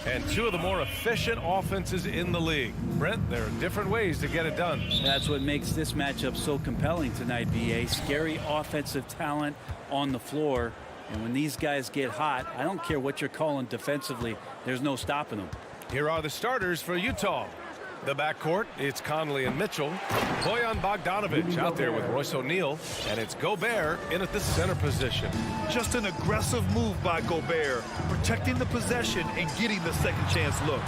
and two of the more efficient offenses in the league. Brent, there are different ways to get it done. That's what makes this matchup so compelling tonight, VA. Scary offensive talent on the floor. And when these guys get hot, I don't care what you're calling defensively, there's no stopping them. Here are the starters for Utah. The backcourt, it's Conley and Mitchell. Bojan Bogdanovic out there with Royce O'Neal. And it's Gobert in at the center position. Just an aggressive move by Gobert, protecting the possession and getting the second chance look.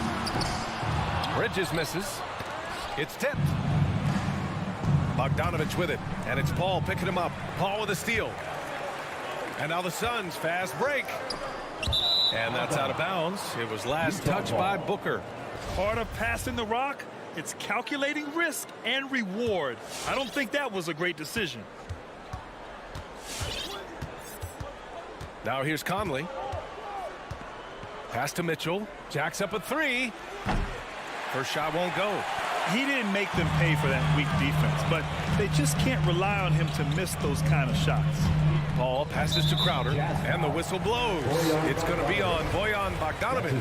Bridges misses. It's tipped. Bogdanovic with it. And it's Paul picking him up. Paul with a steal. And now the Suns fast break. And that's out of bounds. It was last touched by Booker. Part of passing the rock, it's calculating risk and reward. I don't think that was a great decision. Now here's Conley. Pass to Mitchell. Jacks up a three. First shot won't go. He didn't make them pay for that weak defense, but they just can't rely on him to miss those kind of shots. Paul passes to Crowder, and the whistle blows. It's going to be on Bojan Bogdanovic.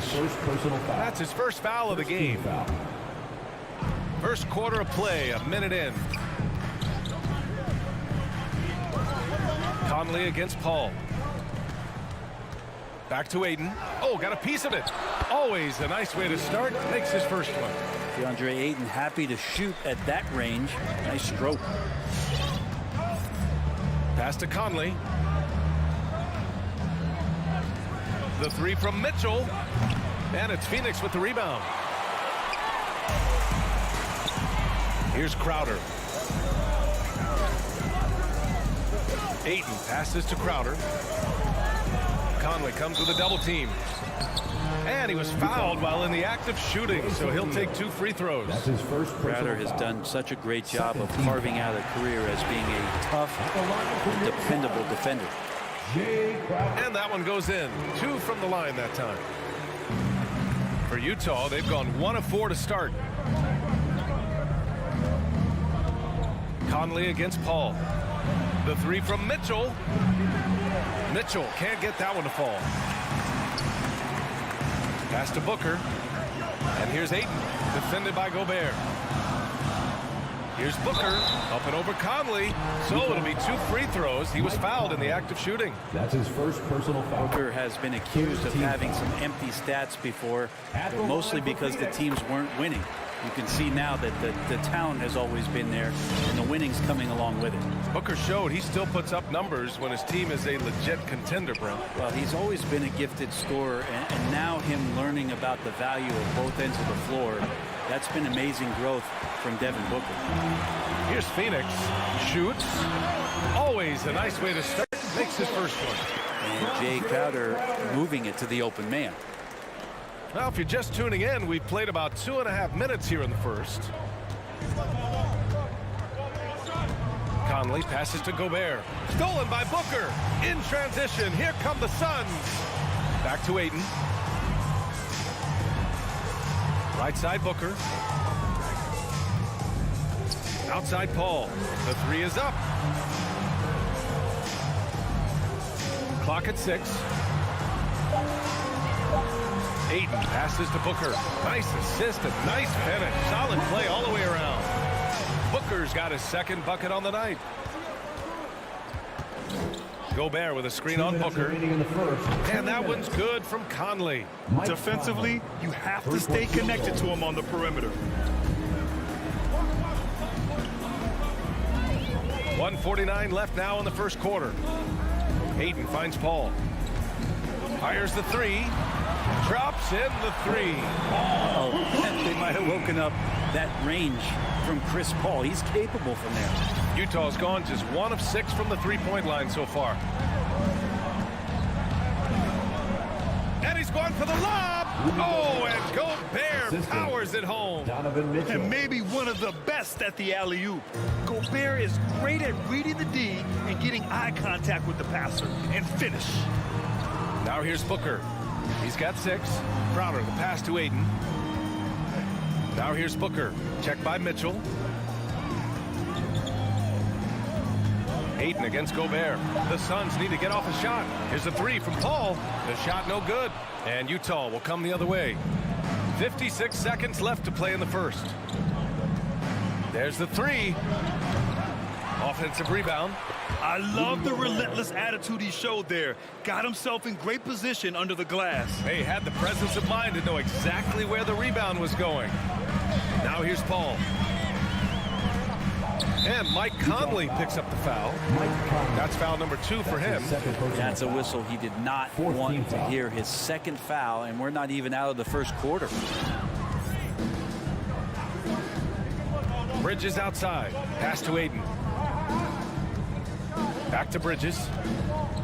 That's his first foul of the game. First quarter of play, a minute in. Conley against Paul. Back to Ayton. Oh, got a piece of it. Always a nice way to start. Makes his first one. DeAndre Ayton happy to shoot at that range. Nice stroke. Pass to Conley. The three from Mitchell. And it's Phoenix with the rebound. Here's Crowder. Ayton passes to Crowder. Conley comes with a double team. And he was fouled while in the act of shooting, so he'll take 2 free throws. That's his first. Crowder has done such a great job of carving out a career as being a tough, dependable defender. And that one goes in. 2 from the line that time. For Utah, they've gone 1 of 4 to start. Conley against Paul. The three from Mitchell. Mitchell can't get that one to fall. Pass to Booker. And here's Ayton, defended by Gobert. Here's Booker, up and over Conley. So it'll be 2 free throws. He was fouled in the act of shooting. That's his first personal foul. Booker has been accused of having some empty stats before, but mostly because the teams weren't winning. You can see now that the talent has always been there, and the winning's coming along with it. Booker showed he still puts up numbers when his team is a legit contender, Brent. Well, he's always been a gifted scorer, and now him learning about the value of both ends of the floor, that's been amazing growth from Devin Booker. Here's Phoenix. Shoots. Always a nice way to start. Makes his first one. And Jay Crowder moving it to the open man. Well, if you're just tuning in, we've played about 2.5 minutes here in the first. Conley passes to Gobert. Stolen by Booker. In transition. Here come the Suns. Back to Ayton. Right side Booker. Outside Paul. The three is up. Clock at 6. Ayton passes to Booker. Nice assist and nice finish. Solid play all the way around. Booker's got his second bucket on the night. Gobert with a screen on Booker. And that one's good from Conley. Defensively, you have to stay connected to him on the perimeter. 1:49 left now in the first quarter. Ayton finds Paul. Fires the three. Drops in the three. Oh, they might have woken up that range from Chris Paul. He's capable from there. Utah's gone just 1 of 6 from the three-point line so far. And he's going for the lob. Oh, and Gobert powers it home. Donovan Mitchell. And maybe one of the best at the alley-oop. Gobert is great at reading the D and getting eye contact with the passer and finish. Now here's Booker. He's got 6. Crowder, the pass to Ayton. Now here's Booker. Checked by Mitchell. Ayton against Gobert. The Suns need to get off a shot. Here's a three from Paul. The shot no good. And Utah will come the other way. 56 seconds left to play in the first. There's the three. Offensive rebound. I love the relentless attitude he showed there. Got himself in great position under the glass. He had the presence of mind to know exactly where the rebound was going. Now here's Paul. And Mike Conley picks up the foul. That's foul number 2 for him. That's a whistle he did not want to hear. His second foul, and we're not even out of the first quarter. Bridges outside. Pass to Ayton. Back to Bridges.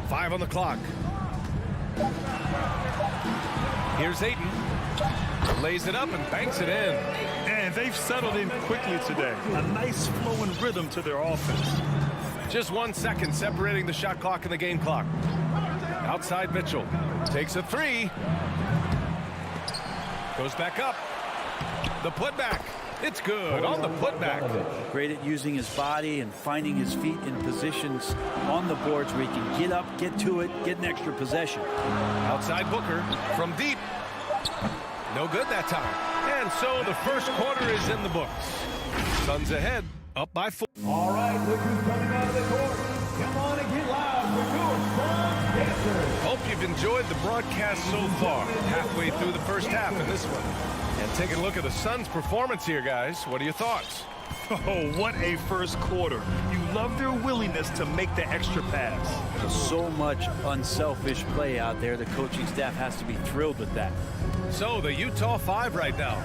5 on the clock. Here's Ayton. Lays it up and banks it in. And they've settled in quickly today. A nice flowing rhythm to their offense. Just 1 second separating the shot clock and the game clock. Outside Mitchell. Takes a three. Goes back up. The putback. It's good on the putback. Great at using his body and finding his feet in positions on the boards where he can get up, get to it, get an extra possession. Outside Booker from deep. No good that time. And so the first quarter is in the books. Suns ahead, up by 4. All right, look who's coming out of the court. Come on and get loud for your Suns dancers. Hope you've enjoyed the broadcast so far. Halfway through the first half in this one. And taking a look at the Suns' performance here, guys. What are your thoughts? Oh, what a first quarter. You love their willingness to make the extra pass. There's so much unselfish play out there. The coaching staff has to be thrilled with that. So the Utah 5 right now.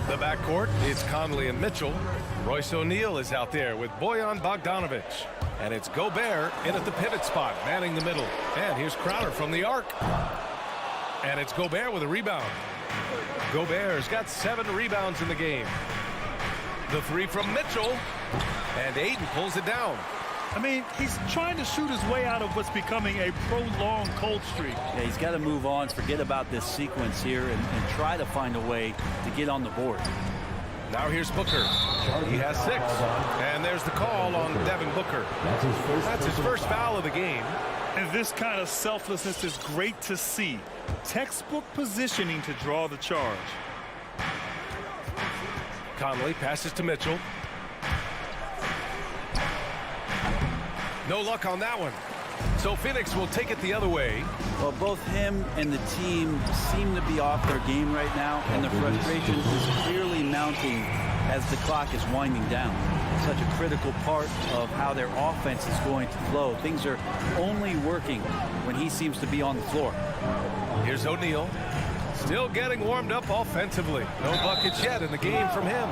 The backcourt is Conley and Mitchell. Royce O'Neal is out there with Bojan Bogdanovic. And it's Gobert in at the pivot spot, manning the middle. And here's Crowder from the arc. And it's Gobert with a rebound. Gobert's got 7 rebounds in the game. The three from Mitchell. And Ayton pulls it down. I mean, he's trying to shoot his way out of what's becoming a prolonged cold streak. Yeah, he's got to move on, forget about this sequence here, and try to find a way to get on the board. Now here's Booker. He has 6. And there's the call on Devin Booker. That's his first foul of the game. And this kind of selflessness is great to see. Textbook positioning to draw the charge. Conley passes to Mitchell. No luck on that one. So Phoenix will take it the other way. Well, both him and the team seem to be off their game right now, and the frustration is clearly mounting as the clock is winding down. Such a critical part of how their offense is going to flow. Things are only working when he seems to be on the floor. Here's O'Neal. Still getting warmed up offensively. No buckets yet in the game from him.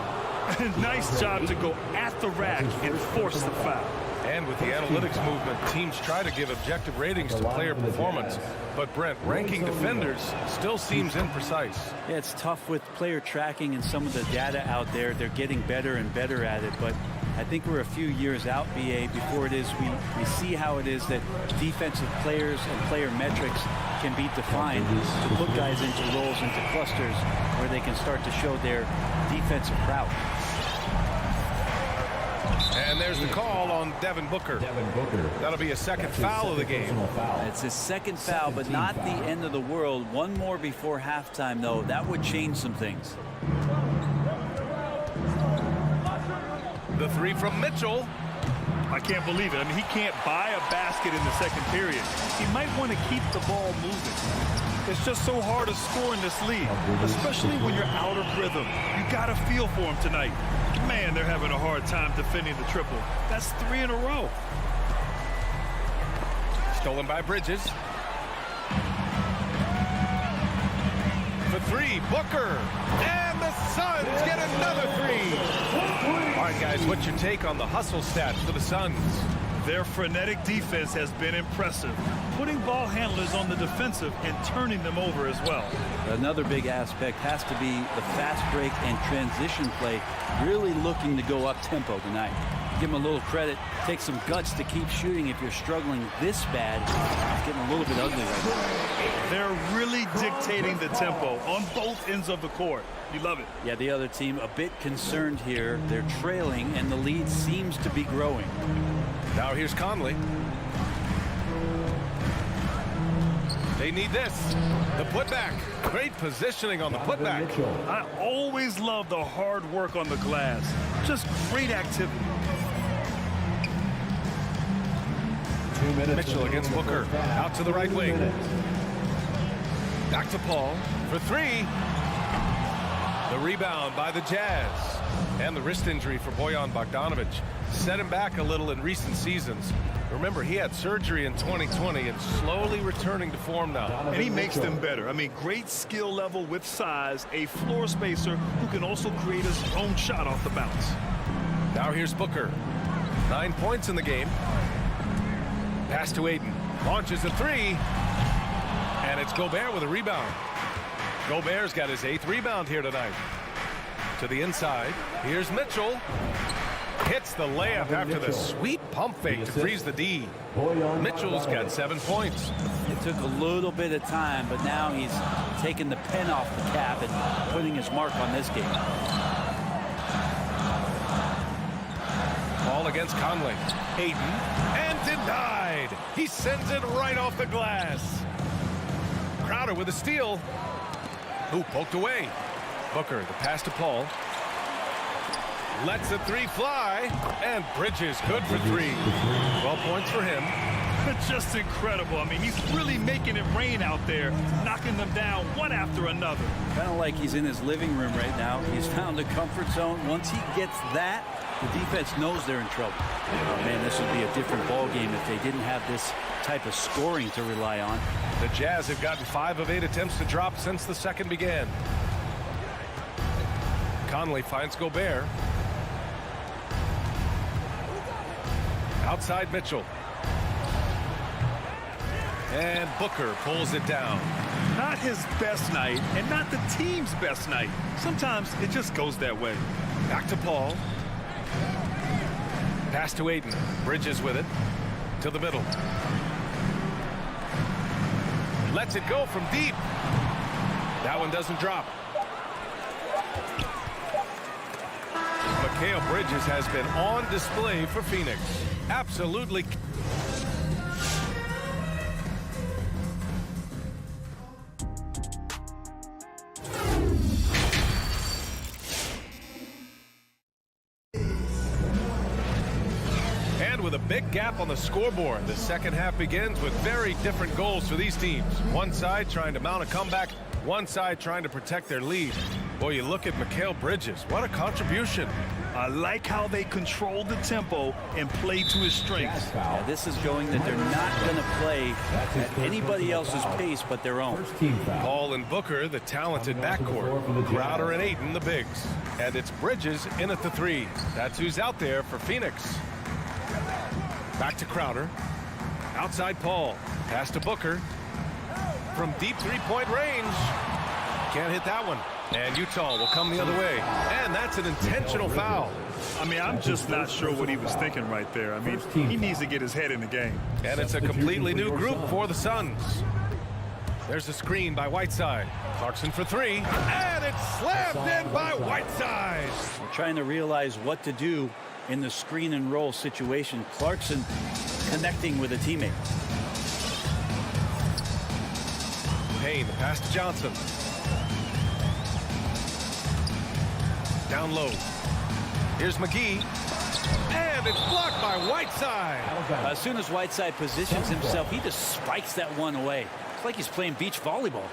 Nice job to go at the rack and force the foul. And with the analytics movement, teams try to give objective ratings to player performance. But Brent, ranking defenders still seems imprecise. Yeah, it's tough with player tracking and some of the data out there. They're getting better and better at it. But I think we're a few years out, BA, before it is we see how it is that defensive players and player metrics can be defined to put guys into roles, into clusters, where they can start to show their defensive prowess. And there's the call on Devin Booker. That'll be a second foul of the game. It's his second foul, but not the end of the world. One more before halftime, though. That would change some things. The three from Mitchell. I can't believe it. I mean, he can't buy a basket in the second period. He might want to keep the ball moving. It's just so hard to score in this league, especially when you're out of rhythm. You got to feel for him tonight. Man, they're having a hard time defending the triple. That's 3 in a row. Stolen by Bridges. The three, Booker. And the Suns get another three. All right, guys, what's your take on the hustle stats for the Suns? Their frenetic defense has been impressive, putting ball handlers on the defensive and turning them over as well. Another big aspect has to be the fast break and transition play, really looking to go up-tempo tonight. Give them a little credit. Take some guts to keep shooting if you're struggling this bad. It's getting a little bit ugly right now. They're really dictating the tempo on both ends of the court. You love it. Yeah, the other team a bit concerned here. They're trailing, and the lead seems to be growing. Now here's Conley. They need this. The putback. Great positioning on the putback. I always love the hard work on the glass. Just great activity. Mitchell against Booker. Out to the right wing. Back to Paul for three. The rebound by the Jazz. And the wrist injury for Bojan Bogdanovic set him back a little in recent seasons. Remember, he had surgery in 2020 and slowly returning to form now. And he makes them better. I mean, great skill level with size, a floor spacer who can also create his own shot off the bounce. Now here's Booker. 9 points in the game. Pass to Ayton. Launches a three. And it's Gobert with a rebound. Gobert's got his 8th rebound here tonight. To the inside. Here's Mitchell. Hits the layup after the sweet pump fake to freeze the D. Mitchell's got 7 points. It took a little bit of time, but now he's taking the pen off the cap and putting his mark on this game. Ball against Conley. Ayton. And denied. He sends it right off the glass. Crowder with a steal. Who poked away. Booker, the pass to Paul. Lets the three fly. And Bridges good for 3. 12 points for him. Just incredible. I mean, he's really making it rain out there, knocking them down one after another. Kind of like he's in his living room right now. He's found a comfort zone. Once he gets that, the defense knows they're in trouble. Oh, man, this would be a different ball game if they didn't have this type of scoring to rely on. The Jazz have gotten 5 of 8 attempts to drop since the second began. Conley finds Gobert. Outside Mitchell. And Booker pulls it down. Not his best night and not the team's best night. Sometimes it just goes that way. Back to Paul. Pass to Ayton. Bridges with it. To the middle. Lets it go from deep. That one doesn't drop. Mikal Bridges has been on display for Phoenix. Absolutely. And with a big gap on the scoreboard, the second half begins with very different goals for these teams. One side trying to mount a comeback, one side trying to protect their lead. Boy, you look at Mikal Bridges. What a contribution. I like how they control the tempo and play to his strengths. Yeah, this is showing that they're not going to play at anybody else's pace but their own. Paul and Booker, the talented backcourt. Crowder and Ayton, the bigs. And it's Bridges in at the 3. That's who's out there for Phoenix. Back to Crowder. Outside Paul. Pass to Booker. From deep three-point range. Can't hit that one. And Utah will come the other way. And that's an intentional foul. I mean, I'm just not sure what he was thinking right there. I mean, he needs to get his head in the game. And it's a completely new group for the Suns. There's a screen by Whiteside. Clarkson for 3. And it's slammed in by Whiteside. We're trying to realize what to do in the screen and roll situation. Clarkson connecting with a teammate. Payne, the pass to Johnson. Down low. Here's McGee. And it's blocked by Whiteside. As soon as Whiteside positions himself, he just spikes that one away. It's like he's playing beach volleyball.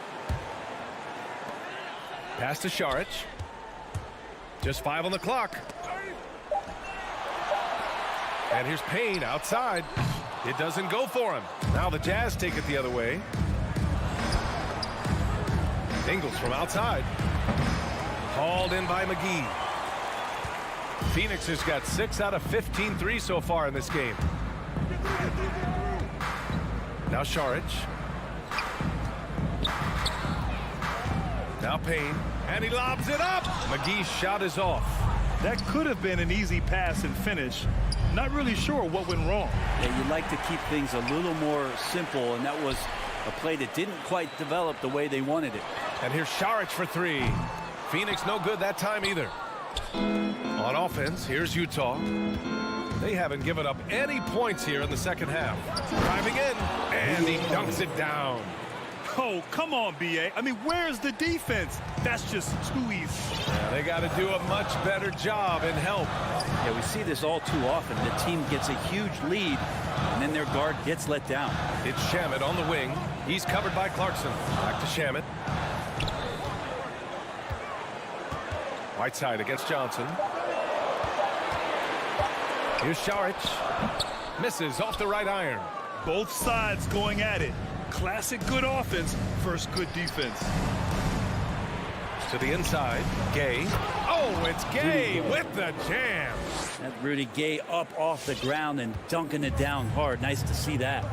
Pass to Šarić. Just 5 on the clock. And here's Payne outside. It doesn't go for him. Now the Jazz take it the other way. Ingles from outside. Hauled in by McGee. Phoenix has got 6 out of 15 threes so far in this game. Now Šarić. Now Payne. And he lobs it up. McGee's shot is off. That could have been an easy pass and finish. Not really sure what went wrong. Yeah, you'd like to keep things a little more simple, and that was a play that didn't quite develop the way they wanted it. And here's Šarić for 3. Phoenix no good that time either. On offense, here's Utah. They haven't given up any points here in the second half. Driving in, and he dunks it down. Oh, come on, B.A. I mean, where's the defense? That's just too easy. Yeah, they got to do a much better job in help. Yeah, we see this all too often. The team gets a huge lead, and then their guard gets let down. It's Shamet on the wing. He's covered by Clarkson. Back to Shamet. Whiteside against Johnson. Here's Saric. Misses off the right iron. Both sides going at it. Classic good offense versus good defense. To the inside. Gay. Oh, it's Gay with the jam. That Rudy Gay up off the ground and dunking it down hard. Nice to see that.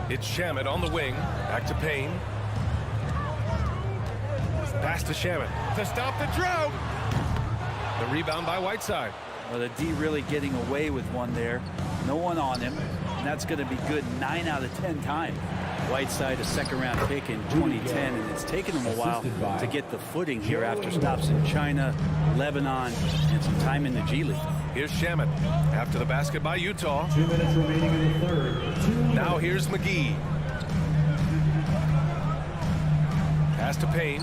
It's Shamet on the wing. Back to Payne. Pass to Shamet to stop the drought. The rebound by Whiteside. Well, the D really getting away with one there. No one on him. And that's going to be good 9 out of 10 times. Whiteside, a second-round pick in 2010, and it's taken him a while to get the footing here after stops in China, Lebanon, and some time in the G League. Here's Shamet after the basket by Utah. 2 minutes remaining in the third. Now here's McGee. Pass to Payne.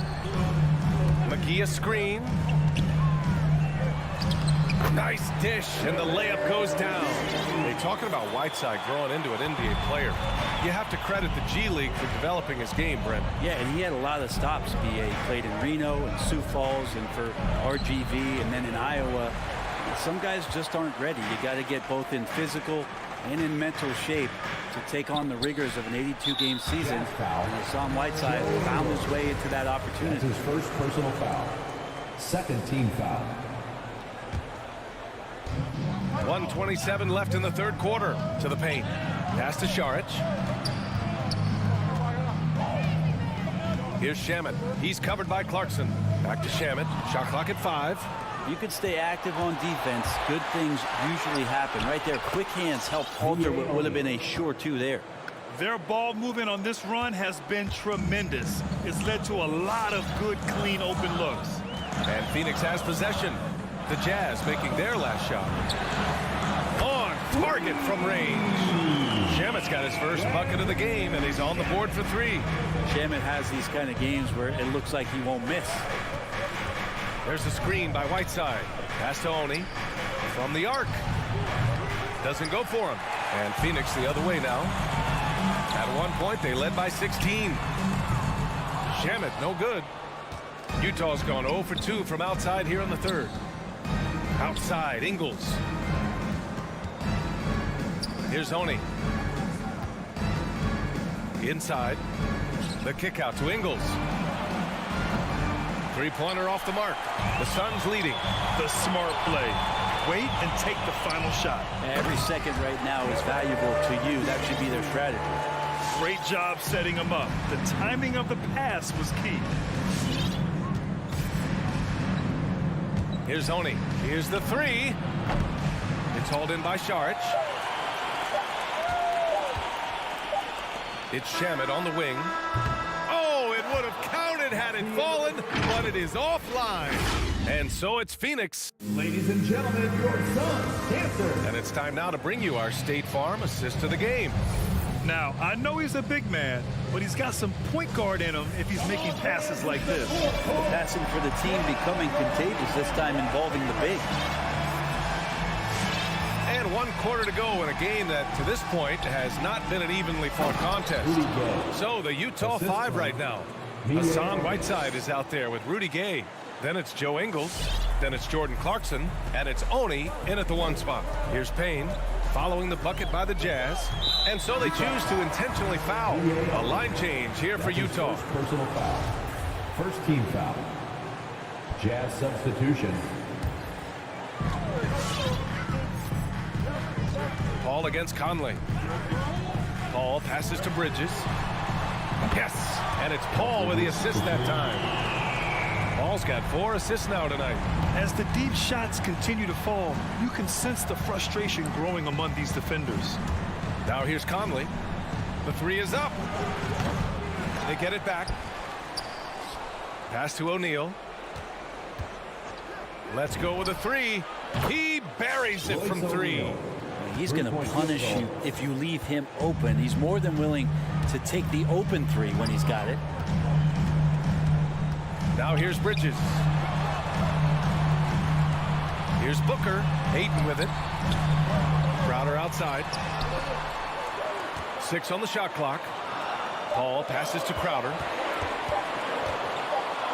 McGee a screen. Nice dish, and the layup goes down. They talking about Whiteside growing into an NBA player. You have to credit the G League for developing his game, Brent. Yeah, and he had a lot of stops, B.A. He played in Reno and Sioux Falls and for RGV and then in Iowa. Some guys just aren't ready. You got to get both in physical and in mental shape to take on the rigors of an 82-game season. And Hassan Whiteside found his way into that opportunity. That's his first personal foul. Second team foul. 1:27 left in the third quarter. To the paint. Pass to Saric. Here's Shamet. He's covered by Clarkson. Back to Shamet. Shot clock at 5. You could stay active on defense. Good things usually happen. Right there, quick hands help alter what would have been a sure 2 there. Their ball movement on this run has been tremendous. It's led to a lot of good, clean, open looks. And Phoenix has possession. The Jazz making their last shot. On target from range. Shamet's got his first bucket of the game, and he's on the board for 3. Shamet has these kind of games where it looks like he won't miss. There's a screen by Whiteside. Pass to Oni. From the arc. Doesn't go for him. And Phoenix the other way now. At one point, they led by 16. Shamet, no good. Utah's gone 0 for 2 from outside here in the third. Outside, Ingles. Here's Oni. Inside. The kick out to Ingles. Three-pointer off the mark. The Suns leading. The smart play. Wait and take the final shot. Every second right now is valuable to you. That should be their strategy. Great job setting him up. The timing of the pass was key. Here's Oni. Here's the 3. It's hauled in by Saric. It's Shamet on the wing. Oh, it would have counted had it fallen, but it is offline. And so it's Phoenix. Ladies and gentlemen, your Suns dancer. And it's time now to bring you our State Farm assist to the game. Now, I know he's a big man, but he's got some point guard in him if he's making passes like this. Passing for the team becoming contagious, this time involving the big. And 1 quarter to go in a game that, to this point, has not been an evenly fought contest. So the Utah 5 right now. Hassan Whiteside is out there with Rudy Gay. Then it's Joe Ingles. Then it's Jordan Clarkson. And it's Oni in at the 1 spot. Here's Payne following the bucket by the Jazz. And so they choose to intentionally foul. A line change here for Utah. First personal foul. First team foul. Jazz substitution. Paul against Conley. Paul passes to Bridges. Yes, and it's Paul with the assist that time. Paul's got 4 assists now tonight. As the deep shots continue to fall, you can sense the frustration growing among these defenders. Now here's Conley. The 3 is up. They get it back. Pass to O'Neal. Let's go with a 3. He buries it from 3. He's going to punish you if you leave him open. He's more than willing to take the open 3 when he's got it. Now here's Bridges. Here's Booker. Ayton with it. Crowder outside. 6 on the shot clock. Paul passes to Crowder.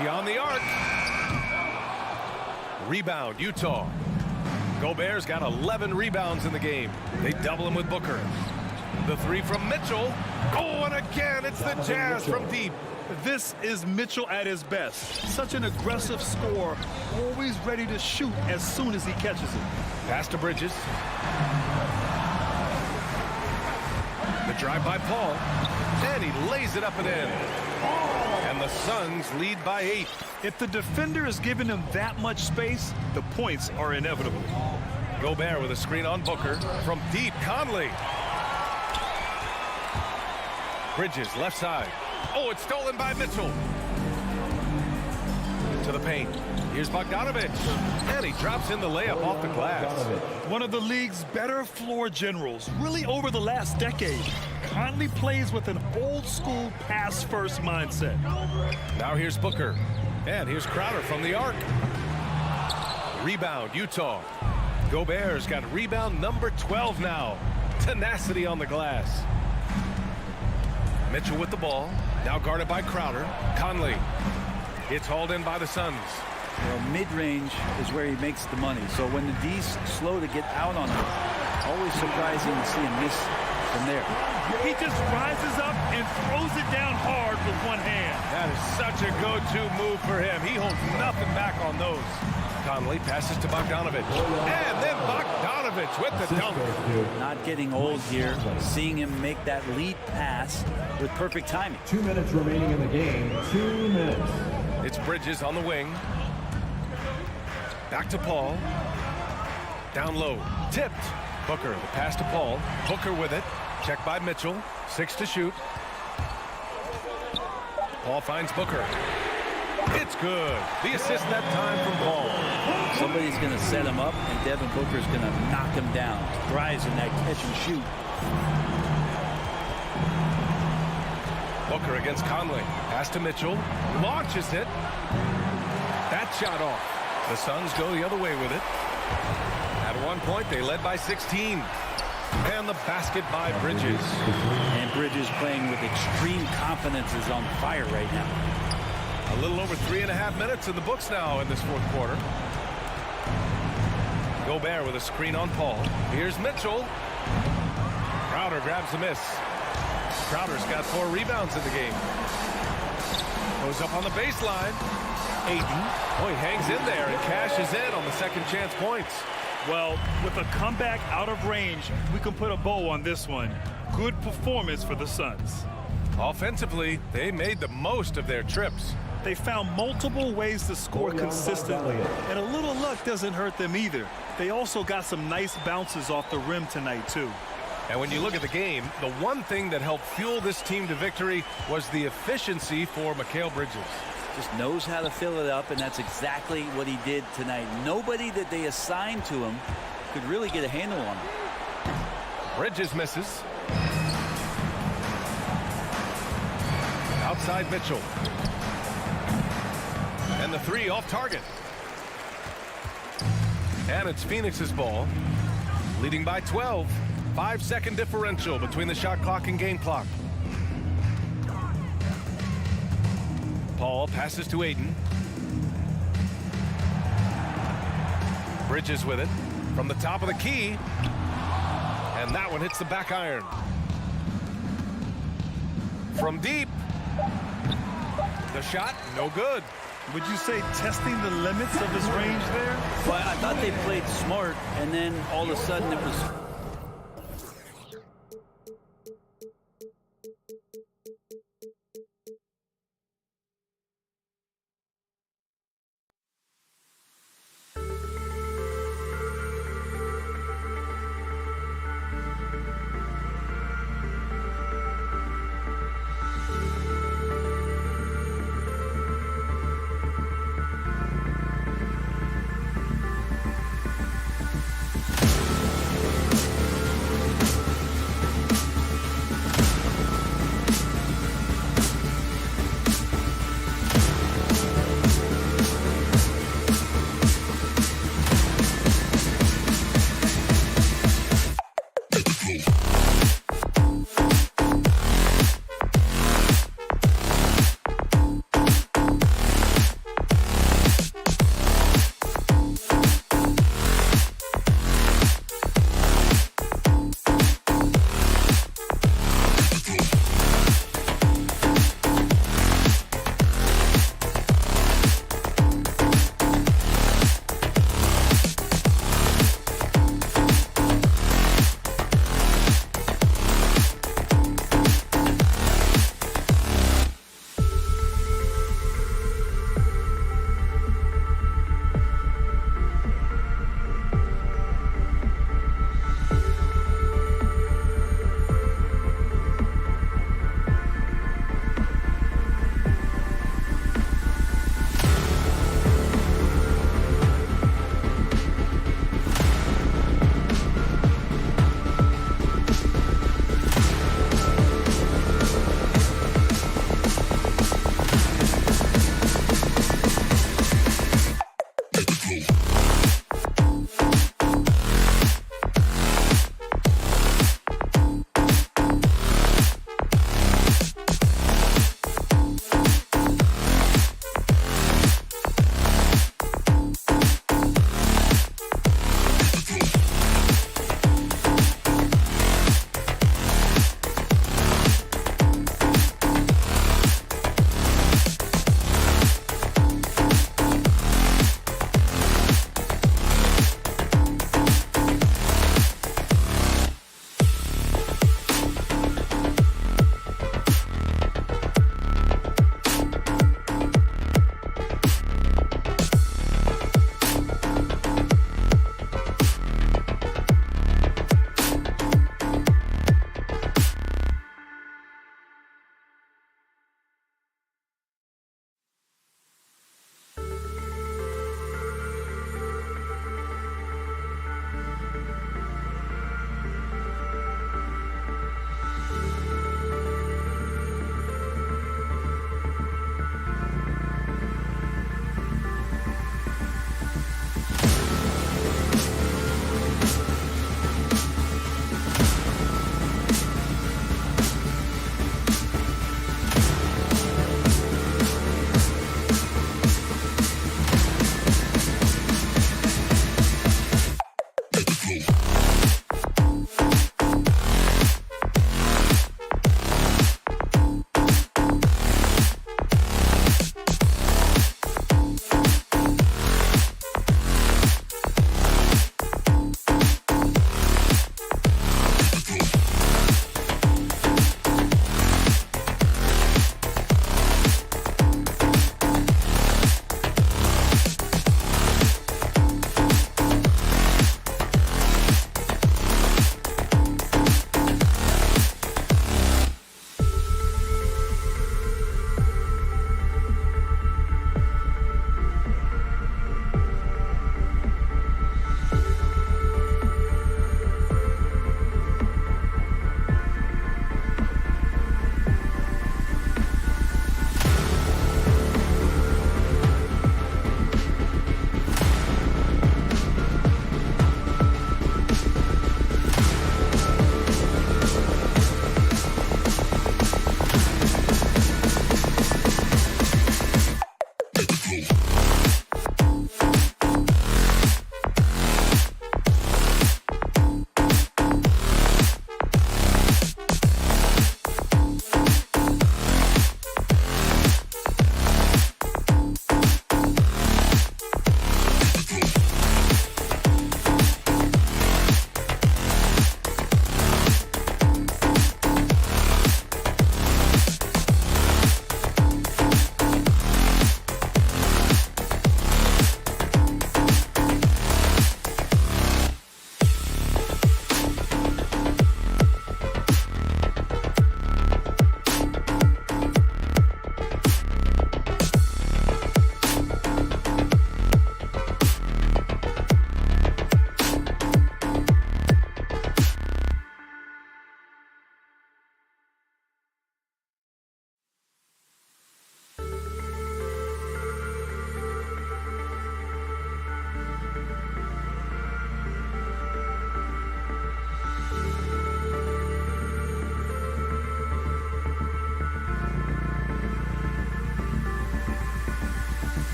Beyond the arc. Rebound, Utah. Gobert's got 11 rebounds in the game. They double him with Booker. The 3 from Mitchell. Oh, and again, it's the Jazz from deep. This is Mitchell at his best. Such an aggressive scorer, always ready to shoot as soon as he catches it. Pass to Bridges. The drive by Paul. And he lays it up and in. And the Suns lead by 8. If the defender is giving him that much space, the points are inevitable. Gobert with a screen on Booker. From deep, Conley. Bridges, left side. Oh, it's stolen by Mitchell. To the paint. Here's Bogdanovic. And he drops in the layup off the glass. One of the league's better floor generals, really over the last decade. Conley plays with an old-school pass-first mindset. Now here's Booker. And here's Crowder from the arc. Rebound, Utah. Gobert's got rebound number 12 now. Tenacity on the glass. Mitchell with the ball. Now guarded by Crowder. Conley. It's hauled in by the Suns. Well, mid-range is where he makes the money. So when the D's slow to get out on him, always surprising to see him miss from there. He just rises up and throws it down hard with one hand. That is such a go-to move for him. He holds nothing back on those. Conley passes to Bogdanovic. And then Bogdanovic with the dunk. Not getting old here. Seeing him make that lead pass with perfect timing. 2 minutes remaining in the game. 2 minutes. It's Bridges on the wing. Back to Paul. Down low. Tipped. Booker, the pass to Paul. Booker with it. Checked by Mitchell. 6 to shoot. Paul finds Booker. It's good. The assist that time from Paul. Somebody's going to set him up, and Devin Booker's going to knock him down. Thrives in that catch and shoot. Booker against Conley. Pass to Mitchell. Launches it. That shot off. The Suns go the other way with it. At one point, they led by 16. And the basket by Bridges. And Bridges playing with extreme confidence is on fire right now. A little over 3.5 minutes in the books now in this fourth quarter. Gobert with a screen on Paul. Here's Mitchell. Crowder grabs the miss. Crowder's got 4 rebounds in the game. Goes up on the baseline. Ayton. Oh, he hangs in there and cashes in on the second chance points. Well, with a comeback out of range, we can put a bow on this one. Good performance for the Suns. Offensively, they made the most of their trips. They found multiple ways to score consistently, and a little luck doesn't hurt them either. They also got some nice bounces off the rim tonight, too. And when you look at the game, the one thing that helped fuel this team to victory was the efficiency for Mikal Bridges. Just knows how to fill it up, and that's exactly what he did tonight. Nobody that they assigned to him could really get a handle on him. Bridges misses. Outside Mitchell. And the 3 off target. And it's Phoenix's ball. Leading by 12. 5-second differential between the shot clock and game clock. Paul passes to Ayton. Bridges with it from the top of the key. And that one hits the back iron. From deep. The shot, no good. Would you say testing the limits of his range there? Well, I thought they played smart, and then all of a sudden it was...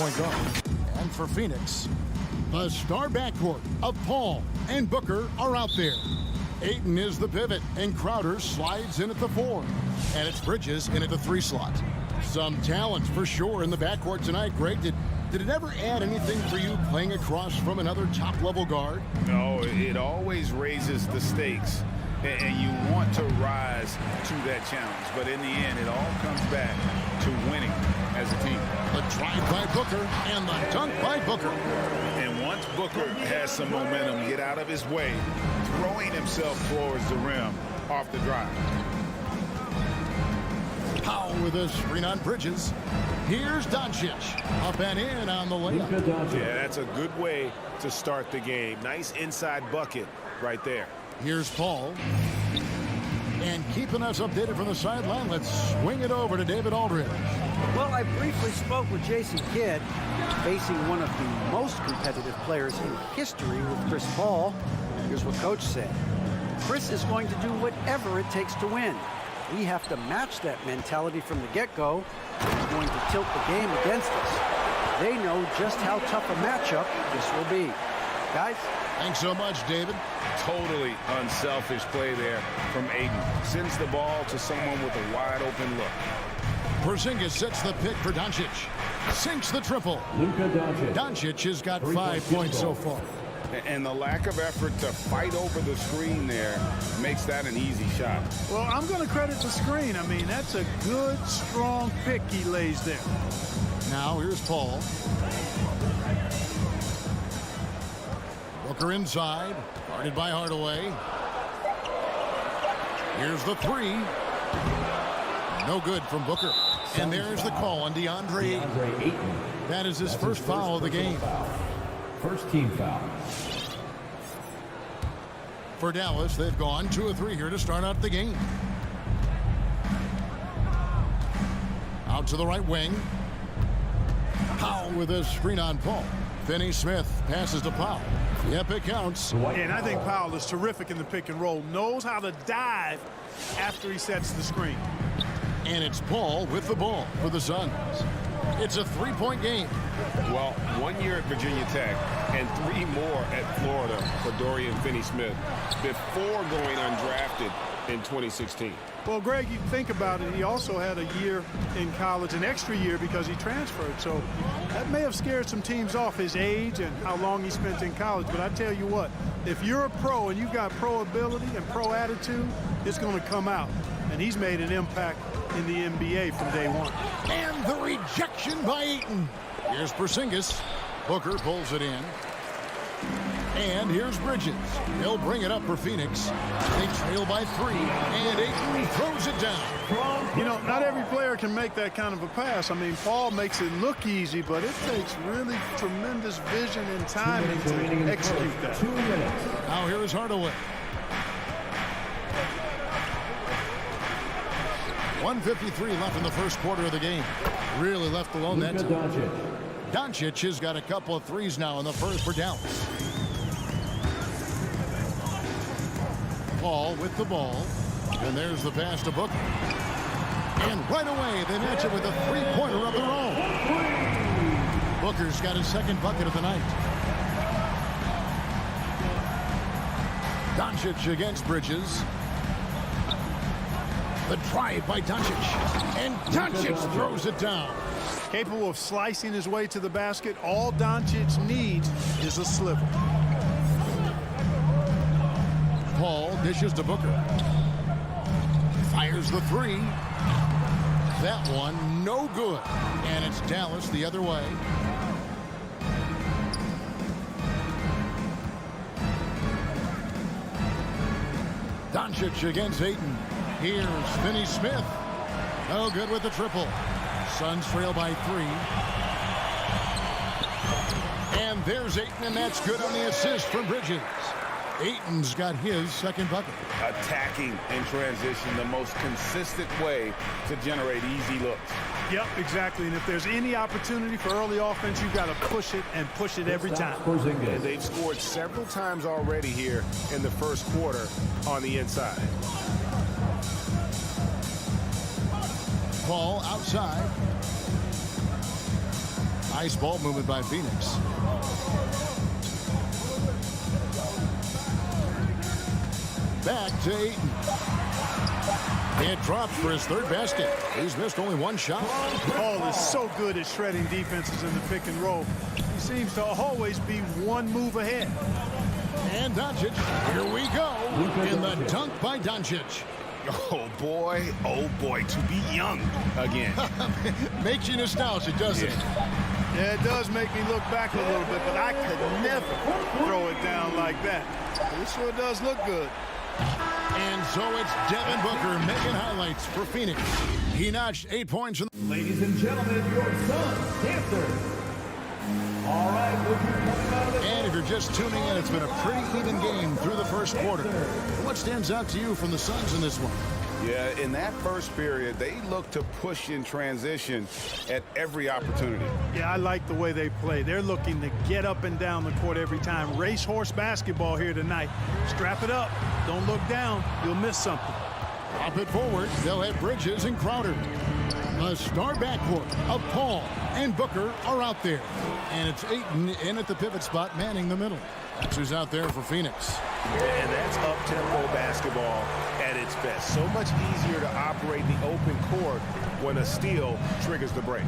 point guard. And for Phoenix, the star backcourt of Paul and Booker are out there. Ayton is the pivot, and Crowder slides in at the 4. And it's Bridges in at the 3 slot. Some talent for sure in the backcourt tonight. Greg, did it ever add anything for you playing across from another top-level guard? No, it always raises the stakes, and you want to rise to that challenge. But in the end, it all comes back to winning as a team. The drive by Booker and the dunk by Booker. And once Booker has some momentum, get out of his way, throwing himself towards the rim off the drive. Powell with a screen on Bridges. Here's Doncic. Up and in on the layup. Yeah, that's a good way to start the game. Nice inside bucket right there. Here's Paul. And keeping us updated from the sideline, let's swing it over to David Aldridge. Well, I briefly spoke with Jason Kidd, facing one of the most competitive players in history with Chris Paul. Here's what Coach said. Chris is going to do whatever it takes to win. We have to match that mentality from the get-go. It's going to tilt the game against us. They know just how tough a matchup this will be. Guys? Thanks so much, David. Totally unselfish play there from Ayton. Sends the ball to someone with a wide-open look. Porzingis sets the pick for Doncic. Sinks the triple. Luka Doncic. Doncic has got 5 points so far. And the lack of effort to fight over the screen there makes that an easy shot. Well, I'm going to credit the screen. I mean, that's a good, strong pick he lays there. Now here's Paul. Booker inside, guarded by Hardaway. Here's the 3. No good from Booker. And there's the call on DeAndre Ayton. That is his first foul of the game. First team foul. For Dallas, they've gone 2 of 3 here to start out the game. Out to the right wing. Powell with a screen on Paul. Finney-Smith passes to Powell. Yep, it counts. And I think Powell is terrific in the pick and roll. Knows how to dive after he sets the screen. And it's Paul with the ball for the Suns. It's a 3-point game. Well, 1 year at Virginia Tech and 3 more at Florida for Dorian Finney-Smith before going undrafted in 2016. Well, Greg, you think about it, he also had a year in college, an extra year because he transferred. So that may have scared some teams off, his age and how long he spent in college. But I tell you what, if you're a pro and you've got pro ability and pro attitude, it's going to come out. And he's made an impact in the NBA from day one. And the rejection by Ayton. Here's Porzingis. Booker pulls it in. And here's Bridges. He'll bring it up for Phoenix. They trail by 3, and Ayton throws it down. You know, not every player can make that kind of a pass. I mean, Paul makes it look easy, but it takes really tremendous vision and timing to execute that. 2 minutes. Now here is Hardaway. 1:53 left in the first quarter of the game. Really left alone that Luka time. Doncic. Doncic has got a couple of threes now in the first for Dallas. Paul with the ball. And there's the pass to Booker. And right away, they match it with a three-pointer of their own. Booker's got his second bucket of the night. Doncic against Bridges. The drive by Doncic. And Doncic throws it down. Capable of slicing his way to the basket. All Doncic needs is a sliver. Paul dishes to Booker. Fires the 3. That one no good. And it's Dallas the other way. Doncic against Ayton. Here's Finney-Smith. No good with the triple. Suns trail by 3. And there's Ayton, and that's good on the assist from Bridges. Ayton's got his second bucket. Attacking in transition, the most consistent way to generate easy looks. Yep, exactly. And if there's any opportunity for early offense, you've got to push it and push it every time. And they've scored several times already here in the first quarter on the inside. Paul outside. Nice ball movement by Phoenix. Back to Ayton. It drops for his third basket. He's missed only one shot. Paul is so good at shredding defenses in the pick and roll. He seems to always be one move ahead. And Doncic, here we go in the dunk by Doncic. Oh boy, to be young again. Makes you nostalgic, doesn't it? Yeah, it does make me look back a little bit, but I could never throw it down like that. It sure does look good. And so it's Devin Booker making highlights for Phoenix. He notched 8 points. Ladies and gentlemen, your Suns dancers. All right, and if you're just tuning in, it's been a pretty even game through the first quarter. What stands out to you from the Suns in this one? Yeah, in that first period, they looked to push in transition at every opportunity. Yeah, I like the way they play. They're looking to get up and down the court every time. Racehorse basketball here tonight. Strap it up. Don't look down. You'll miss something. Pop it forward. They'll have Bridges and Crowder. The star backcourt of Paul and Booker are out there. And it's Ayton in at the pivot spot, manning the middle. That's who's out there for Phoenix. And that's up-tempo basketball at its best. So much easier to operate the open court when a steal triggers the break.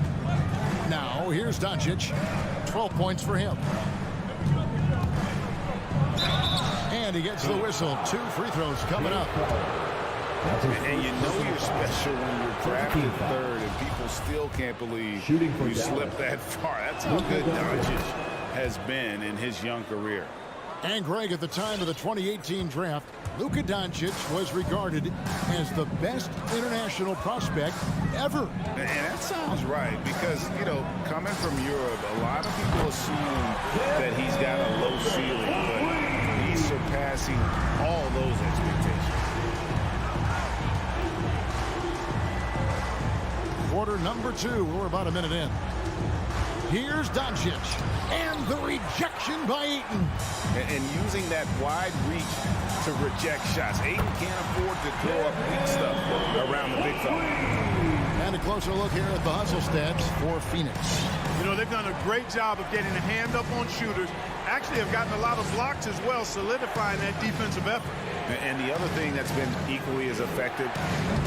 Now, here's Doncic. 12 points for him. And he gets the whistle. 2 free throws coming up. And you know you're special when you're drafted third and people still can't believe you slipped that far. That's how good Doncic has been in his young career. And Greg, at the time of the 2018 draft, Luka Doncic was regarded as the best international prospect ever. And that sounds right because, you know, coming from Europe, a lot of people assume that he's got a low ceiling, but he's surpassing all those expectations. Quarter number 2. We're about a minute in. Here's Doncic. And the rejection by Ayton. And using that wide reach to reject shots. Ayton can't afford to throw up weak stuff around the big fella. And a closer look here at the hustle stats for Phoenix. You know, they've done a great job of getting a hand up on shooters. Actually have gotten a lot of blocks as well, solidifying that defensive effort. And the other thing that's been equally as effective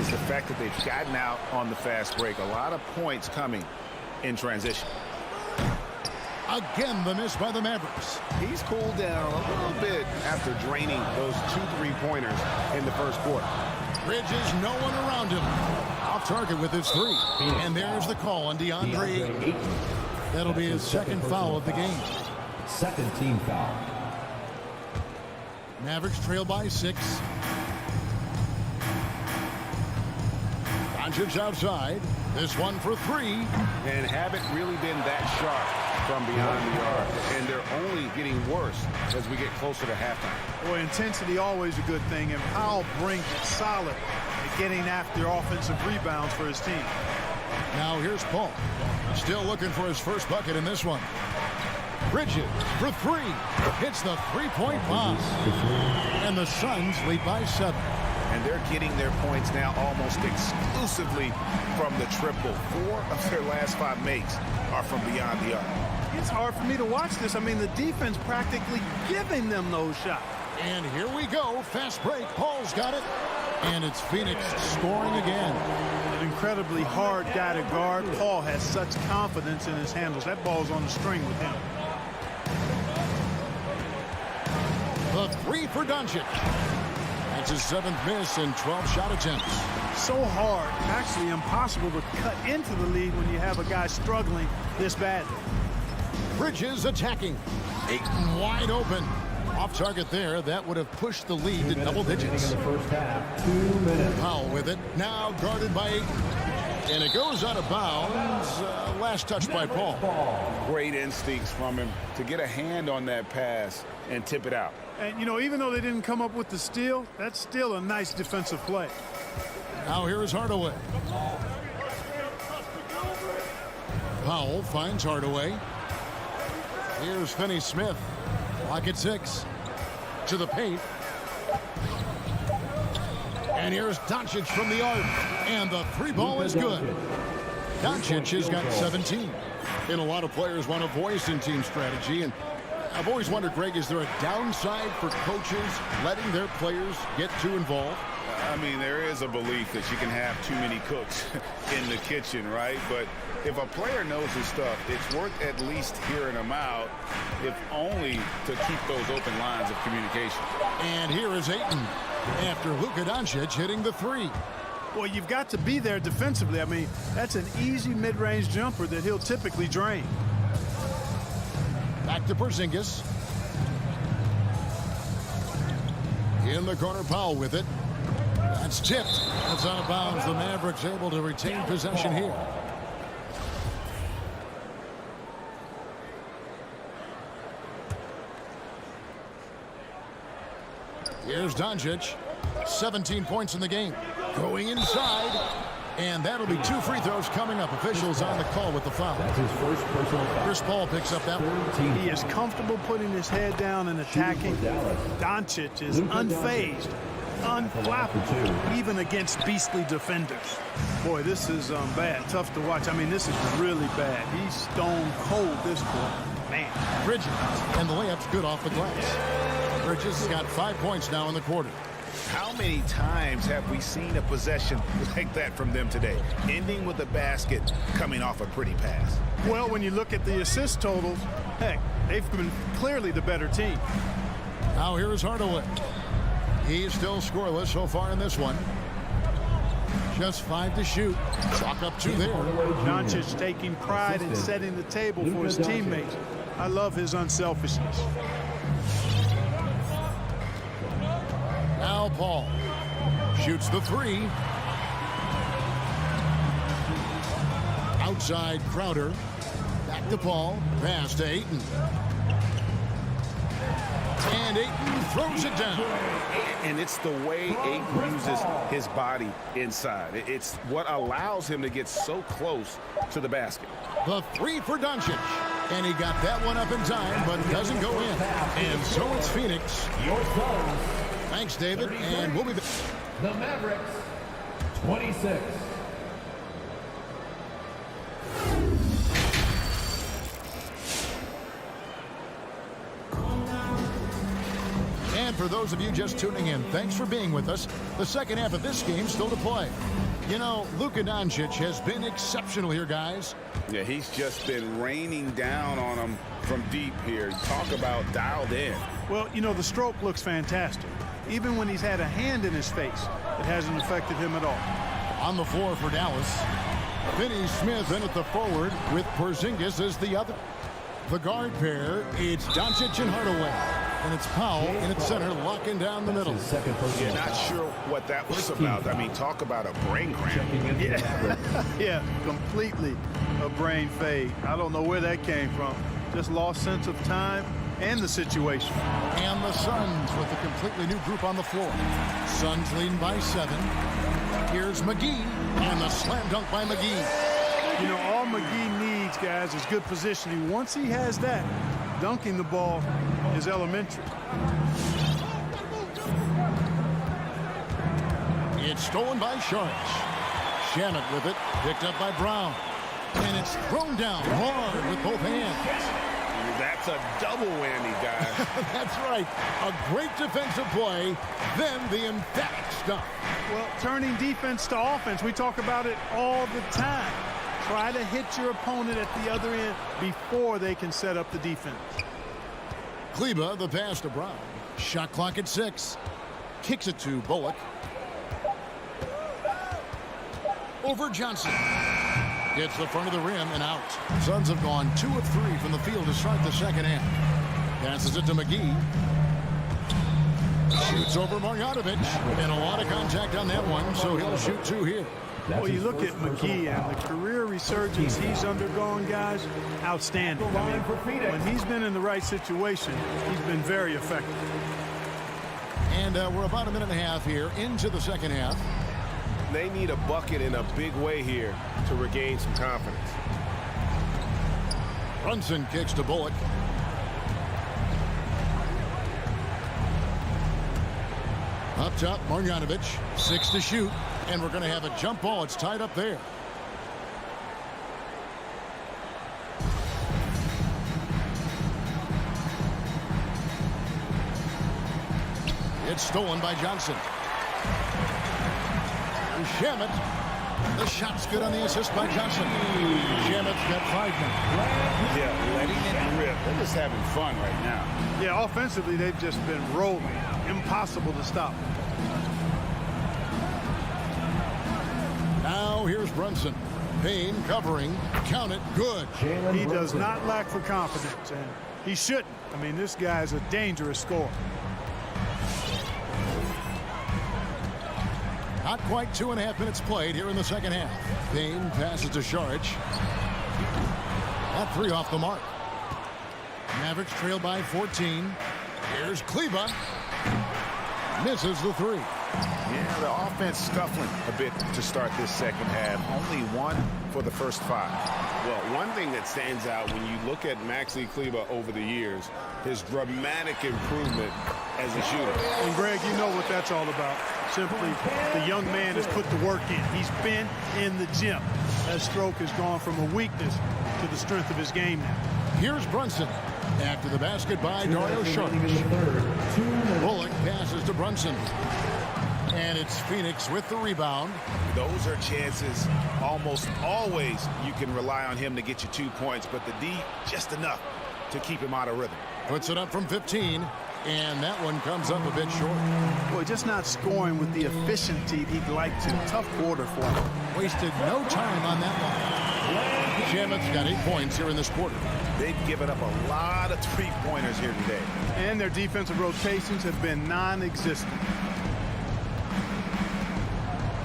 is the fact that they've gotten out on the fast break. A lot of points coming in transition. Again, the miss by the Mavericks. He's cooled down a little bit after draining those 2 3-pointers in the first quarter. Bridges, no one around him. Off target with his 3. And there's the call on DeAndre Ayton. That'll be his second foul of the game. Second team foul. Mavericks trail by 6. Doncic outside. This one for 3. And haven't really been that sharp from beyond the arc. And they're only getting worse as we get closer to halftime. Boy, intensity always a good thing, and Powell brings it solid at getting after offensive rebounds for his team. Now here's Paul. Still looking for his first bucket in this one. Bridges for 3. Hits the 3-point bomb. And the Suns lead by 7. And they're getting their points now almost exclusively from the triple. 4 of their last 5 makes are from beyond the arc. It's hard for me to watch this. I mean, the defense practically giving them those shots. And here we go. Fast break. Paul's got it. And it's Phoenix scoring again. An incredibly hard guy to guard. Paul has such confidence in his handles. That ball's on the string with him. The 3 for Doncic. That's his 7th miss in 12 shot attempts. So hard, actually impossible to cut into the lead when you have a guy struggling this badly. Bridges attacking. Ayton wide open. Off target there. That would have pushed the lead to double digits. In the first half, 2 minutes. Powell with it. Now guarded by Ayton. And it goes out of bounds. Last touch by Paul. Great instincts from him to get a hand on that pass and tip it out. And, you know, even though they didn't come up with the steal, that's still a nice defensive play. Now here is Hardaway. Powell finds Hardaway. Here's Finney-Smith. Lock at 6. To the paint. And here's Doncic from the arc. And the 3 ball is good. Doncic has got 17. And a lot of players want a voice in team strategy. And I've always wondered, Greg, is there a downside for coaches letting their players get too involved? I mean, there is a belief that you can have too many cooks in the kitchen, right? But if a player knows his stuff, it's worth at least hearing them out, if only to keep those open lines of communication. And here is Ayton after Luka Doncic hitting the three. Well, you've got to be there defensively. I mean, that's an easy mid-range jumper that he'll typically drain. Back to Porzingis. In the corner, Powell with it. That's tipped. That's out of bounds. The Mavericks able to retain possession here. Here's Doncic. 17 points in the game. Going inside. And that'll be 2 free throws coming up. Officials on the call with the foul. That's his first personal foul. Chris Paul picks up that one. He is comfortable putting his head down and attacking. Doncic is unfazed, unflappable, even against beastly defenders. Boy, this is bad. Tough to watch. I mean, this is really bad. He's stone cold this quarter. Man. Bridges. And the layup's good off the glass. Bridges has got 5 points now in the quarter. How many times have we seen a possession like that from them today, ending with a basket coming off a pretty pass? Well, when you look at the assist totals, heck, they've been clearly the better team. Now here is Hardaway. He's still scoreless so far in this one. Just 5 to shoot. Chalk up 2 there. Doncic taking pride in setting the table for his teammates. I love his unselfishness. Now Paul shoots the 3. Outside Crowder. Back to Paul. Pass to Ayton. And Ayton throws it down. And it's the way Ayton uses his body inside. It's what allows him to get so close to the basket. The 3 for Doncic. And he got that one up in time, but doesn't go in. And so it's Phoenix. Thanks, David. And we'll be back. The Mavericks, 26. And for those of you just tuning in, thanks for being with us. The second half of this game still to play. You know, Luka Doncic has been exceptional here, guys. Yeah, he's just been raining down on them from deep here. Talk about dialed in. Well, you know, the stroke looks fantastic. Even when he's had a hand in his face, it hasn't affected him at all. On the floor for Dallas, Finney Smith in at the forward with Porzingis as the other. The guard pair, it's Doncic and Hardaway. And it's Powell in at center, locking down the middle. Yeah, not sure what that was about. I mean, talk about a brain cramp. Yeah, completely a brain fade. I don't know where that came from. Just lost sense of time and the situation. And the Suns with a completely new group on the floor. Suns leading by 7. Here's McGee, and the slam dunk by McGee. You know, all McGee needs, guys, is good positioning. Once he has that, dunking the ball is elementary. It's stolen by Sharks. Shannon with it, picked up by Brown. And it's thrown down hard with both hands. That's a double whammy, guys. That's right. A great defensive play, then the emphatic stuff. Well, turning defense to offense, we talk about it all the time. Try to hit your opponent at the other end before they can set up the defense. Kleba, the pass to Brown. Shot clock at 6. Kicks it to Bullock. Over Johnson. Gets the front of the rim and out. Suns have gone 2 of 3 from the field to start the second half. Passes it to McGee. Shoots over Marjanovic. And a lot of contact on that one, so he'll shoot 2 here. Well, you look at McGee and the career resurgence he's undergone, guys, outstanding. I mean, when he's been in the right situation, he's been very effective. And we're about a minute and a half here into the second half. They need a bucket in a big way here to regain some confidence. Brunson kicks to Bullock. Up top, Marjanovic. 6 to shoot. And we're going to have a jump ball. It's tied up there. It's stolen by Johnson. Shamet. The shot's good on the assist by Johnson. Shamet's got 5 now. Yeah, letting it rip. They're just having fun right now. Yeah, offensively, they've just been rolling. Impossible to stop. Now here's Brunson. Payne covering. Count it. Good. He does not lack for confidence, and he shouldn't. I mean, this guy's a dangerous scorer. Not quite 2.5 minutes played here in the second half. Payne passes to Saric. That 3 off the mark. Mavericks trail by 14. Here's Kleber. Misses the 3. Yeah, the offense scuffling a bit to start this second half. Only 1 for the first 5. Well, one thing that stands out when you look at Maxi Kleber over the years, his dramatic improvement as a shooter. And Greg, you know what that's all about. Simply, the young man has put the work in. He's been in the gym. That stroke has gone from a weakness to the strength of his game now. Here's Brunson. After the basket by Dario Saric. Bullock passes to Brunson. And it's Phoenix with the rebound. Those are chances almost always you can rely on him to get you 2 points, but the D just enough to keep him out of rhythm. Puts it up from 15, and that one comes up a bit short. Boy, just not scoring with the efficiency he'd like to. Tough quarter for him. Wasted no time on that one. Shamet's got 8 points here in this quarter. They've given up a lot of three-pointers here today. And their defensive rotations have been non-existent.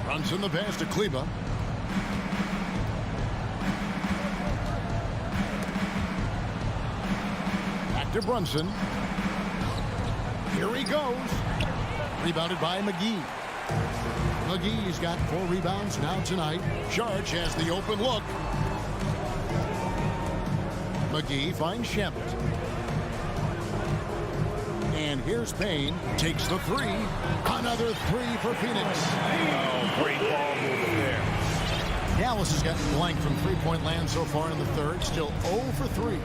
Brunson the pass to Kleber. Back to Brunson. Here he goes. Rebounded by McGee. McGee's got 4 rebounds now tonight. Saric has the open look. McGee finds Shamet. And here's Payne. Takes the 3. Another 3 for Phoenix. Oh, great ball movement there. Dallas has gotten blank from three-point land so far in the third. Still 0 for 3.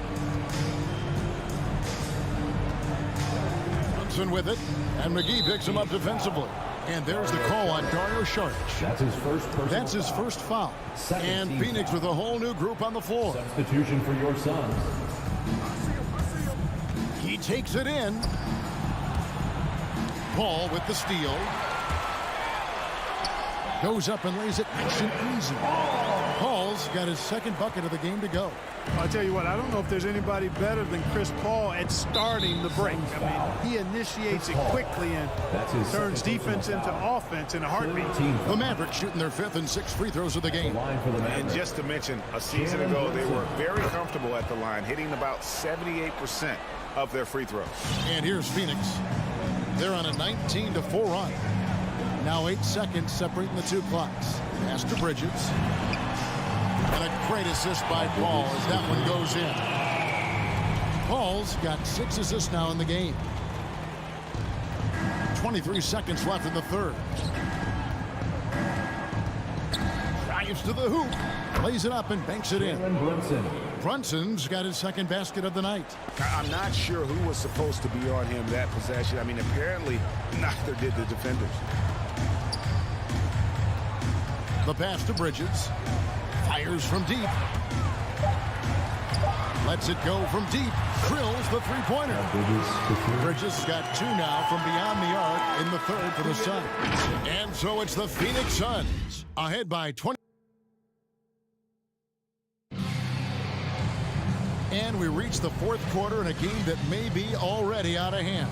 Brunson with it. And McGee picks him up defensively. And there's the call on Dario Saric. That's his first foul. And Phoenix with a whole new group on the floor. Substitution for your Suns. He takes it in. Paul with the steal. Goes up and lays it nice and easy. Paul's got his second bucket of the game to go. I'll tell you what, I don't know if there's anybody better than Chris Paul at starting the break. I mean, he initiates it quickly and turns defense into offense in a heartbeat. The Mavericks shooting their 5th and 6th free throws of the game. And just to mention, a season ago, they were very comfortable at the line, hitting about 78% of their free throws. And here's Phoenix. They're on a 19-4 run. Now 8 seconds separating the 2 clocks. Pass to Bridges. And a great assist by Paul as that one goes in. Paul's got 6 assists now in the game. 23 seconds left in the third. Drives to the hoop. Lays it up and banks it in. Brunson's got his second basket of the night. I'm not sure who was supposed to be on him that possession. I mean, apparently neither did the defenders. The pass to Bridges. Fires from deep. Lets it go from deep. Drills the three-pointer. Bridges has got 2 now from beyond the arc in the third for the Suns. And so it's the Phoenix Suns ahead by 20. And we reach the 4th quarter in a game that may be already out of hand.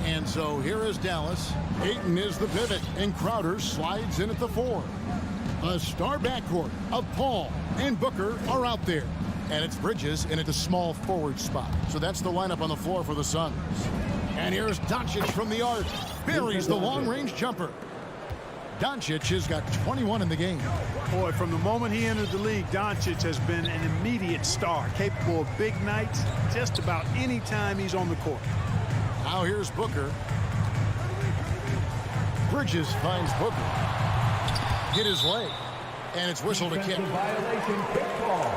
And so here is Dallas. Ayton is the pivot, and Crowder slides in at the 4. A star backcourt of Paul and Booker are out there. And it's Bridges in at the small forward spot. So that's the lineup on the floor for the Suns. And here's Doncic from the arc. Buries the long-range jumper. Doncic has got 21 in the game. Boy, from the moment he entered the league, Doncic has been an immediate star, capable of big nights just about any time he's on the court. Now here's Booker. Bridges finds Booker. Hit his leg. And it's whistled a kick. Violation, kick ball.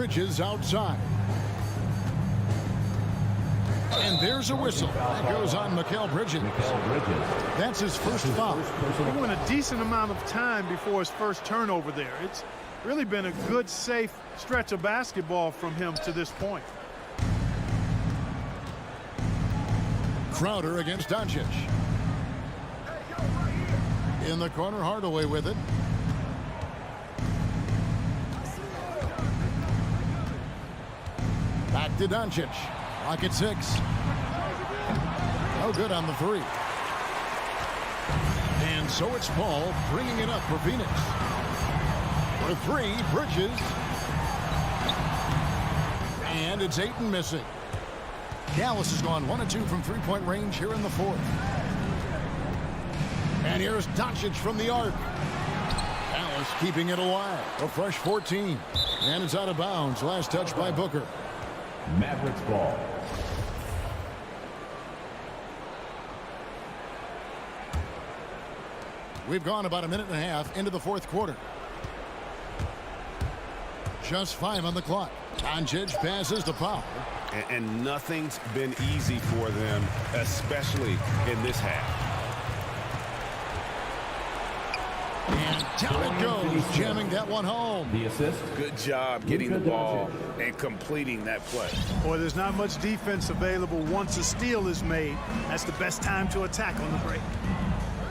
Bridges outside. And there's a whistle. That goes on Mikal Bridges. That's his first foul. He went a decent amount of time before his first turnover there. It's really been a good, safe stretch of basketball from him to this point. Crowder against Doncic. In the corner, Hardaway with it. Back to Doncic. Clock at 6. No good on the 3. And so it's Paul bringing it up for Phoenix. For 3, Bridges. And it's Ayton missing. Dallas has gone 1 of 2 from three-point range here in the 4th. And here's Doncic from the arc. Dallas keeping it alive. A fresh 14. And it's out of bounds. Last touch by Booker. Mavericks ball. We've gone about a minute and a half into the 4th quarter. Just 5 on the clock. Doncic passes to Powell. And nothing's been easy for them, especially in this half. And down it goes, jamming that one home. The assist. Good job getting the ball and completing that play. Boy, there's not much defense available once a steal is made. That's the best time to attack on the break.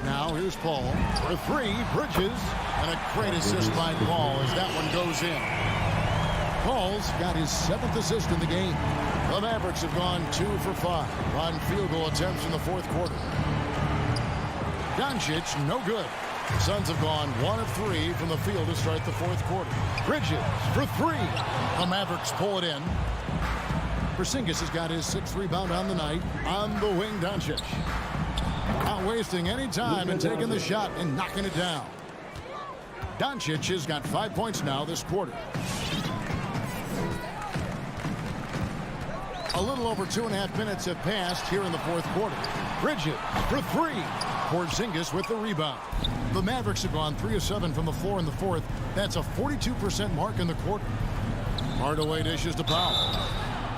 Now here's Paul for 3, Bridges, and a great assist by Paul as that one goes in. Paul's got his 7th assist in the game. The Mavericks have gone 2 for 5 on field goal attempts in the 4th quarter. Doncic, no good. The Suns have gone 1 of 3 from the field to start the 4th quarter. Bridges for 3. The Mavericks pull it in. Porzingis has got his 6th rebound on the night. On the wing, Doncic. Not wasting any time and taking the shot and knocking it down. Doncic has got 5 points now this quarter. A little over 2.5 minutes have passed here in the 4th quarter. Bridges for 3. Porzingis with the rebound. The Mavericks have gone 3 of 7 from the floor in the 4th. That's a 42% mark in the quarter. Hardaway dishes to Powell.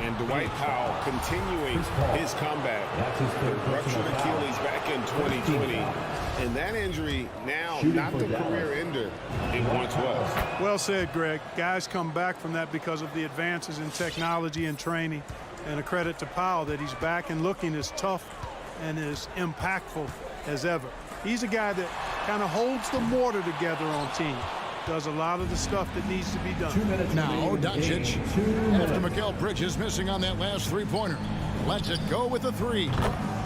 And Dwight Powell continuing his comeback. Ruptured Achilles back in 2020. And that injury now not the career ender it once was. Well said, Greg. Guys come back from that because of the advances in technology and training. And a credit to Powell that he's back and looking as tough and as impactful as ever. He's a guy that kind of holds the mortar together on team. Does a lot of the stuff that needs to be done. Now Doncic, after Mikal Bridges missing on that last 3-pointer, lets it go with the 3.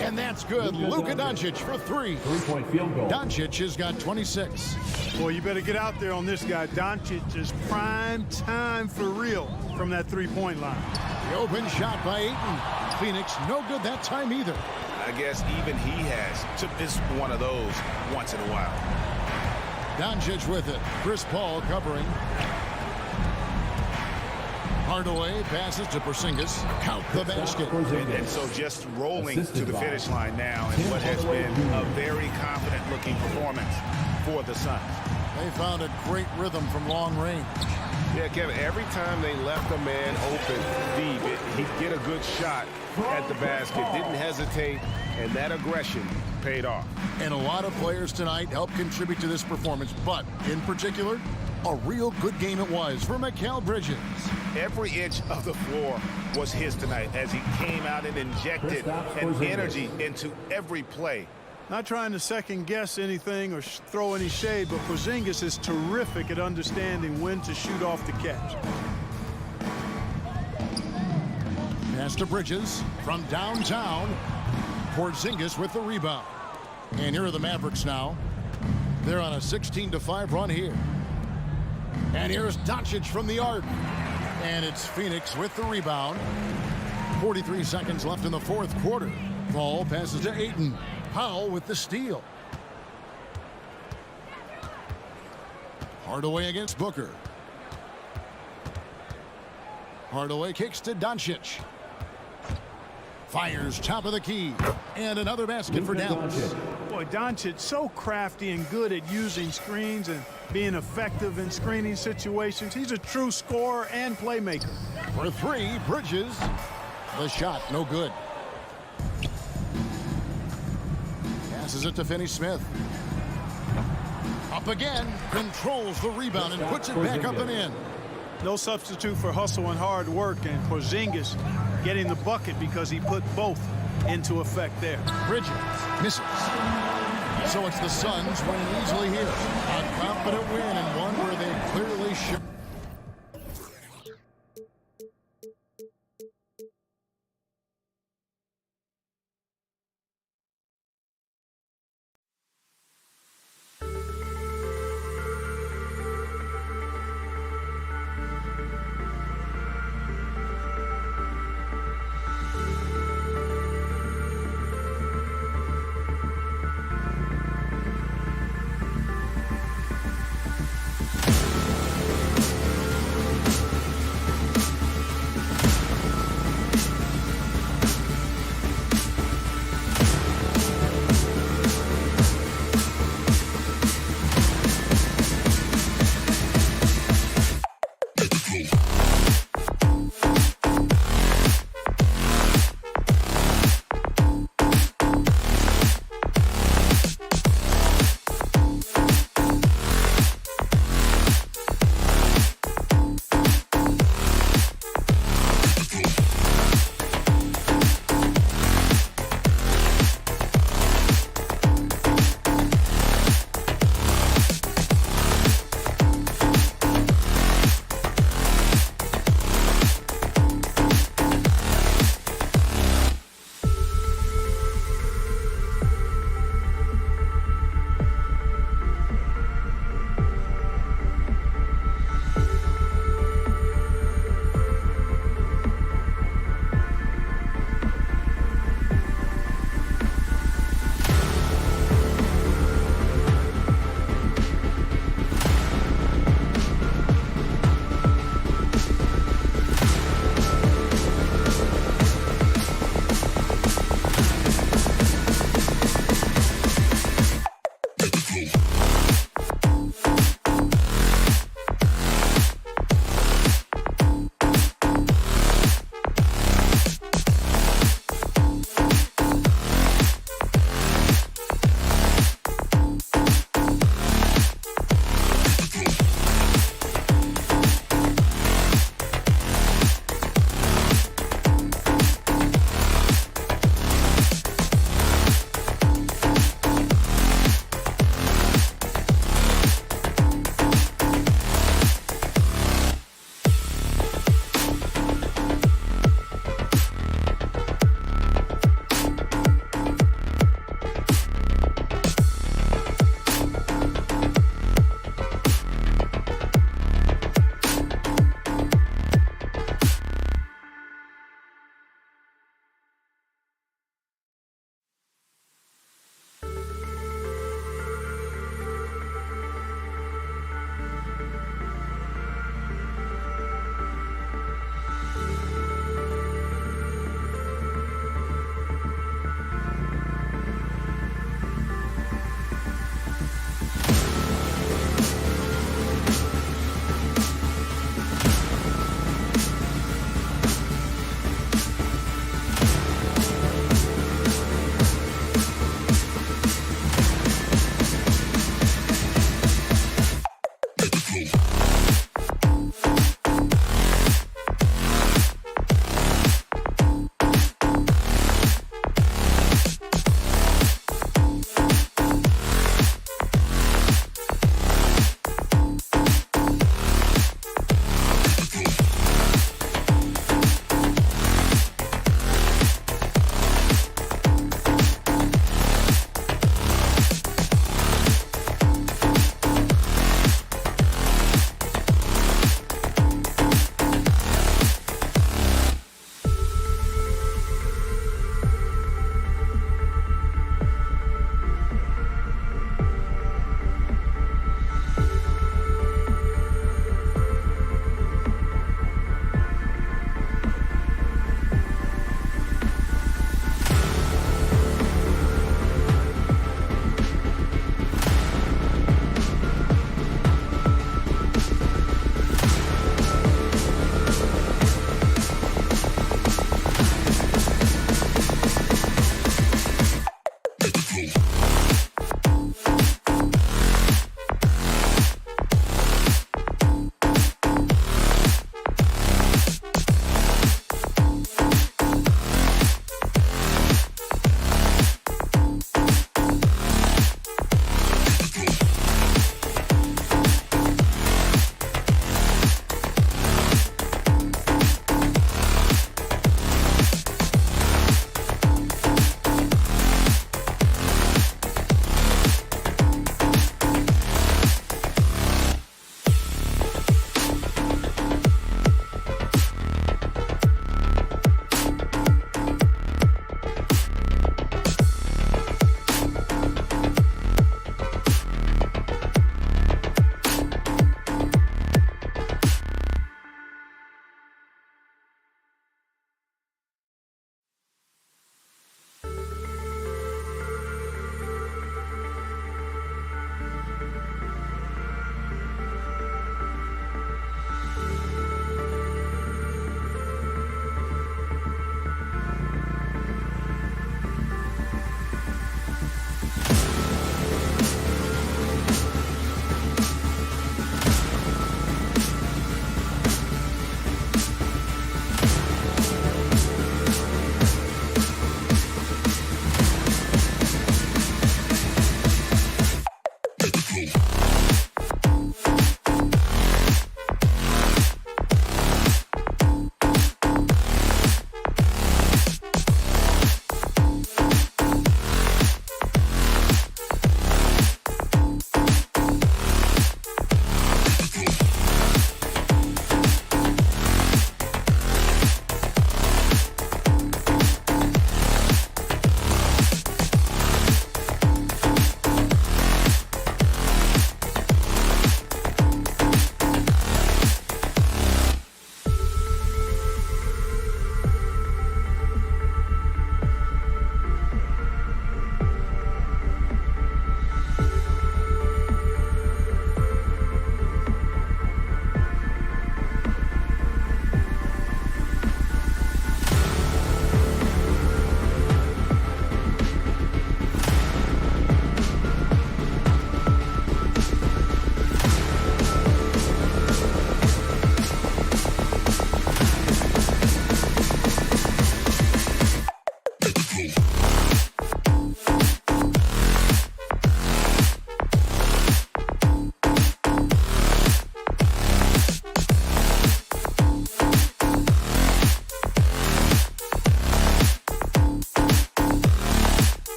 And that's good. Luka Doncic for 3. 3-point field goal. Doncic has got 26. Boy, you better get out there on this guy. Doncic is prime time for real from that 3-point line. The open shot by Ayton. Phoenix no good that time either. I guess even he has to miss one of those once in a while. Doncic with it. Chris Paul covering. Hardaway passes to Porzingis. Count the basket. And so just rolling to the finish line now in what has been a very confident-looking performance for the Suns. They found a great rhythm from long range. Yeah, Kevin, every time they left a man open deep, he'd get a good shot at the basket, didn't hesitate, and that aggression paid off. And a lot of players tonight helped contribute to this performance, but in particular, a real good game it was for Mikal Bridges. Every inch of the floor was his tonight as he came out and injected an energy into every play. Not trying to second-guess anything or throw any shade, but Porzingis is terrific at understanding when to shoot off the catch. Pass to Bridges from downtown. Porzingis with the rebound. And here are the Mavericks now. They're on a 16-5 run here. And here's Doncic from the arc. And it's Phoenix with the rebound. 43 seconds left in the 4th quarter. Ball passes to Ayton. Powell with the steal. Hardaway against Booker. Hardaway kicks to Doncic. Fires top of the key. And another basket for Dallas. Boy, Boy, Doncic so crafty and good at using screens and being effective in screening situations. He's a true scorer and playmaker. For three, Bridges. The shot, no good. Passes it to Finney-Smith. Up again, controls the rebound and puts it back up and in. No substitute for hustle and hard work, and Porzingis getting the bucket because he put both into effect there. Bridges misses. So it's the Suns winning easily here. A confident win and one where they clearly should.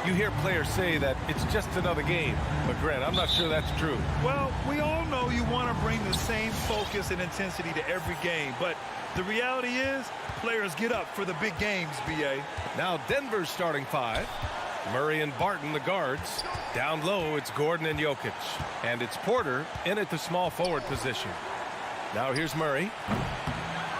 You hear players say that it's just another game. But, Grant, I'm not sure that's true. Well, we all know you want to bring the same focus and intensity to every game. But the reality is, players get up for the big games, B.A. Now Denver's starting five. Murray and Barton, the guards. Down low, it's Gordon and Jokic. And it's Porter in at the small forward position. Now here's Murray.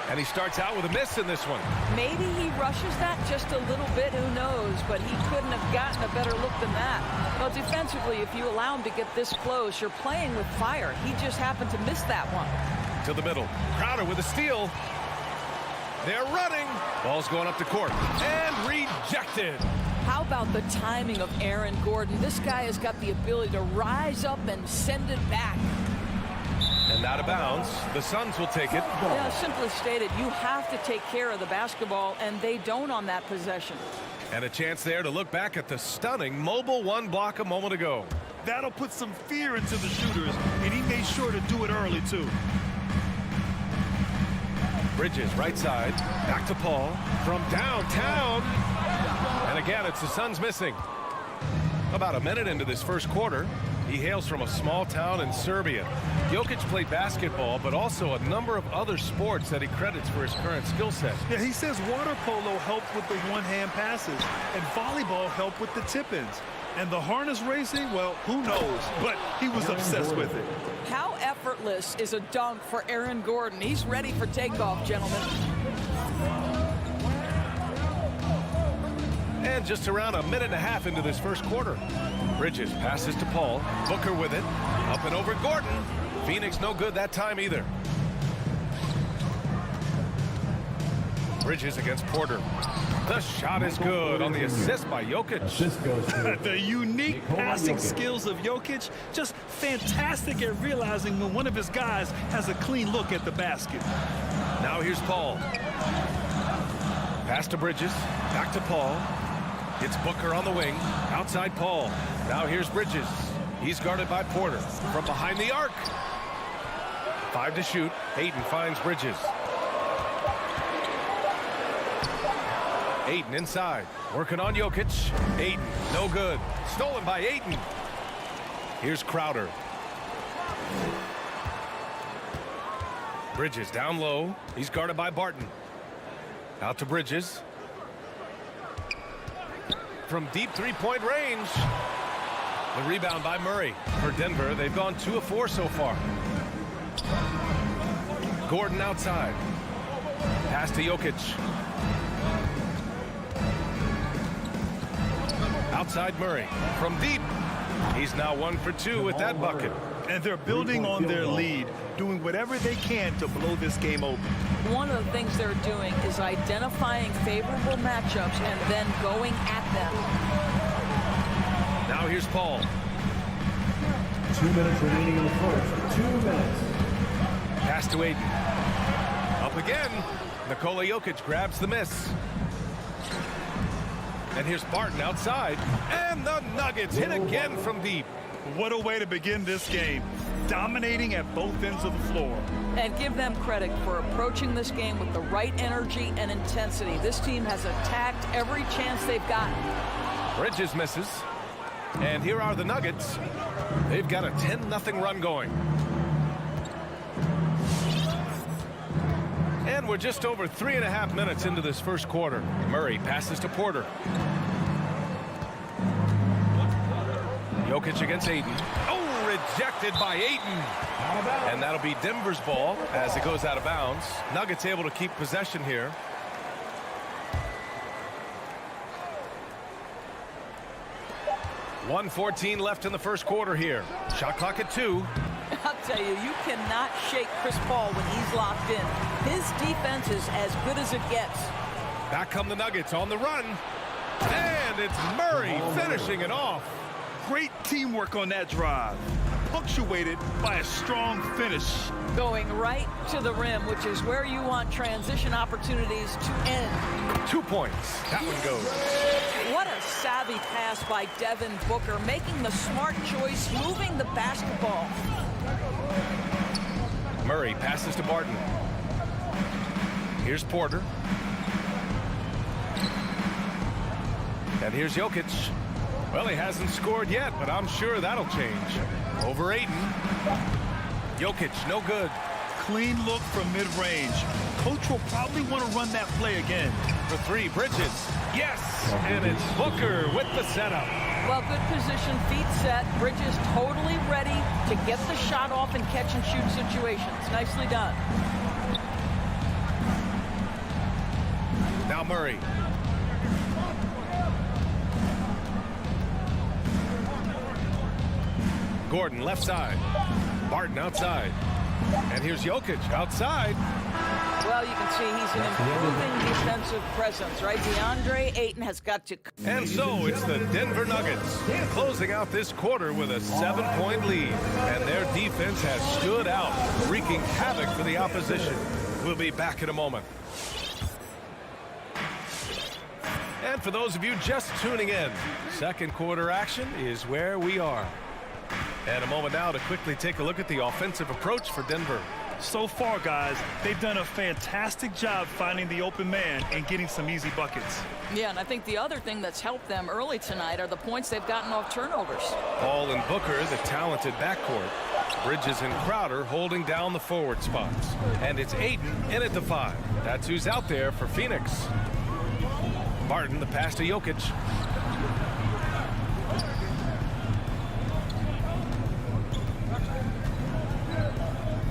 And he starts out with a miss in this one. Maybe he rushes that just a little bit, who knows, but he couldn't have gotten a better look than that. Well, defensively, if you allow him to get this close, you're playing with fire. He just happened to miss that one. To the middle. Crowder with a steal. They're running. Ball's going up the court. And rejected. How about the timing of Aaron Gordon? This guy has got the ability to rise up and send it back. And out of bounds. The Suns will take it. Yeah, simply stated, you have to take care of the basketball, and they don't on that possession. And a chance there to look back at the stunning mobile one block a moment ago. That'll put some fear into the shooters, and he made sure to do it early, too. Bridges, right side. Back to Paul. From downtown. And again, it's the Suns missing. About a minute into this first quarter. He hails from a small town in Serbia. Jokic played basketball, but also a number of other sports that he credits for his current skill set. Yeah, he says water polo helped with the one-hand passes, and volleyball helped with the tip-ins. And the harness racing, well, who knows? But he was obsessed with it. How effortless is a dunk for Aaron Gordon? He's ready for takeoff, gentlemen. And just around a minute and a half into this first quarter. Bridges passes to Paul. Booker with it. Up and over Gordon. Phoenix no good that time either. Bridges against Porter. The shot is good on the assist by Jokic. The unique passing skills of Jokic, just fantastic at realizing when one of his guys has a clean look at the basket. Now here's Paul. Pass to Bridges. Back to Paul. It's Booker on the wing. Outside Paul. Now here's Bridges. He's guarded by Porter. From behind the arc. 5 to shoot. Ayton finds Bridges. Ayton inside. Working on Jokic. Ayton, no good. Stolen by Ayton. Here's Crowder. Bridges down low. He's guarded by Barton. Out to Bridges. From deep three-point range. The rebound by Murray. For Denver, they've gone 2 of 4 so far. Gordon outside. Pass to Jokic. Outside Murray. From deep. He's now 1 for 2 with that bucket. And they're building on their lead, doing whatever they can to blow this game open. One of the things they're doing is identifying favorable matchups and then going at them. Now here's Paul. 2 minutes remaining in the first. 2 minutes. Pass to Ayton. Up again. Nikola Jokic grabs the miss. And here's Barton outside. And the Nuggets hit again from deep. What a way to begin this game. Dominating at both ends of the floor. And give them credit for approaching this game with the right energy and intensity. This team has attacked every chance they've gotten. Bridges misses. And here are the Nuggets. They've got a 10-0 run going. And we're just over 3.5 minutes into this first quarter. Murray passes to Porter. Jokic against Ayton. Oh, rejected by Ayton. And that'll be Denver's ball as it goes out of bounds. Nuggets able to keep possession here. .114 left in the first quarter here. Shot clock at 2. I'll tell you, you cannot shake Chris Paul when he's locked in. His defense is as good as it gets. Back come the Nuggets on the run. And it's Murray finishing it off. Great teamwork on that drive, punctuated by a strong finish. Going right to the rim, which is where you want transition opportunities to end. 2 points. That one goes. What a savvy pass by Devin Booker, making the smart choice, moving the basketball. Murray passes to Barton. Here's Porter. And here's Jokic. Well, he hasn't scored yet, but I'm sure that'll change. Over Ayton. Jokic, no good. Clean look from mid-range. Coach will probably want to run that play again. For three, Bridges. Yes! And it's Booker with the setup. Well, good position, feet set. Bridges totally ready to get the shot off in catch-and-shoot situations. Nicely done. Now Murray. Gordon, left side. Barton outside. And here's Jokic outside. Well, you can see he's an improving defensive presence, right? DeAndre Ayton has got to... And so it's the Denver Nuggets closing out this quarter with a 7-point lead. And their defense has stood out, wreaking havoc for the opposition. We'll be back in a moment. And for those of you just tuning in, second quarter action is where we are. And a moment now to quickly take a look at the offensive approach for Denver. So far, guys, they've done a fantastic job finding the open man and getting some easy buckets. Yeah, and I think the other thing that's helped them early tonight are the points they've gotten off turnovers. Paul and Booker, the talented backcourt. Bridges and Crowder holding down the forward spots. And it's Ayton in at the 5. That's who's out there for Phoenix. Barton, the pass to Jokic.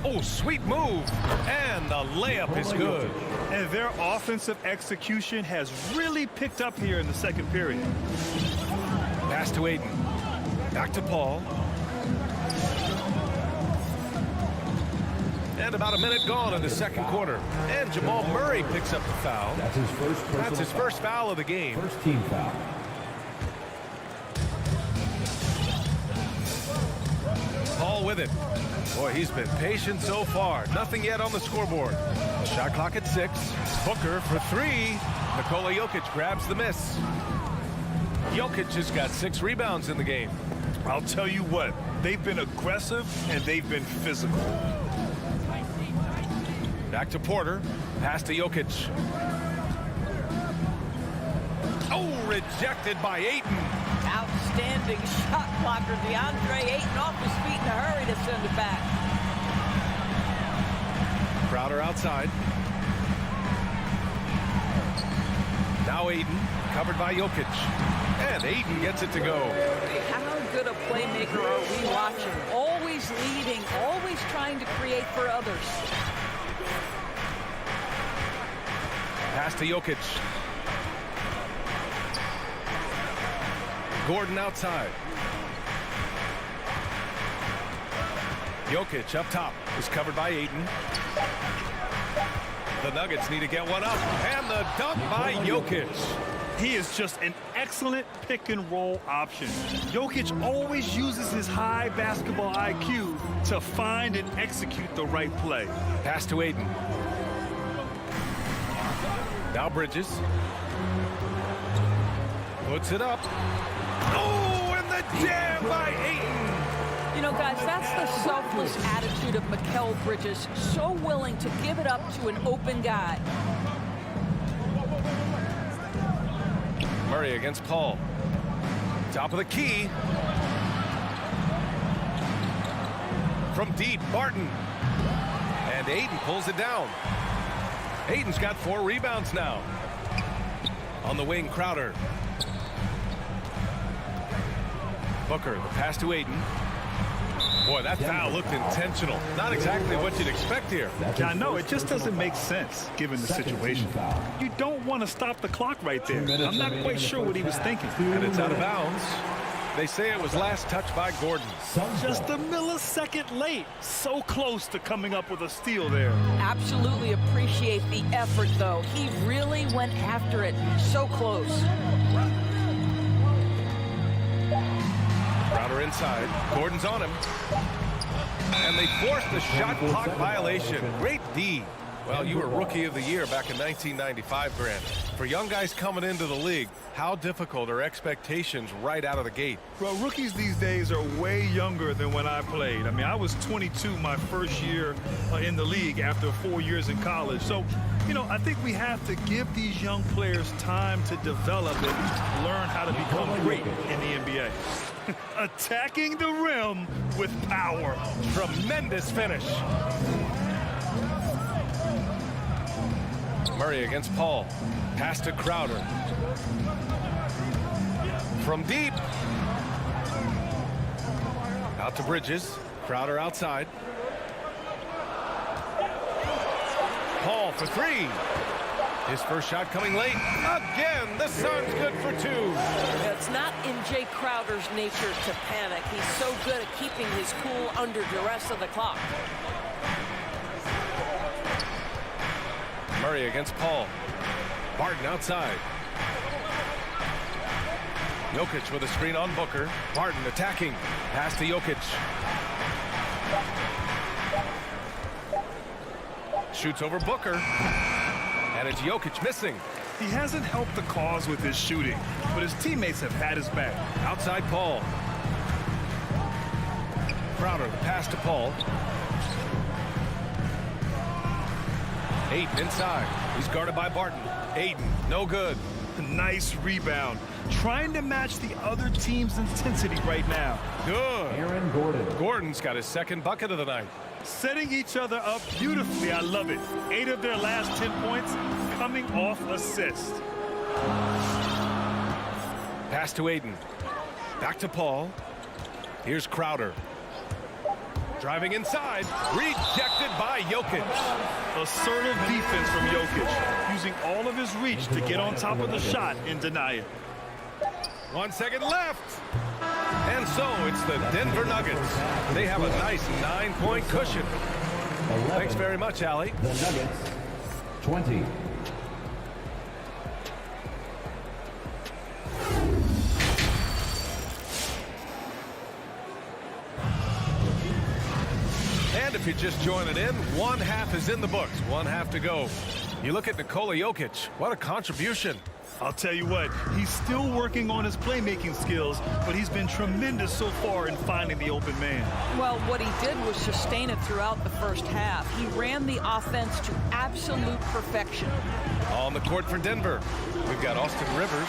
Oh, sweet move. And the layup is good. And their offensive execution has really picked up here in the second period. Pass to Ayton. Back to Paul. And about a minute gone in the second quarter. And Jamal Murray picks up the foul. That's his first foul of the game. First team foul. Paul with it. Boy, he's been patient so far. Nothing yet on the scoreboard. Shot clock at 6. Booker for 3. Nikola Jokic grabs the miss. Jokic has got 6 rebounds in the game. I'll tell you what, they've been aggressive and they've been physical. Back to Porter. Pass to Jokic. Oh, rejected by Ayton. Outstanding shot blocker. DeAndre Ayton off his feet in a hurry to send it back. Crowder outside. Now Ayton, covered by Jokic. And Ayton gets it to go. How good a playmaker are we watching? Always leading, always trying to create for others. Pass to Jokic. Gordon outside. Jokic up top is covered by Ayton. The Nuggets need to get one up. And the dunk by Jokic. He is just an excellent pick-and-roll option. Jokic always uses his high basketball IQ to find and execute the right play. Pass to Ayton. Now Bridges. Puts it up. Oh, and the jam by Ayton. You know, guys, that's the selfless attitude of Mikal Bridges. So willing to give it up to an open guy. Murray against Paul. Top of the key. From deep, Barton. And Ayton pulls it down. Ayton's got 4 rebounds now. On the wing, Crowder. Booker, the pass to Ayton. Boy, that foul looked intentional. Not exactly what you'd expect here. Yeah, I know. It just doesn't make sense, given the situation. You don't want to stop the clock right there. I'm not quite sure what he was thinking. And it's out of bounds. They say it was last touched by Gordon. Just a millisecond late. So close to coming up with a steal there. Absolutely appreciate the effort, though. He really went after it. So close. Crowder inside. Gordon's on him. And they forced the shot clock violation. Great D. Well, you were Rookie of the Year back in 1995, Grant. For young guys coming into the league, how difficult are expectations right out of the gate? Well, rookies these days are way younger than when I played. I mean, I was 22 my first year in the league after 4 years in college. So, you know, I think we have to give these young players time to develop and learn how to become great in the NBA. Attacking the rim with power. Tremendous finish. Murray against Paul. Pass to Crowder. From deep. Out to Bridges. Crowder outside. Paul for three. His first shot coming late. Again, the Suns good for two. It's not in Jay Crowder's nature to panic. He's so good at keeping his cool under duress of the clock. Murray against Paul. Barton outside. Jokic with a screen on Booker. Barton attacking. Pass to Jokic. Shoots over Booker. And it's Jokic missing. He hasn't helped the cause with his shooting, but his teammates have had his back. Outside Paul. Crowder, the pass to Paul. Ayton inside. He's guarded by Barton. Ayton, no good. Nice rebound. Trying to match the other team's intensity right now. Good. Aaron Gordon. Gordon's got his second bucket of the night. Setting each other up beautifully. I love it. 8 of their last 10 points coming off assist. Pass to Ayton. Back to Paul. Here's Crowder. Driving inside. Rejected by Jokic. Assertive defense from Jokic, using all of his reach to get on top of the shot and deny it. 1 second left. And so it's the Denver Nuggets. They have a nice 9-point cushion. 11. Thanks very much, Allie. The Nuggets, 20. And if you're just joining in, one half is in the books. One half to go. You look at Nikola Jokic. What a contribution. I'll tell you what, he's still working on his playmaking skills, but he's been tremendous so far in finding the open man. Well, what he did was sustain it throughout the first half. He ran the offense to absolute perfection. On the court for Denver, we've got Austin Rivers,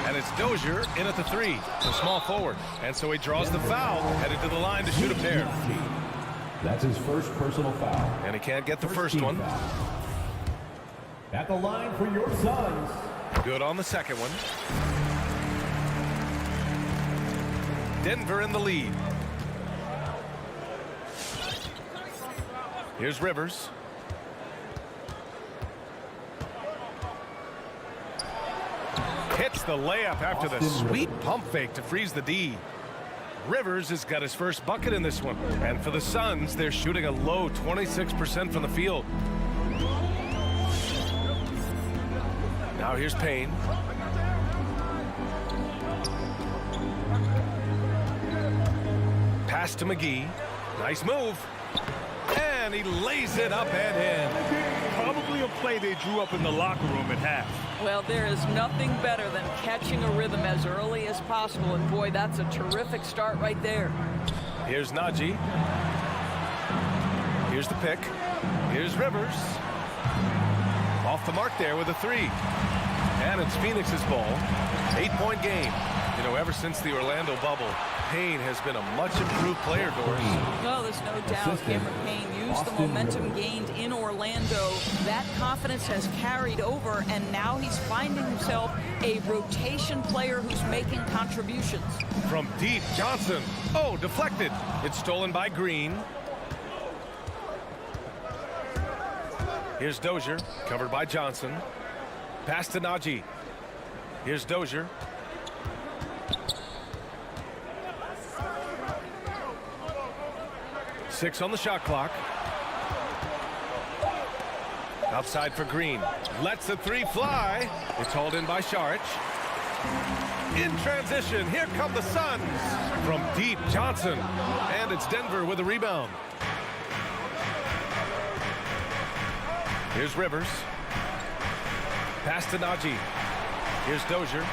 and it's Dozier in at the three, the small forward. And so he draws the foul, headed to the line to shoot a pair. That's his first personal foul. And he can't get the first one. Foul. At the line for your Suns. Good on the second one. Denver in the lead. Here's Rivers. Hits the layup after the sweet pump fake to freeze the D. Rivers has got his first bucket in this one. And for the Suns, they're shooting a low 26% from the field. Now here's Payne. Pass to McGee. Nice move. And he lays it up and in. Probably a play they drew up in the locker room at half. Well, there is nothing better than catching a rhythm as early as possible. And boy, that's a terrific start right there. Here's Najee. Here's the pick. Here's Rivers. Off the mark there with a three. And it's Phoenix's ball. 8-point game. You know, ever since the Orlando bubble, Payne has been a much improved player, Doris. Well, there's no doubt Cameron Payne used the momentum gained in Orlando. That confidence has carried over, and now he's finding himself a rotation player who's making contributions. From deep, Johnson. Oh, deflected. It's stolen by Green. Here's Dozier, covered by Johnson. Pass to Najee. Here's Dozier. Six on the shot clock. Outside for Green. Lets the three fly. It's hauled in by Saric. In transition, here come the Suns. From deep, Johnson. And it's Denver with a rebound. Here's Rivers. Pass to Najee. Here's Dozier.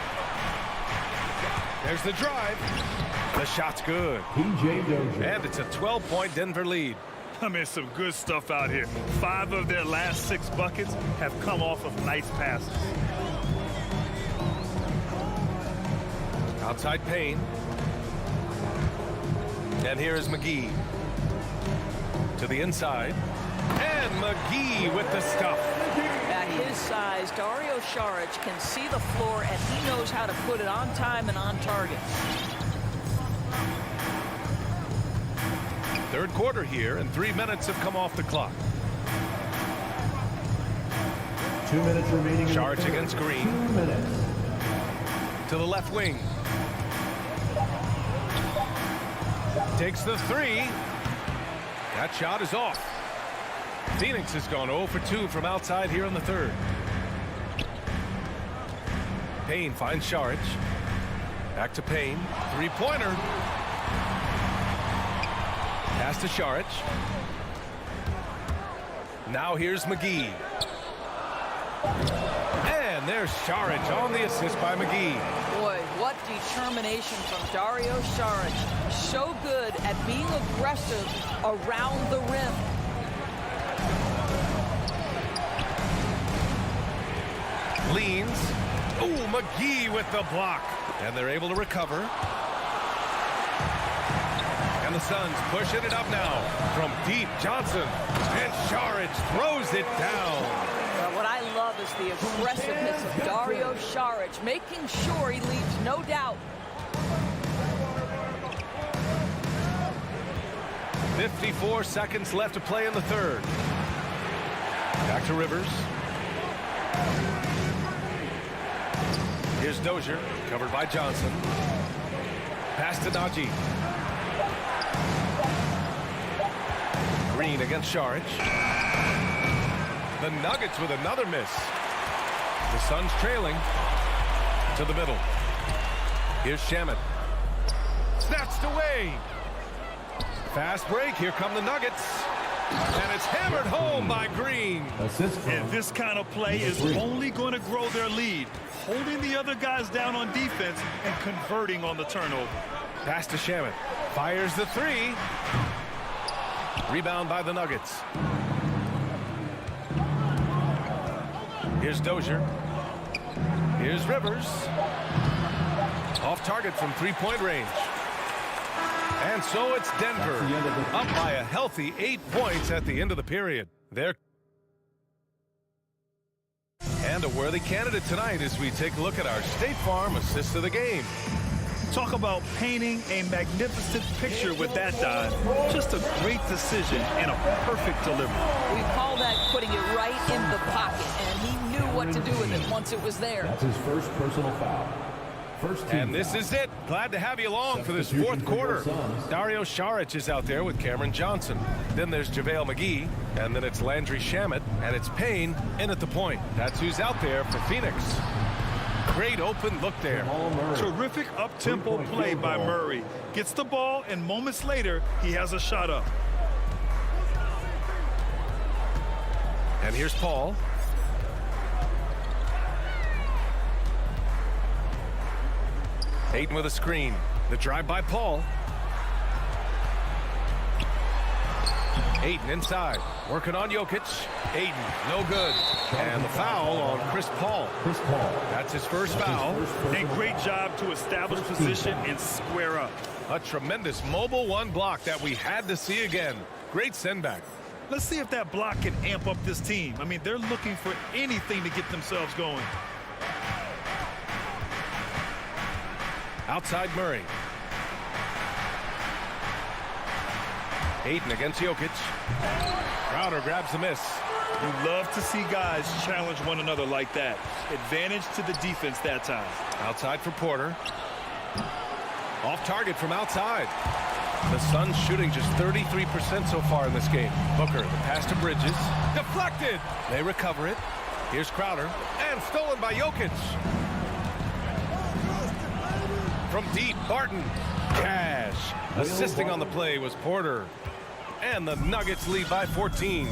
There's the drive. The shot's good. P.J. Dozier. And it's a 12-point Denver lead. I mean, some good stuff out here. 5 of their last 6 buckets have come off of nice passes. Outside Payne. And here is McGee. To the inside. And McGee with the stuff. At his size, Dario Saric can see the floor, and he knows how to put it on time and on target. Third quarter here, and 3 minutes have come off the clock. 2 minutes remaining. Saric against Green. 2 minutes. To the left wing. Takes the 3. That shot is off. Phoenix has gone 0 for 2 from outside here in the third. Payne finds Saric. Back to Payne. 3-pointer. Pass to Saric. Now here's McGee. And there's Saric on the assist by McGee. Boy, what determination from Dario Saric. So good at being aggressive around the rim. Leans. Ooh, McGee with the block. And they're able to recover. And the Suns pushing it up now. From deep, Johnson. And Saric throws it down. What I love is the aggressiveness of Dario Saric, making sure he leaves no doubt. 54 seconds left to play in the third. Back to Rivers. Here's Dozier, covered by Johnson. Pass to Najee. Green against Saric. The Nuggets with another miss. The Suns trailing to the middle. Here's Shamet. Snatched away. Fast break. Here come the Nuggets. And it's hammered home by Green. And this kind of play is only going to grow their lead. Holding the other guys down on defense and converting on the turnover. Pass to Shamet. Fires the 3. Rebound by the Nuggets. Here's Dozier. Here's Rivers. Off target from 3-point range. And so it's Denver up by a healthy 8 points at the end of the period. And a worthy candidate tonight as we take a look at our State Farm assist of the game. Talk about painting a magnificent picture with that dive. Just a great decision and a perfect delivery. We call that putting it right in the pocket, and he knew what to do with it once it was there. That's his first personal foul. And this is it. Glad to have you along for this fourth quarter. Dario Saric is out there with Cameron Johnson. Then there's JaVale McGee. And then it's Landry Shamet. And it's Payne in at the point. That's who's out there for Phoenix. Great open look there. Terrific up-tempo play by Murray. Gets the ball, and moments later, he has a shot up. And here's Paul. Ayton with a screen. The drive by Paul. Ayton inside. Working on Jokic. Ayton, no good. And the foul on Chris Paul. That's his first foul. And great job to establish position and square up. A tremendous mobile 1 block that we had to see again. Great send back. Let's see if that block can amp up this team. I mean, they're looking for anything to get themselves going. Outside Murray. Ayton against Jokic. Crowder grabs the miss. You love to see guys challenge one another like that. Advantage to the defense that time. Outside for Porter. Off target from outside. The Suns shooting just 33% so far in this game. Booker, the pass to Bridges. Deflected. They recover it. Here's Crowder. And stolen by Jokic. From deep, Barton. Cash. Assisting on the play was Porter. And the Nuggets lead by 14.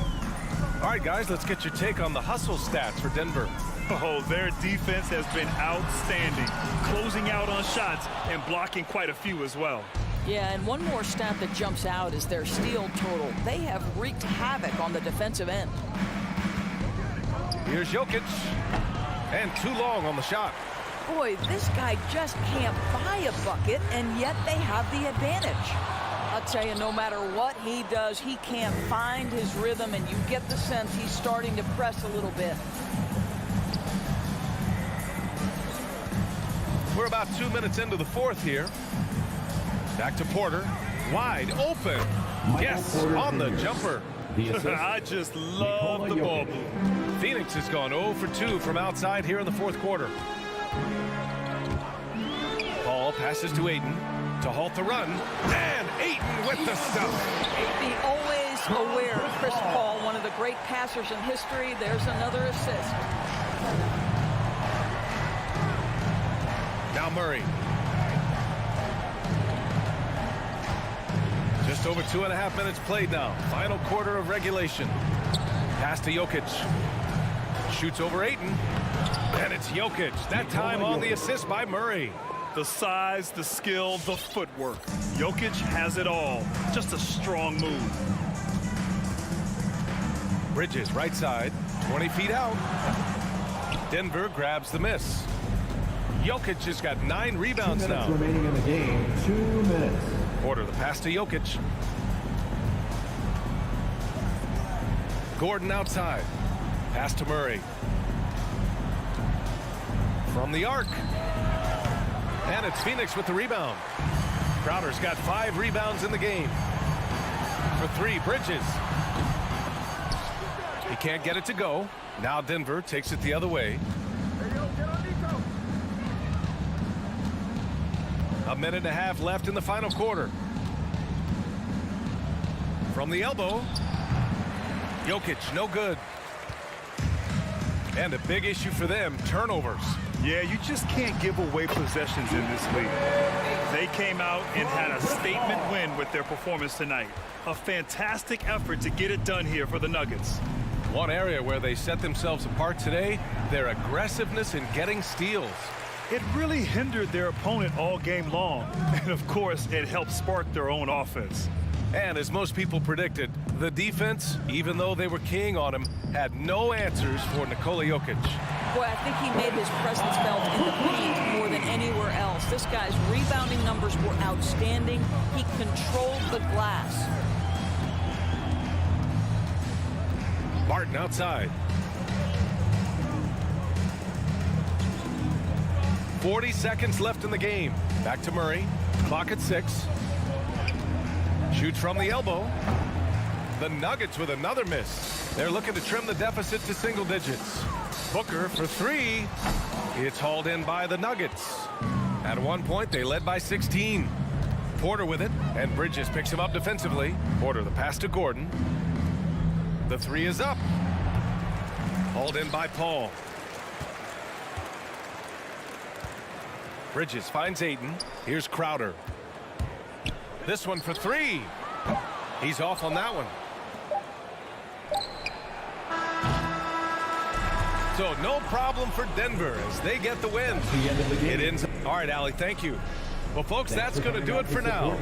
All right, guys, let's get your take on the hustle stats for Denver. Oh, their defense has been outstanding, closing out on shots and blocking quite a few as well. Yeah, and one more stat that jumps out is their steal total. They have wreaked havoc on the defensive end. Here's Jokic. And too long on the shot. Boy, this guy just can't buy a bucket, and yet they have the advantage. I'll tell you, no matter what he does, he can't find his rhythm, and you get the sense he's starting to press a little bit. We're about 2 minutes into the fourth here. Back to Porter. Wide open. Yes, on the jumper. I just love the ball move. Phoenix has gone 0 for 2 from outside here in the fourth quarter. Paul passes to Ayton to halt the run. And Ayton with the stuff. Be always aware of Chris Paul, one of the great passers in history. There's another assist. Now Murray. Just over 2.5 minutes played now. Final quarter of regulation. Pass to Jokic. Shoots over Ayton. And it's Jokic. That time on the assist by Murray. The size, the skill, the footwork. Jokic has it all. Just a strong move. Bridges right side. 20 feet out. Denver grabs the miss. Jokic has got 9 rebounds now. Remaining in the game. 2 minutes. Porter the pass to Jokic. Gordon outside. Pass to Murray. From the arc. And it's Phoenix with the rebound. Crowder's got 5 rebounds in the game. For 3, Bridges. He can't get it to go. Now Denver takes it the other way. A minute and a half left in the final quarter. From the elbow. Jokic, no good. And a big issue for them, turnovers. Yeah, you just can't give away possessions in this league. They came out and had a statement win with their performance tonight. A fantastic effort to get it done here for the Nuggets. One area where they set themselves apart today, their aggressiveness in getting steals. It really hindered their opponent all game long. And of course, it helped spark their own offense. And as most people predicted, the defense, even though they were keying on him, had no answers for Nikola Jokic. Boy, I think he made his presence felt in the paint more than anywhere else. This guy's rebounding numbers were outstanding. He controlled the glass. Barton outside. 40 seconds left in the game. Back to Murray. Clock at 6. Shoots from the elbow. The Nuggets with another miss. They're looking to trim the deficit to single digits. Booker for 3. It's hauled in by the Nuggets. At one point, they led by 16. Porter with it, and Bridges picks him up defensively. Porter the pass to Gordon. The 3 is up. Hauled in by Paul. Bridges finds Ayton. Here's Crowder. This one for 3. He's off on that one. So no problem for Denver as they get the win. It ends. All right, Allie, thank you. Well, folks, that's going to do it for now.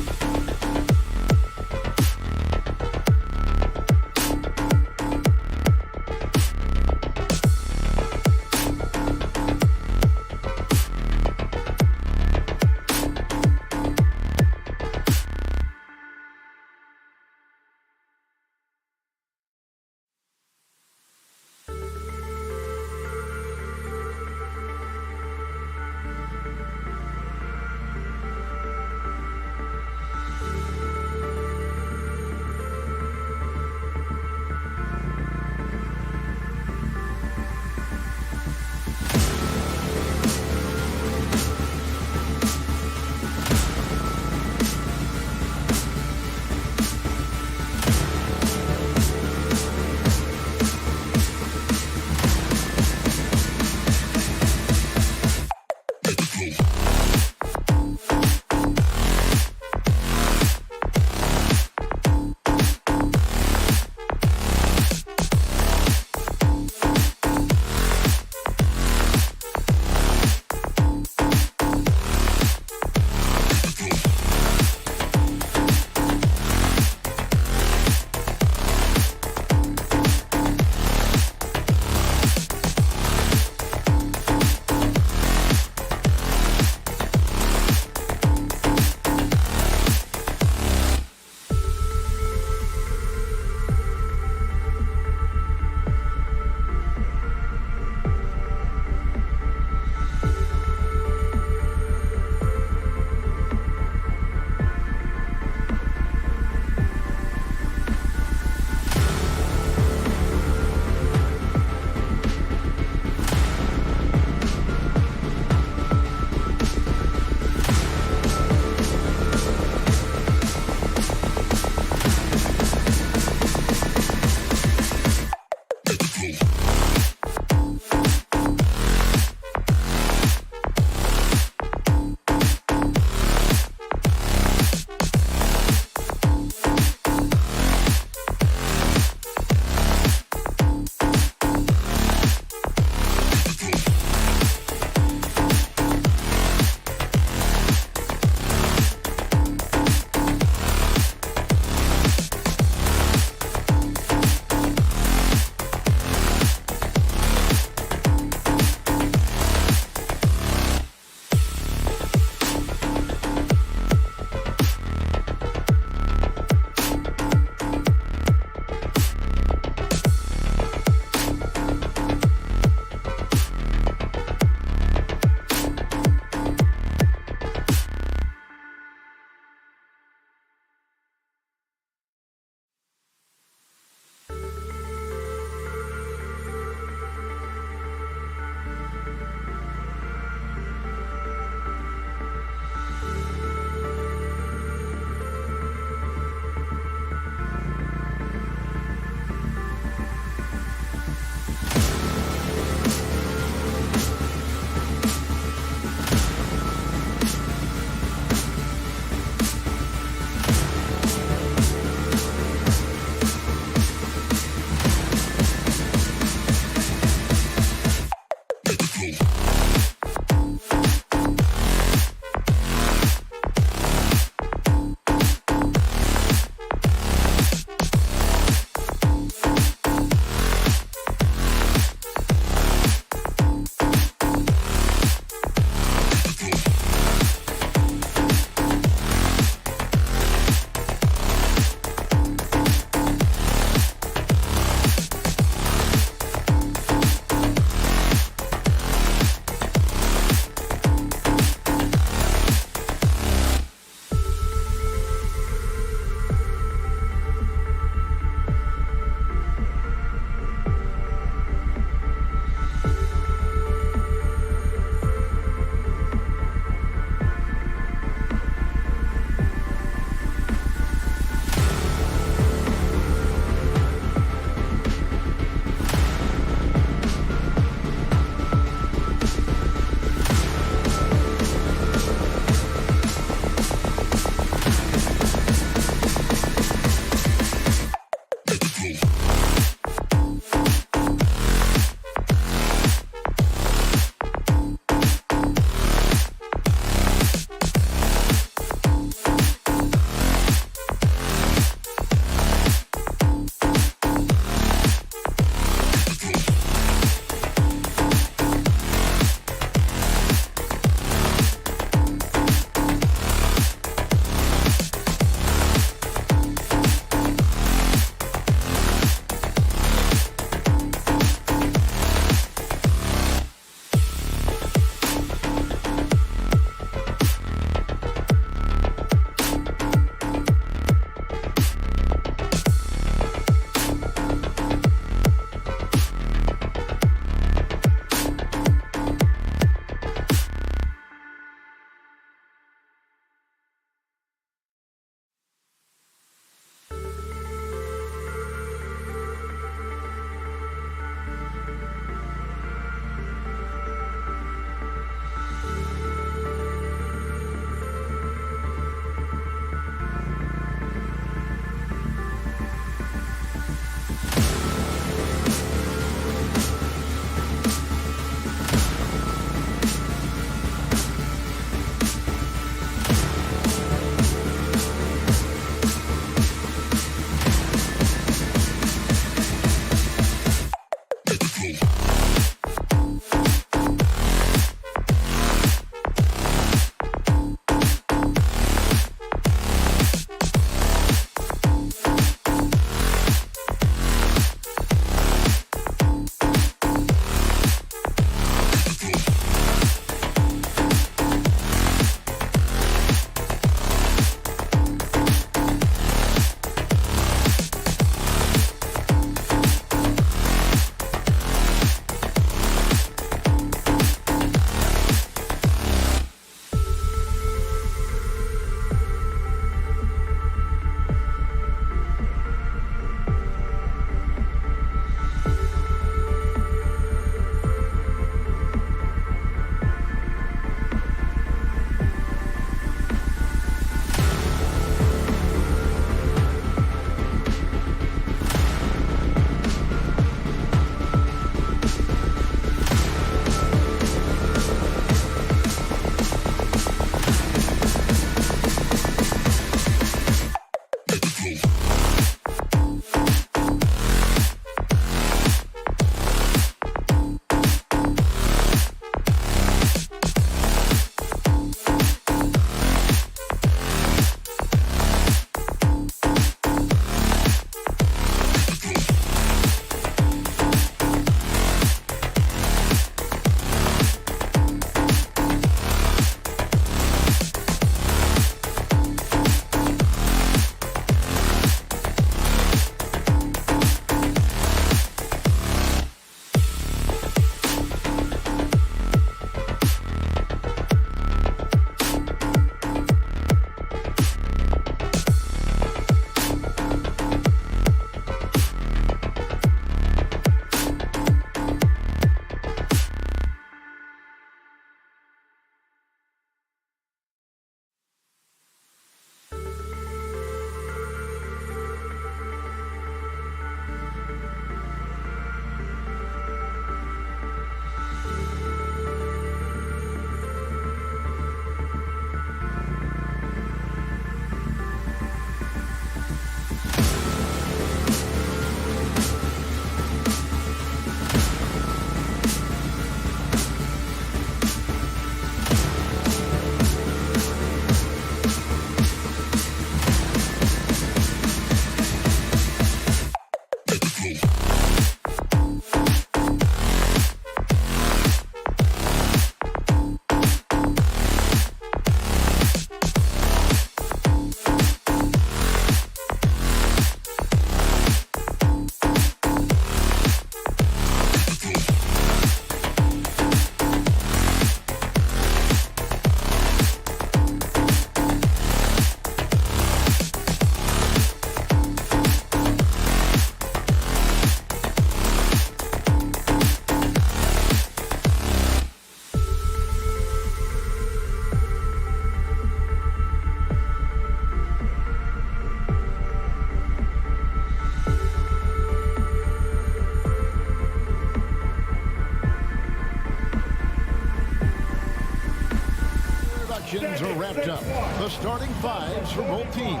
games are wrapped up. The starting fives for both teams.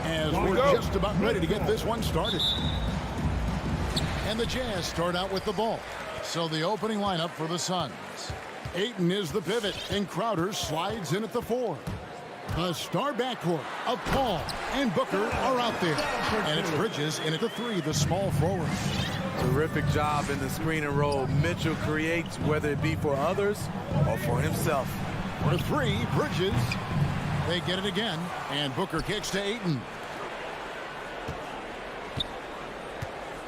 As we're just about ready to get this one started. And the Jazz start out with the ball. So the opening lineup for the Suns. Ayton is the pivot, and Crowder slides in at the 4. The star backcourt of Paul and Booker are out there. And it's Bridges in at the 3, the small forward. Terrific job in the screen and roll. Mitchell creates, whether it be for others or for himself. For 3, Bridges. They get it again, and Booker kicks to Ayton.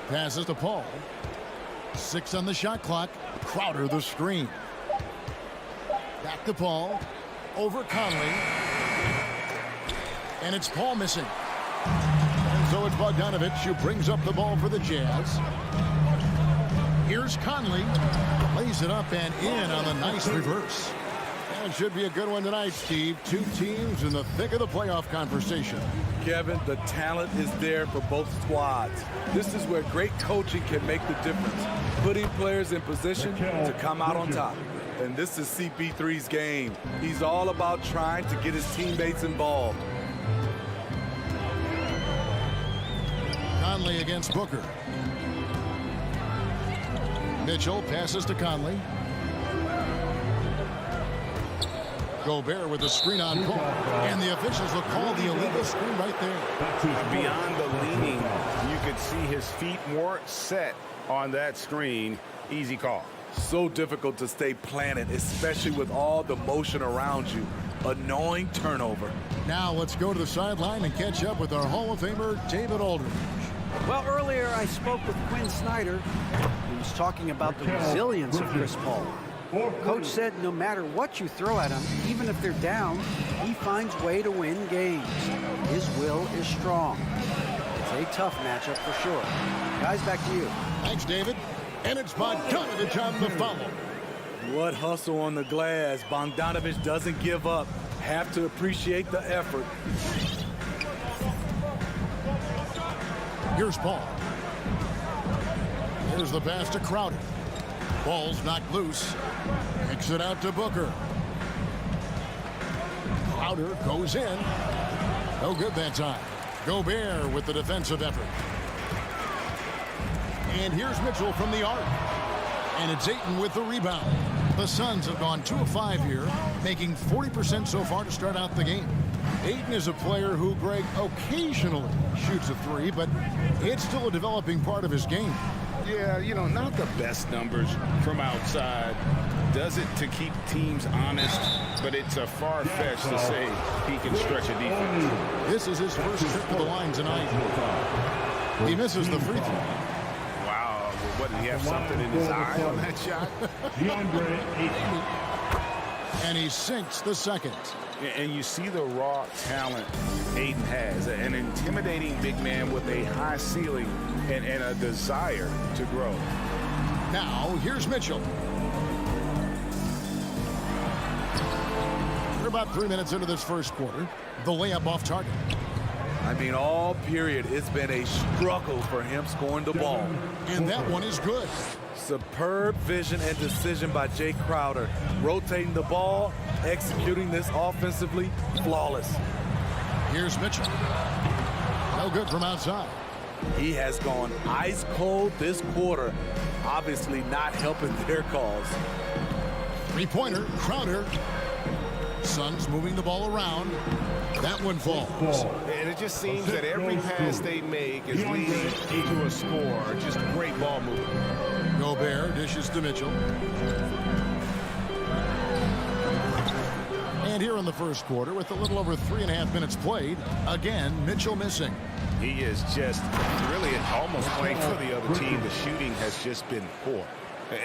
Passes to Paul. 6 on the shot clock. Crowder the screen. Back to Paul. Over Conley. And it's Paul missing. And so it's Bogdanovic who brings up the ball for the Jazz. Here's Conley. Lays it up and in on the nice reverse. And it should be a good one tonight, Steve. 2 teams in the thick of the playoff conversation. Kevin, the talent is there for both squads. This is where great coaching can make the difference. Putting players in position to come out on top. And this is CP3's game. He's all about trying to get his teammates involved. Conley against Booker. Mitchell passes to Conley. Gobert with the screen on Paul. And the officials will call the illegal screen right there. Beyond the leaning, you could see his feet weren't set on that screen. Easy call. So difficult to stay planted, especially with all the motion around you. Annoying turnover. Now let's go to the sideline and catch up with our Hall of Famer, David Aldridge. Well, earlier I spoke with Quinn Snyder. He was talking about the resilience of Chris Paul. Coach said no matter what you throw at him, even if they're down, he finds a way to win games. His will is strong. It's a tough matchup for sure. Guys, back to you. Thanks, David. And it's Bogdanovic on the follow. What hustle on the glass. Bogdanovic doesn't give up. Have to appreciate the effort. Here's Paul. Here's the pass to Crowder. Ball's knocked loose. Kicks it out to Booker. Crowder goes in. No good that time. Gobert with the defensive effort. And here's Mitchell from the arc. And it's Ayton with the rebound. The Suns have gone 2 of 5 here, making 40% so far to start out the game. Ayton is a player who, Greg, occasionally shoots a 3, but it's still a developing part of his game. Yeah, you know, not the best numbers from outside. Does it to keep teams honest, but it's a far fetch to say he can stretch a defense. This is his first trip to the line tonight. He misses the free throw. Wow, what, did he have something in his eye on that shot? And he sinks the second. And you see the raw talent Ayton has, an intimidating big man with a high ceiling and a desire to grow. Now, here's Mitchell. We're about 3 minutes into this first quarter. The layup off target. I mean, all period, it's been a struggle for him scoring the ball. And that one is good. Superb vision and decision by Jay Crowder. Rotating the ball, executing this offensively, flawless. Here's Mitchell. No good from outside. He has gone ice cold this quarter. Obviously not helping their cause. Three-pointer, Crowder. Suns moving the ball around. That one falls. And it just seems that every pass they make is leading to a score. Just great ball movement. Gobert dishes to Mitchell. And here in the first quarter, with a little over 3.5 minutes played, again, Mitchell missing. He is just really almost playing for the other team. The shooting has just been poor.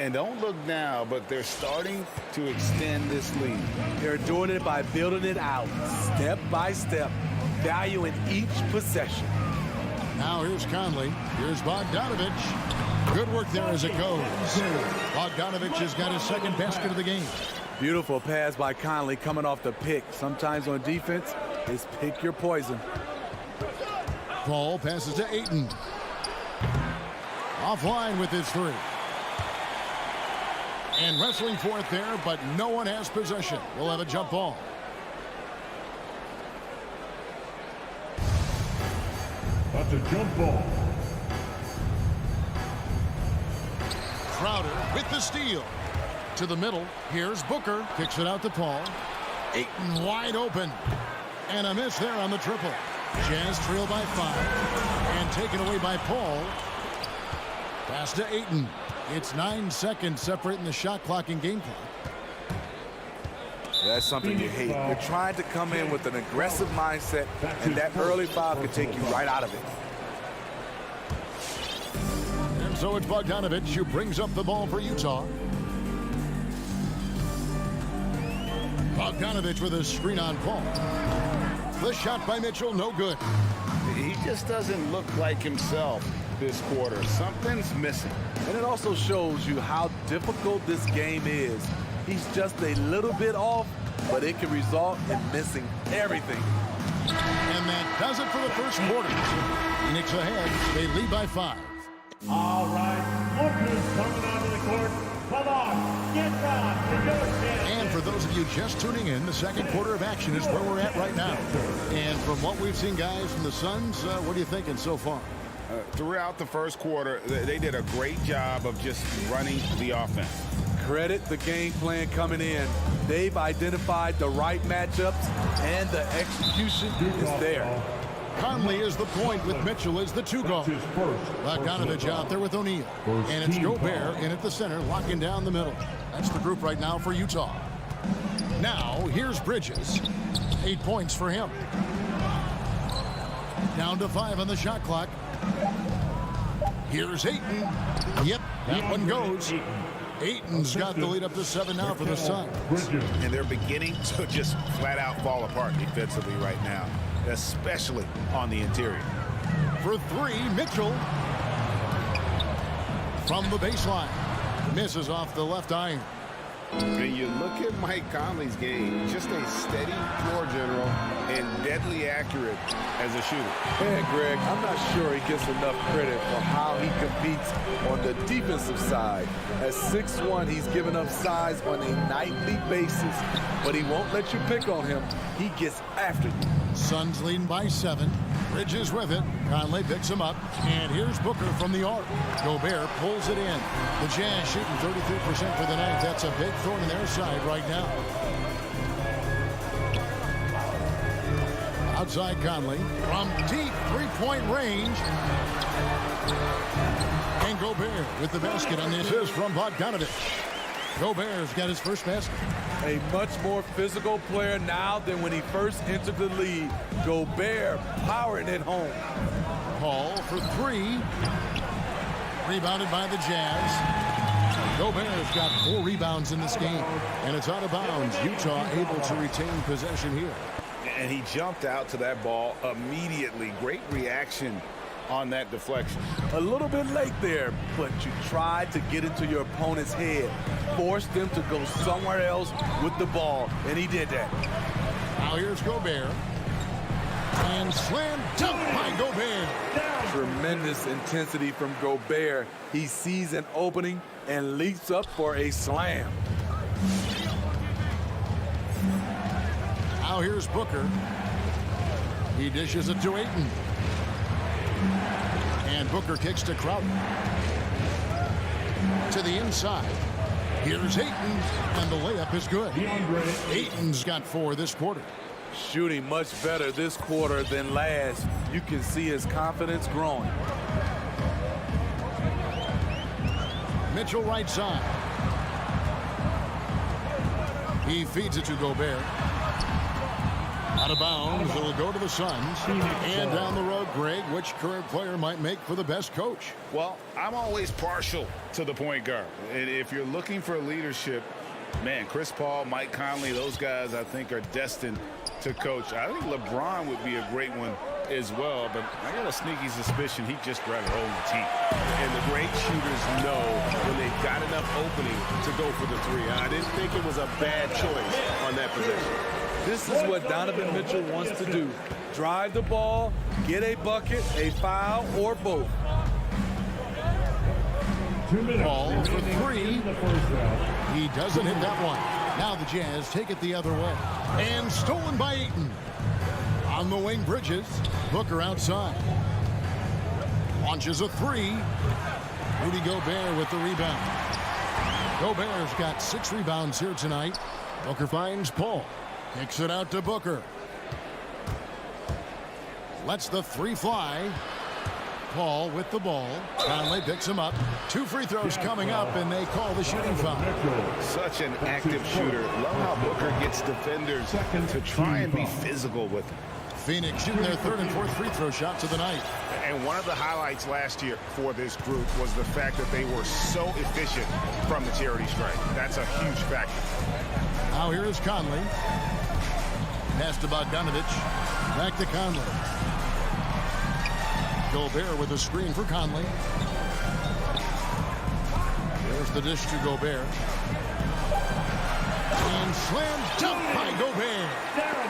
And don't look now, but they're starting to extend this lead. They're doing it by building it out, step by step, valuing each possession. Now here's Conley. Here's Bogdanovic. Good work there as it goes. Bogdanovic has got his second basket of the game. Beautiful pass by Conley coming off the pick. Sometimes on defense, it's pick your poison. Paul passes to Ayton. Offline with his 3. And wrestling for it there, but no one has possession. We'll have a jump ball. That's a jump ball. Crowder with the steal. To the middle. Here's Booker. Kicks it out to Paul. Ayton wide open. And a miss there on the triple. Jazz trail by 5. And taken away by Paul. Pass to Ayton. It's 9 seconds separating the shot clock and game clock. That's something you hate. You're trying to come in with an aggressive mindset, and that early foul could take you right out of it. And so it's Bogdanovich who brings up the ball for Utah. Bogdanovich with a screen on Paul. The shot by Mitchell, no good. He just doesn't look like himself this quarter. Something's missing. And it also shows you how difficult this game is. He's just a little bit off, but it can result in missing everything. And that does it for the first quarter. Phoenix ahead. They lead by 5. All right, look who's coming onto the court. Come on, get down to your chance. And for those of you just tuning in, the second quarter of action is where we're at right now. And from what we've seen, guys, from the Suns, what are you thinking so far? Throughout the first quarter, they did a great job of just running the offense. Credit the game plan coming in. They've identified the right matchups, and the execution is there. Conley is the point with Mitchell as the 2 guard. Bogdanovich out there with O'Neal. And it's Gobert in at the center, locking down the middle. That's the group right now for Utah. Now, here's Bridges. 8 points for him. Down to 5 on the shot clock. Here's Ayton. Yep, that one goes. Ayton's got the lead up to 7 now for the Suns. And they're beginning to just flat out fall apart defensively right now, especially on the interior. For 3, Mitchell. From the baseline. Misses off the left iron. When you look at Mike Conley's game, just a steady floor general and deadly accurate as a shooter. And Greg, I'm not sure he gets enough credit for how he competes on the defensive side. At 6'1", he's given up size on a nightly basis, but he won't let you pick on him. He gets after you. Suns leading by 7. Bridges with it. Conley picks him up. And here's Booker from the arc. Gobert pulls it in. The Jazz shooting 33% for the night. That's a big thorn in their side right now. Outside Conley. From deep 3-point range. And Gobert with the basket on the assist from Bogdanovich. Gobert's got his first basket. A much more physical player now than when he first entered the league. Gobert powering it home. Paul for 3. Rebounded by the Jazz. Gobert's got 4 rebounds in this game. And it's out of bounds. Utah able to retain possession here. And he jumped out to that ball immediately. Great reaction on that deflection. A little bit late there, but you tried to get into your opponent's head. Forced them to go somewhere else with the ball, and he did that. Now here's Gobert. And slam dunk by Gobert. Tremendous intensity from Gobert. He sees an opening and leaps up for a slam. Now here's Booker. He dishes it to Ayton. And Booker kicks to Crowder. To the inside. Here's Ayton, and the layup is good. Ayton's got 4 this quarter. Shooting much better this quarter than last. You can see his confidence growing. Mitchell right side. He feeds it to Gobert. Out of bounds, it'll go to the Suns. And down the road, Greg, which current player might make for the best coach? Well, I'm always partial to the point guard. And if you're looking for leadership, man, Chris Paul, Mike Conley, those guys I think are destined to coach. I think LeBron would be a great one as well, but I got a sneaky suspicion he'd just rather hold the team. And the great shooters know when they've got enough opening to go for the 3. I didn't think it was a bad choice on that possession. This is what Donovan Mitchell wants to do. Drive the ball, get a bucket, a foul, or both. Paul for 3. He doesn't hit that one. Now the Jazz take it the other way. And stolen by Ayton. On the wing, Bridges. Booker outside. Launches a three. Rudy Gobert with the rebound. Gobert's got 6 rebounds here tonight. Booker finds Paul. Kicks it out to Booker. Lets the three fly. Paul with the ball. Conley picks him up. 2 free throws coming up, and they call the shooting foul. Such an active shooter. Love how Booker gets defenders to try and be physical with him. Phoenix shooting their 3rd and 4th free throw shots of the night. And one of the highlights last year for this group was the fact that they were so efficient from the charity stripe. That's a huge factor. Now here is Conley. Pass to Bogdanovich. Back to Conley. Gobert with a screen for Conley. There's the dish to Gobert. And slam dunk by Gobert.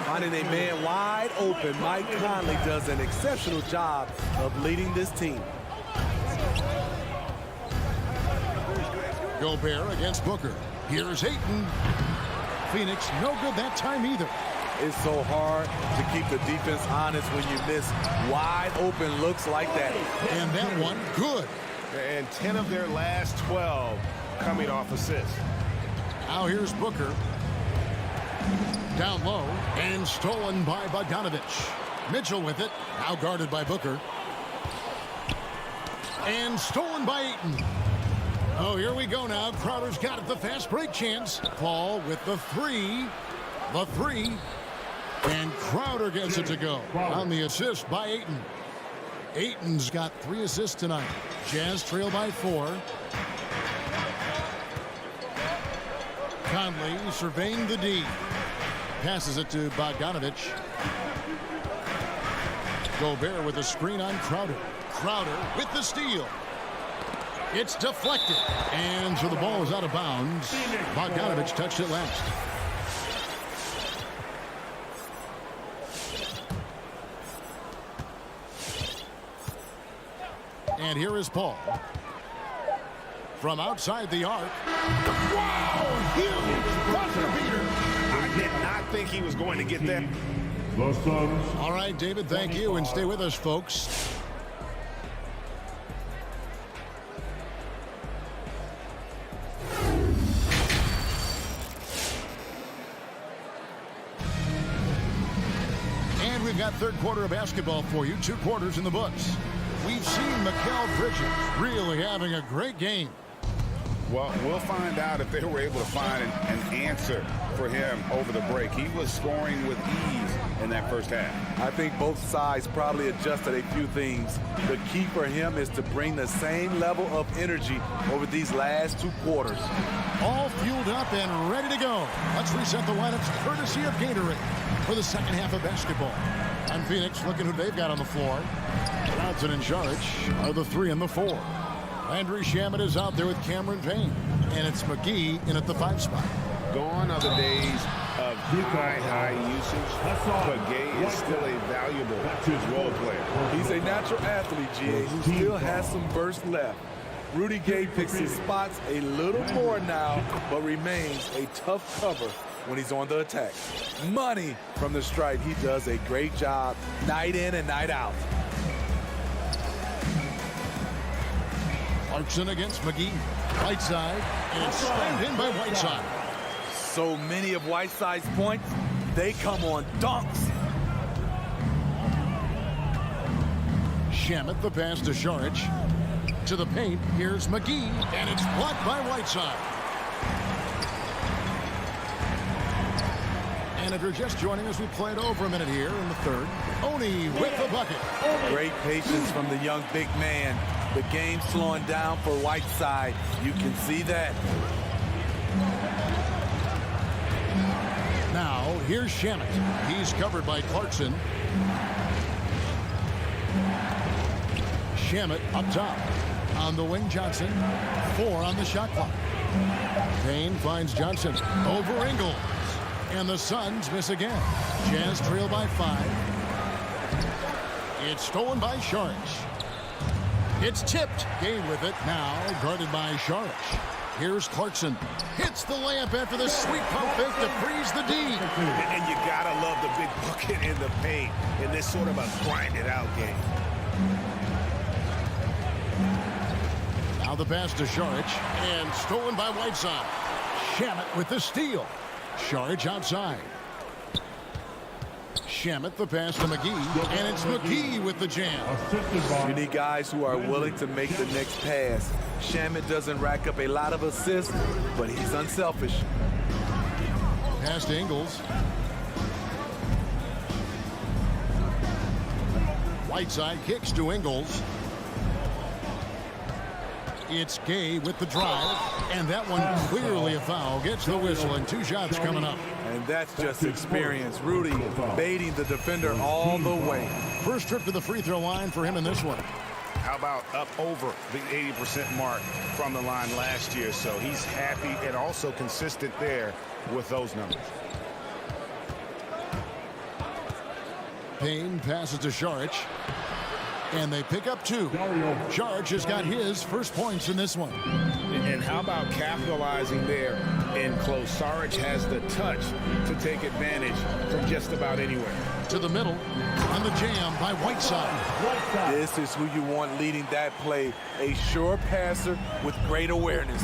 Finding a man wide open, Mike Conley does an exceptional job of leading this team. Gobert against Booker. Here's Ayton. Phoenix no good that time either. It's so hard to keep the defense honest when you miss wide open looks like that. And that one good. And 10 of their last 12 coming off assists. Now here's Booker. Down low and stolen by Bogdanovich. Mitchell with it. Now guarded by Booker. And stolen by Ayton. Oh, here we go now. Crowder's got it. The fast break chance. Paul with the three. The three. And Crowder gets it to go on the assist by Ayton. Ayton's got 3 assists tonight. Jazz trail by 4. Conley surveying the D. Passes it to Bogdanovich. Gobert with a screen on Crowder. Crowder with the steal. It's deflected. And so the ball is out of bounds. Bogdanovich touched it last. And here is Paul. From outside the arc. Wow! Huge buzzer beater. I did not think he was going to get that. All right, David, thank you. And stay with us, folks. And we've got 3rd quarter of basketball for you. 2 quarters in the books. We've seen Mikal Bridges really having a great game. Well, we'll find out if they were able to find an answer for him over the break. He was scoring with ease in that first half. I think both sides probably adjusted a few things. The key for him is to bring the same level of energy over these last 2 quarters. All fueled up and ready to go. Let's reset the lineups courtesy of Gatorade for the second half of basketball. And Phoenix looking who they've got on the floor. Johnson and Saric are the 3 and the 4. Landry Shamet is out there with Cameron Payne. And it's McGee in at the 5 spot. Gone are the days of high usage, but Gay is still a valuable role player. He's a natural athlete, GA, who still has some burst left. Rudy Gay picks his spots a little more now, but remains a tough cover when he's on the attack. Money from the stripe. He does a great job night in and night out. Clarkson against McGee. Right side, and it's slammed in by Whiteside. So many of Whiteside's points, they come on dunks. Shamet, the pass to Saric. To the paint, here's McGee, and it's blocked by Whiteside. And if you're just joining us, we played over a minute here in the 3rd. Oni with the bucket. Great patience from the young big man. The game slowing down for Whiteside. You can see that. Now, here's Shamet. He's covered by Clarkson. Shamet up top. On the wing, Johnson. 4 on the shot clock. Payne finds Johnson over Ingles. And the Suns miss again. Jazz trail by 5. It's stolen by Saric. It's tipped. Gay with it. Now guarded by Saric. Here's Clarkson. Hits the layup after the sweet pump fake to freeze the D. And you gotta love the big bucket in the paint in this sort of a grinded out game. the pass to Saric, and stolen by Whiteside. Shamet with the steal. Saric outside. Shamet the pass to McGee, and it's McGee with the jam. You need guys who are willing to make the next pass. Shamet doesn't rack up a lot of assists, but he's unselfish. Pass to Ingles. Whiteside kicks to Ingles. It's Gay with the drive, and that one clearly a foul. Gets the whistle, and 2 shots coming up. And that's just experience. Rudy baiting the defender all the way. First trip to the free throw line for him in this one. How about up over the 80% mark from the line last year? So he's happy and also consistent there with those numbers. Payne passes to Saric, and they pick up 2. Saric has got his first points in this one. And how about capitalizing there in close? Saric has the touch to take advantage from just about anywhere. To the middle, and the jam by Whiteside. This is who you want leading that play. A sure passer with great awareness.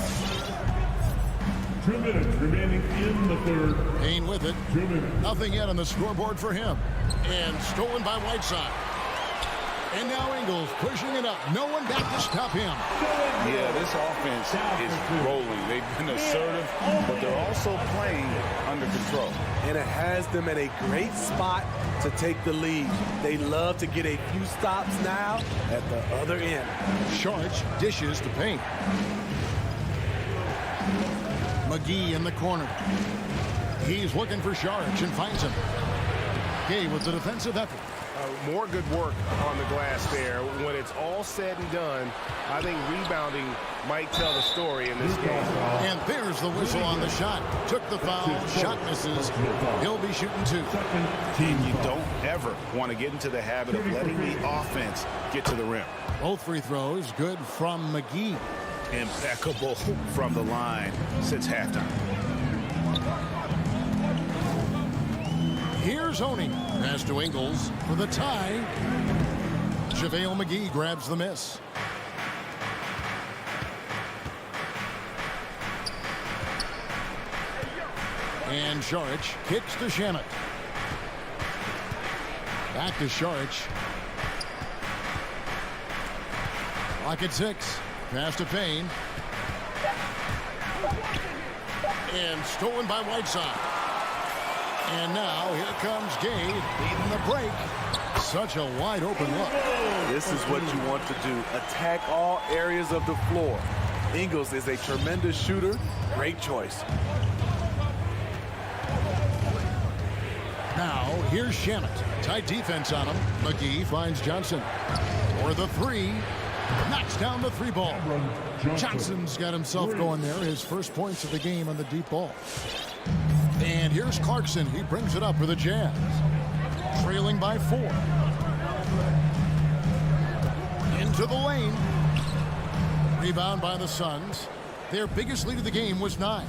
2 minutes remaining in the third. Payne with it. 2 minutes. Nothing yet on the scoreboard for him. And stolen by Whiteside. And now Ingles pushing it up. No one back to stop him. Yeah, this offense is rolling. They've been assertive, but they're also playing under control. And it has them at a great spot to take the lead. They love to get a few stops now at the other end. Saric dishes to Payne. McGee in the corner. He's looking for Saric and finds him. Gay with the defensive effort. More good work on the glass there. When it's all said and done, I think rebounding might tell the story in this game. And there's the whistle on the shot. Took the foul. Shot misses. He'll be shooting 2. And you don't ever want to get into the habit of letting the offense get to the rim. Both free throws good from McGee. Impeccable from the line since halftime. Here's Oni. Pass to Ingles for the tie. JaVale McGee grabs the miss. And Saric kicks to Shamet. Back to Saric. Clock at 6. Pass to Payne. And stolen by Whiteside. And now here comes Gay leading the break. Such a wide open look. This is what you want to do. Attack all areas of the floor. Ingles is a tremendous shooter. Great choice. Now here's Shamet. Tight defense on him. McGee finds Johnson. For the 3. Knocks down the 3 ball. Johnson's got himself going there. His first points of the game on the deep ball. And here's Clarkson. He brings it up for the Jazz. Trailing by 4. Into the lane. Rebound by the Suns. Their biggest lead of the game was 9.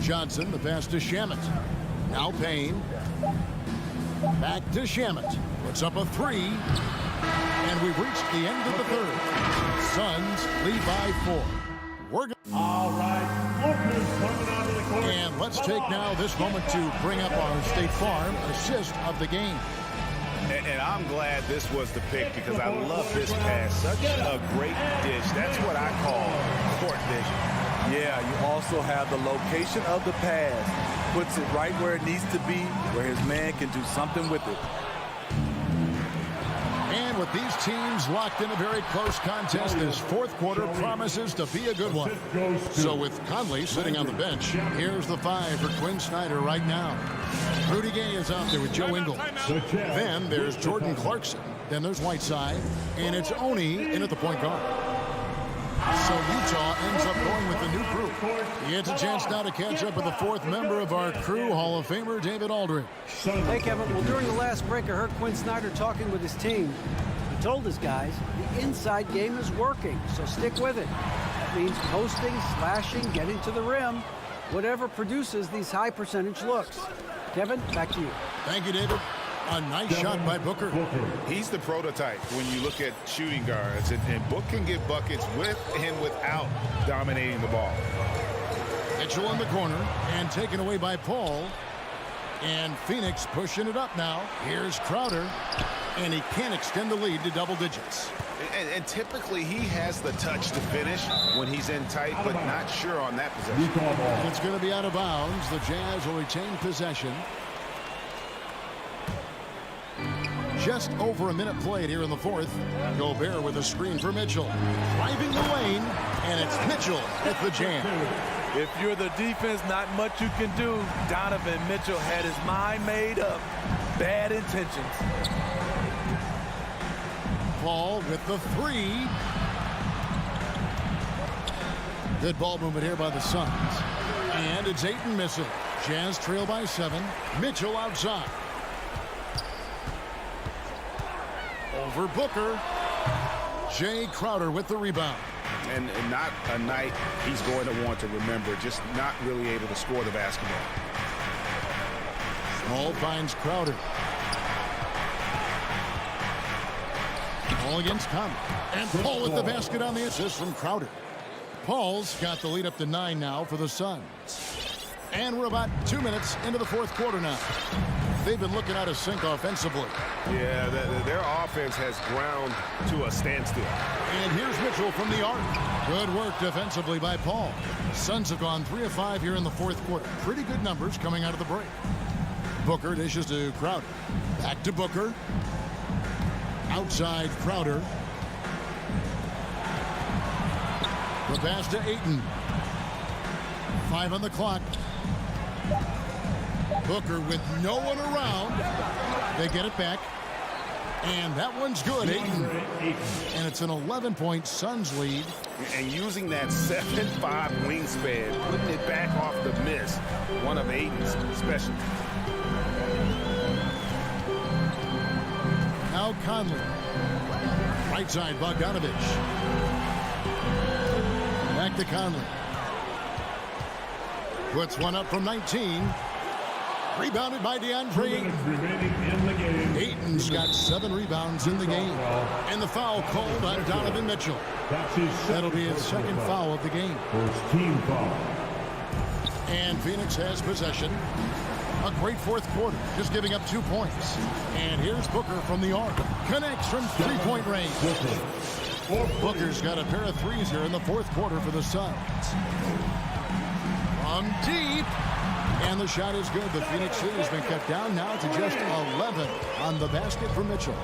Johnson, the pass to Shamet. Now Payne. Back to Shamet. Puts up a 3. And we've reached the end of the third. Suns lead by 4. We're good. All right. Lucas coming out of the court. And let's take now this moment to bring up our State Farm assist of the game. And I'm glad this was the pick because I love this pass. Such a great dish. That's what I call court vision. Yeah, you also have the location of the pass. Puts it right where it needs to be, where his man can do something with it. And with these teams locked in a very close contest, this fourth quarter promises to be a good one. So with Conley sitting on the bench, here's the 5 for Quinn Snyder right now. Rudy Gay is out there with Joe Ingles. Then there's Jordan Clarkson. Then there's Whiteside. And it's Oni in at the point guard. So Utah ends up going with the new group. He gets a chance now to catch up with the 4th member of our crew, Hall of Famer David Aldridge. Hey, Kevin. Well, during the last break, I heard Quinn Snyder talking with his team. He told his guys the inside game is working, so stick with it. That means posting, slashing, getting to the rim, whatever produces these high percentage looks. Kevin, back to you. Thank you, David. A nice shot by Booker. He's the prototype when you look at shooting guards, and Book can get buckets with and without dominating the ball. Mitchell in the corner and taken away by Paul. And Phoenix pushing it up now. Here's Crowder, and he can't extend the lead to double digits. And typically he has the touch to finish when he's in tight, but not sure on that possession. And it's going to be out of bounds. The Jazz will retain possession. Just over a minute played here in the fourth. Gobert with a screen for Mitchell. Driving the lane, and it's Mitchell at the jam. If you're the defense, not much you can do. Donovan Mitchell had his mind made up. Bad intentions. Paul with the three. Good ball movement here by the Suns. And it's Ayton missing. Jazz trail by 7. Mitchell outside. Over Booker. Jay Crowder with the rebound. And not a night he's going to want to remember, just not really able to score the basketball. Paul finds Crowder. Paul against Conley. And Paul with the basket on the assist from Crowder. Paul's got the lead up to 9 now for the Suns. And we're about 2 minutes into the fourth quarter now. They've been looking out of sync offensively. Yeah, their offense has ground to a standstill. And here's Mitchell from the arc. Good work defensively by Paul. Suns have gone 3 of 5 here in the fourth quarter. Pretty good numbers coming out of the break. Booker dishes to Crowder. Back to Booker. Outside Crowder. The pass to Ayton. 5 on the clock. Booker with no one around. They get it back. And that one's good, Ayton. And it's an 11-point Suns lead. And using that 7'5" wingspan, putting it back off the miss, one of Ayton's specialties. Now Conley. Right side, Bogdanovich. Back to Conley. Puts one up from 19. Rebounded by DeAndre Ayton. Ayton's got 7 rebounds in the game. And the foul called on Donovan Mitchell. That'll be his second foul of the game. First team foul. And Phoenix has possession. A great fourth quarter, just giving up 2 points. And here's Booker from the arc. Connects from three-point range. Booker's got a pair of threes here in the fourth quarter for the Suns. From deep. And the shot is good. The Phoenix lead has been cut down now to just 11 on the basket for Mitchell.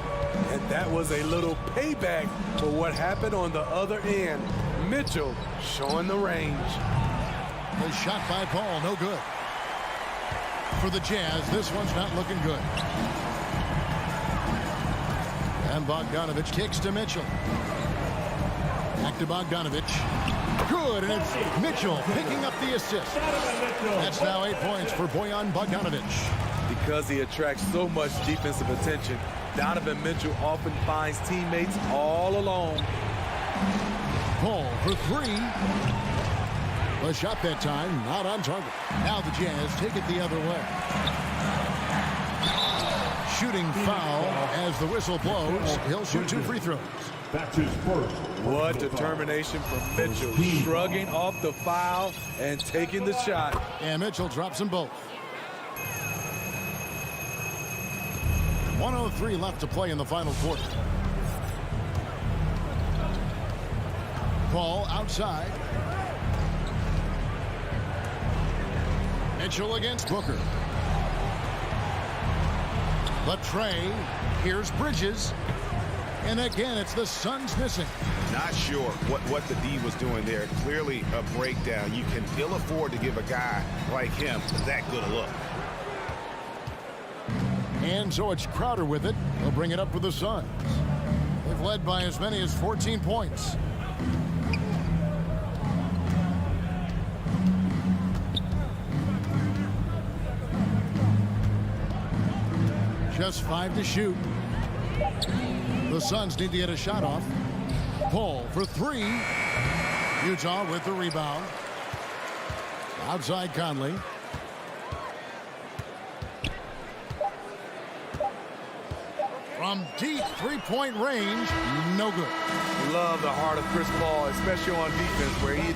And that was a little payback for what happened on the other end. Mitchell showing the range. The shot by Paul, no good. For the Jazz, this one's not looking good. And Bogdanovich kicks to Mitchell. Back to Bogdanovich. Good, and it's Mitchell picking up the assist. That's now 8 points for Bojan Bogdanovich. Because he attracts so much defensive attention, Donovan Mitchell often finds teammates all alone. Paul for 3. The shot that time, not on target. Now the Jazz take it the other way. Shooting foul as the whistle blows. He'll shoot 2 free throws. That's his first. What determination from Mitchell, shrugging off the foul and taking the shot. And Mitchell drops them both. 1:03 left to play in the final quarter. Paul outside. Mitchell against Booker. The tray. Here's Bridges. And again, it's the Suns missing. Not sure what the D was doing there. Clearly a breakdown. You can ill afford to give a guy like him that good a look. And so it's Crowder with it. He'll bring it up for the Suns. They've led by as many as 14 points. Just 5 to shoot. The Suns need to get a shot off. Paul for 3. Utah with the rebound. Outside Conley. From deep three-point range, no good. Love the heart of Chris Paul, especially on defense where he...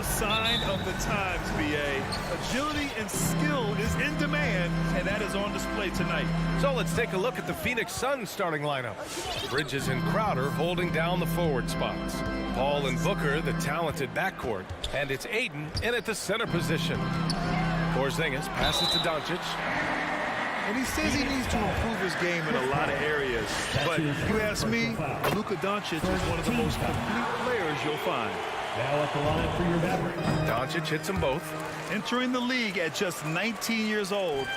A sign of the times, B.A. Agility and skill is in demand, and that is on display tonight. So let's take a look at the Phoenix Suns starting lineup. Bridges and Crowder holding down the forward spots. Paul and Booker, the talented backcourt. And it's Ayton in at the center position. Porzingis passes to Doncic. And he says he needs to improve his game in a lot of areas. But you ask me, Luka Doncic is one of the most complete players you'll find. Now at the line for your battery. Doncic hits them both. Entering the league at just 19 years old,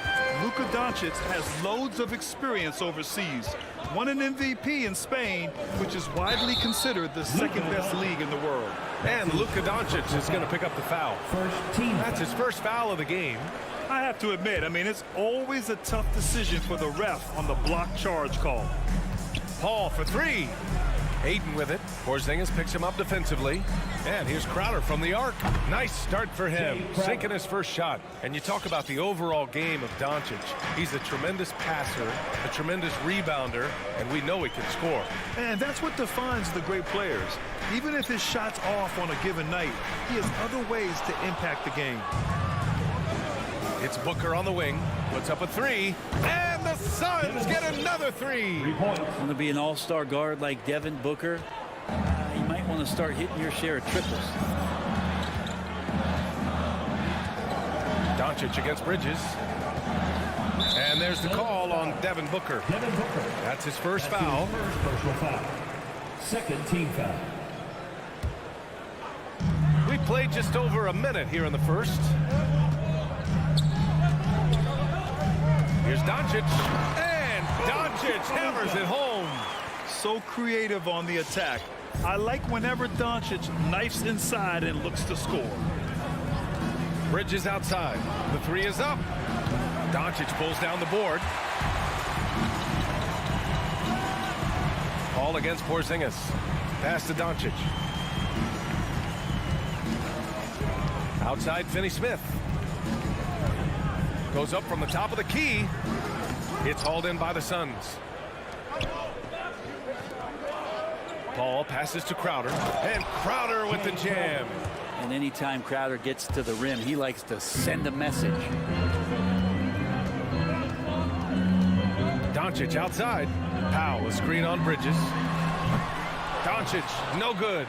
Luka Doncic has loads of experience overseas. Won an MVP in Spain, which is widely considered the second-best league in the world. And Luka Doncic is going to pick up the foul. That's his first foul of the game. I have to admit, it's always a tough decision for the ref on the block charge call. Paul for three. Ayton with it. Porzingis picks him up defensively. And here's Crowder from the arc. Nice start for him, sinking his first shot. And you talk about the overall game of Doncic. He's a tremendous passer, a tremendous rebounder, and we know he can score. And that's what defines the great players. Even if his shot's off on a given night, he has other ways to impact the game. It's Booker on the wing, puts up a three, and the Suns get another three. Going to be an all-star guard like Devin Booker. You might want to start hitting your share of triples. Doncic against Bridges. And there's the call on Devin Booker. That's his first foul. Personal foul. Second team foul. We played just over a minute here in the first. Here's Doncic, and Doncic hammers it home. So creative on the attack. I like whenever Doncic knifes inside and looks to score. Bridges outside. The three is up. Doncic pulls down the board. Paul against Porzingis. Pass to Doncic. Outside Finney-Smith. Goes up from the top of the key. It's hauled in by the Suns. Paul passes to Crowder, and Crowder with the jam. And anytime Crowder gets to the rim, he likes to send a message. Doncic outside. Powell, a screen on Bridges. Doncic, no good.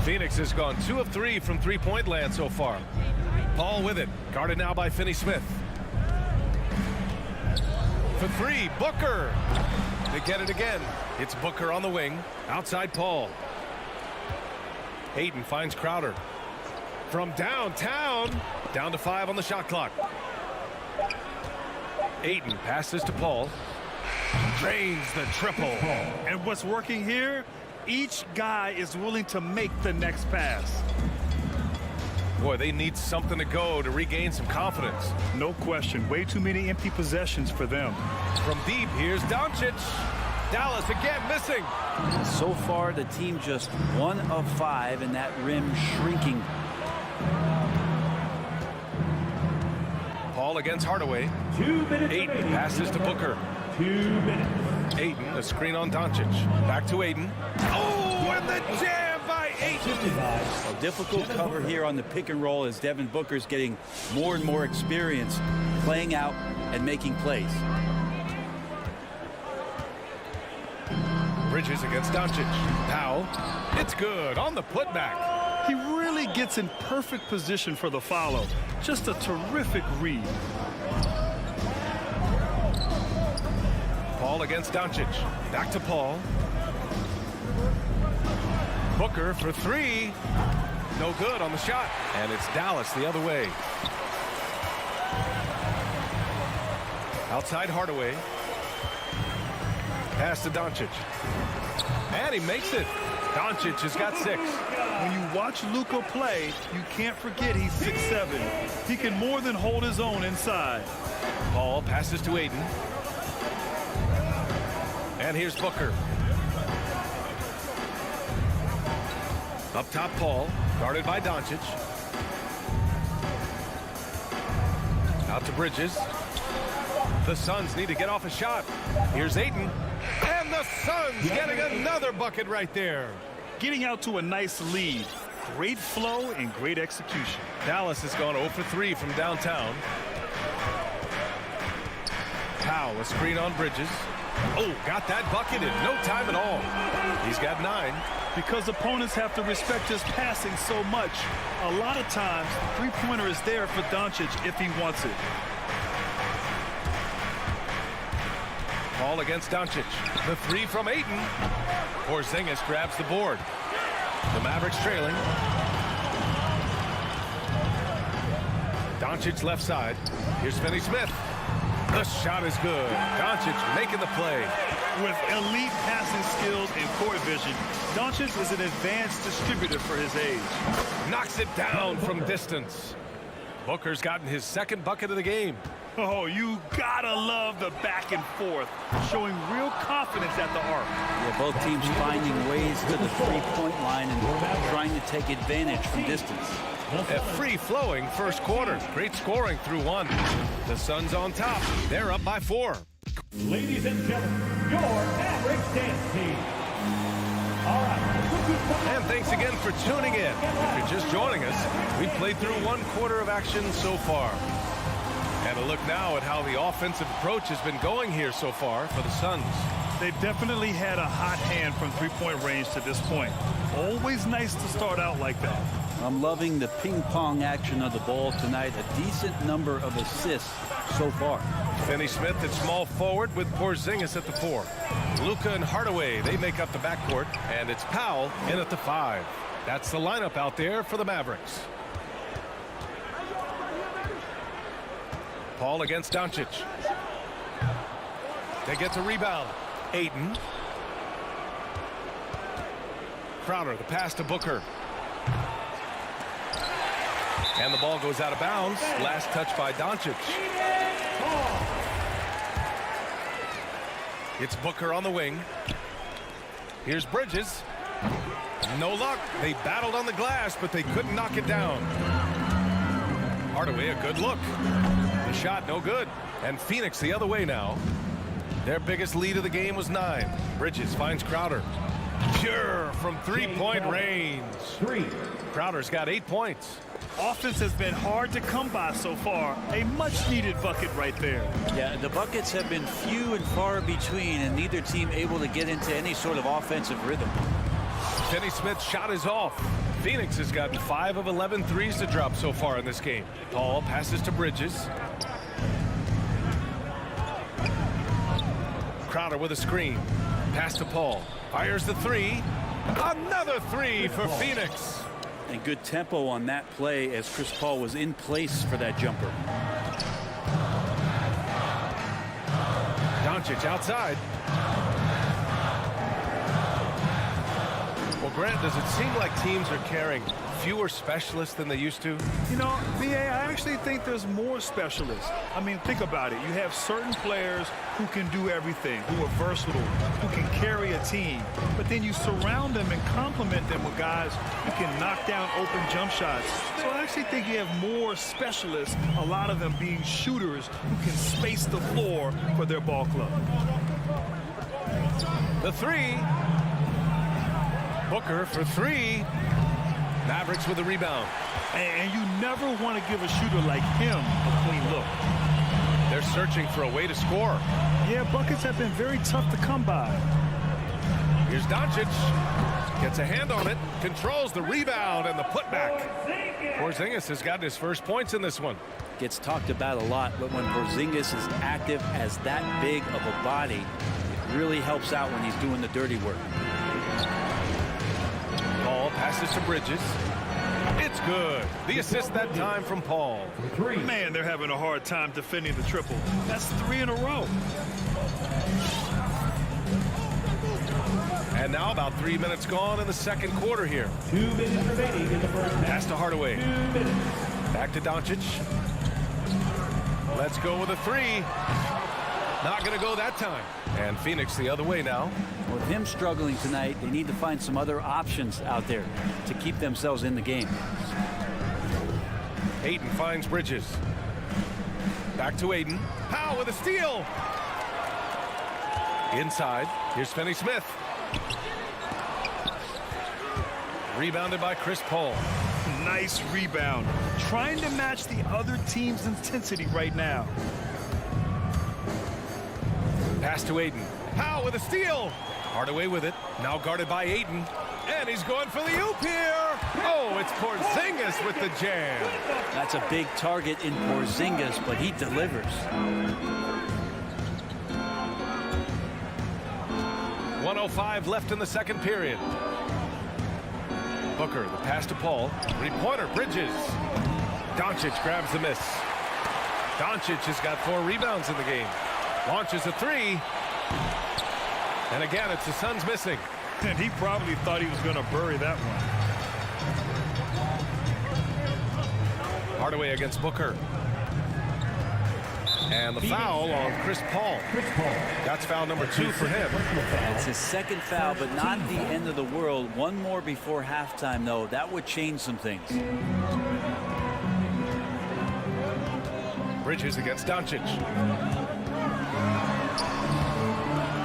Phoenix has gone 2 of 3 from three-point land so far. Paul with it, guarded now by Finney-Smith. For three, Booker. They get it again. It's Booker on the wing. Outside Paul. Ayton finds Crowder. From downtown. Down to 5 on the shot clock. Ayton passes to Paul. Drains the triple. And what's working here? Each guy is willing to make the next pass. Boy, they need something to go to regain some confidence. No question. Way too many empty possessions for them. From deep, here's Doncic. Dallas again missing. So far, the team just 1 of 5, and that rim shrinking. Paul against Hardaway. 2 minutes. Ayton passes to Booker. 2 minutes. Ayton, a screen on Doncic. Back to Ayton. Oh, and the jam by Ayton. A difficult cover here on the pick and roll as Devin Booker's getting more and more experience playing out and making plays. Bridges against Doncic. Powell. It's good on the putback. He really gets in perfect position for the follow. Just a terrific read. Paul against Doncic. Back to Paul. Booker for three. No good on the shot. And it's Dallas the other way. Outside Hardaway. Pass to Doncic. And he makes it. Doncic has got 6. When you watch Luka play, you can't forget he's 6'7". He can more than hold his own inside. Paul passes to Ayton. And here's Booker. Up top, Paul, guarded by Doncic. Out to Bridges. The Suns need to get off a shot. Here's Ayton. And the Suns getting another bucket right there. Getting out to a nice lead. Great flow and great execution. Dallas has gone 0 for 3 from downtown. Powell, a screen on Bridges. Oh, got that bucket in no time at all. He's got 9. Because opponents have to respect his passing so much, a lot of times the three-pointer is there for Doncic if he wants it. Ball against Doncic. The 3 from Ayton. Porzingis grabs the board. The Mavericks trailing. Doncic left side. Here's Finney-Smith. The shot is good. Doncic making the play. With elite passing skills and court vision, Doncic is an advanced distributor for his age. Knocks it down from distance. Booker's gotten his second bucket of the game. Oh, you gotta love the back and forth, showing real confidence at the arc. Yeah, both teams finding ways to the three-point line and trying to take advantage from distance. A free-flowing first quarter. Great scoring through 1. The Suns on top. They're up by 4. Ladies and gentlemen, your Mavericks dance team. All right. And thanks again for tuning in. If you're just joining us, we've played through 1 quarter of action so far. And a look now at how the offensive approach has been going here so far for the Suns. They've definitely had a hot hand from three-point range to this point. Always nice to start out like that. I'm loving the ping-pong action of the ball tonight. A decent number of assists so far. Finney-Smith at small forward with Porzingis at the 4. Luka and Hardaway, they make up the backcourt. And it's Powell in at the 5. That's the lineup out there for the Mavericks. Paul against Doncic. They get the rebound. Ayton. Crowder, the pass to Booker. And the ball goes out of bounds. Last touch by Doncic. It's Booker on the wing. Here's Bridges. No luck. They battled on the glass, but they couldn't knock it down. Hardaway, a good look. The shot, no good. And Phoenix the other way now. Their biggest lead of the game was 9. Bridges finds Crowder. Pure from three-point range. Crowder's got 8 points. Offense has been hard to come by so far. A much-needed bucket right there. Yeah, the buckets have been few and far between, and neither team able to get into any sort of offensive rhythm. Finney-Smith's shot is off. Phoenix has gotten 5 of 11 threes to drop so far in this game. Paul passes to Bridges. Crowder with a screen. Pass to Paul. Fires the 3. Another 3 for Phoenix. And good tempo on that play as Chris Paul was in place for that jumper. Doncic outside. Well, Grant, does it seem like teams are carrying fewer specialists than they used to? You know, B.A., I actually think there's more specialists. I mean, think about it. You have certain players who can do everything, who are versatile, who can carry a team. But then you surround them and complement them with guys who can knock down open jump shots. So I actually think you have more specialists, a lot of them being shooters who can space the floor for their ball club. The 3. Booker for 3. Mavericks with a rebound. And you never want to give a shooter like him a clean look. They're searching for a way to score. Yeah, buckets have been very tough to come by. Here's Doncic. Gets a hand on it. Controls the rebound and the putback. Porzingis has gotten his first points in this one. Gets talked about a lot, but when Porzingis is active as that big of a body, it really helps out when he's doing the dirty work. Paul passes to Bridges. It's good. The assist that time from Paul. Man, they're having a hard time defending the triple. That's 3 in a row. And now about 3 minutes gone in the second quarter here. 2 minutes remaining in the first half. Pass to Hardaway. 2 minutes. Back to Doncic. Let's go with a 3. Not going to go that time. And Phoenix the other way now. With him struggling tonight, they need to find some other options out there to keep themselves in the game. Ayton finds Bridges. Back to Ayton. Powell with a steal. Inside. Here's Finney-Smith. Rebounded by Chris Paul. Nice rebound. Trying to match the other team's intensity right now. Pass to Ayton. Powell with a steal. Hardaway with it. Now guarded by Ayton. And he's going for the oop here. Oh, it's Porzingis with the jam. That's a big target in Porzingis, but he delivers. 1:05 left in the second period. Booker, the pass to Paul. Three-pointer, Bridges. Doncic grabs the miss. Doncic has got 4 rebounds in the game. Launches a three. And again, it's the Suns missing. And he probably thought he was going to bury that one. Hardaway against Booker. And the foul on Chris Paul. That's foul number 2 for him. It's his second foul, but not the end of the world. One more before halftime, though. That would change some things. Bridges against Doncic.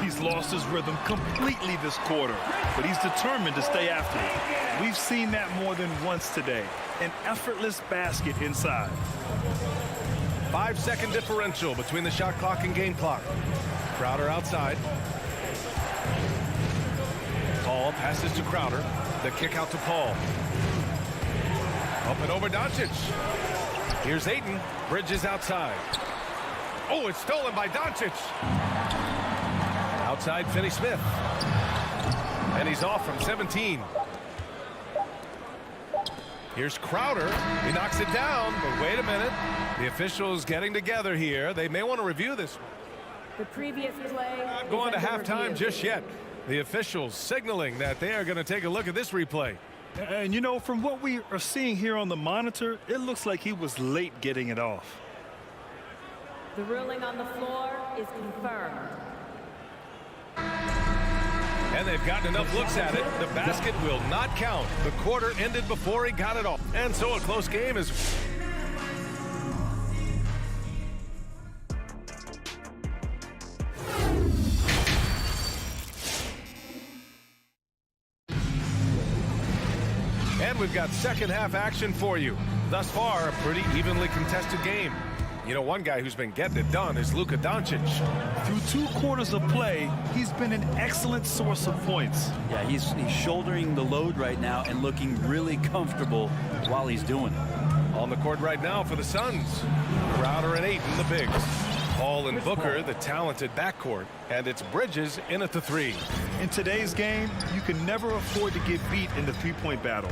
He's lost his rhythm completely this quarter, but he's determined to stay after it. We've seen that more than once today. An effortless basket inside. 5-second differential between the shot clock and game clock. Crowder outside. Paul passes to Crowder. The kick out to Paul. Up and over Doncic. Here's Ayton. Bridges outside. Oh, it's stolen by Doncic. Outside Finney-Smith. And he's off from 17. Here's Crowder. He knocks it down, but wait a minute. The officials getting together here. They may want to review this. The previous play. Not going to halftime just yet. The officials signaling that they are going to take a look at this replay. And you know, from what we are seeing here on the monitor, it looks like he was late getting it off. The ruling on the floor is confirmed. And they've gotten enough looks at it. The basket will not count. The quarter ended before he got it off. And so a close game is... And we've got second half action for you. Thus far, a pretty evenly contested game. You know, one guy who's been getting it done is Luka Doncic. Through 2 quarters of play, he's been an excellent source of points. Yeah, he's shouldering the load right now and looking really comfortable while he's doing it. On the court right now for the Suns. Crowder and Ayton, the bigs. Paul and Booker, the talented backcourt. And it's Bridges in at the 3. In today's game, you can never afford to get beat in the three-point battle.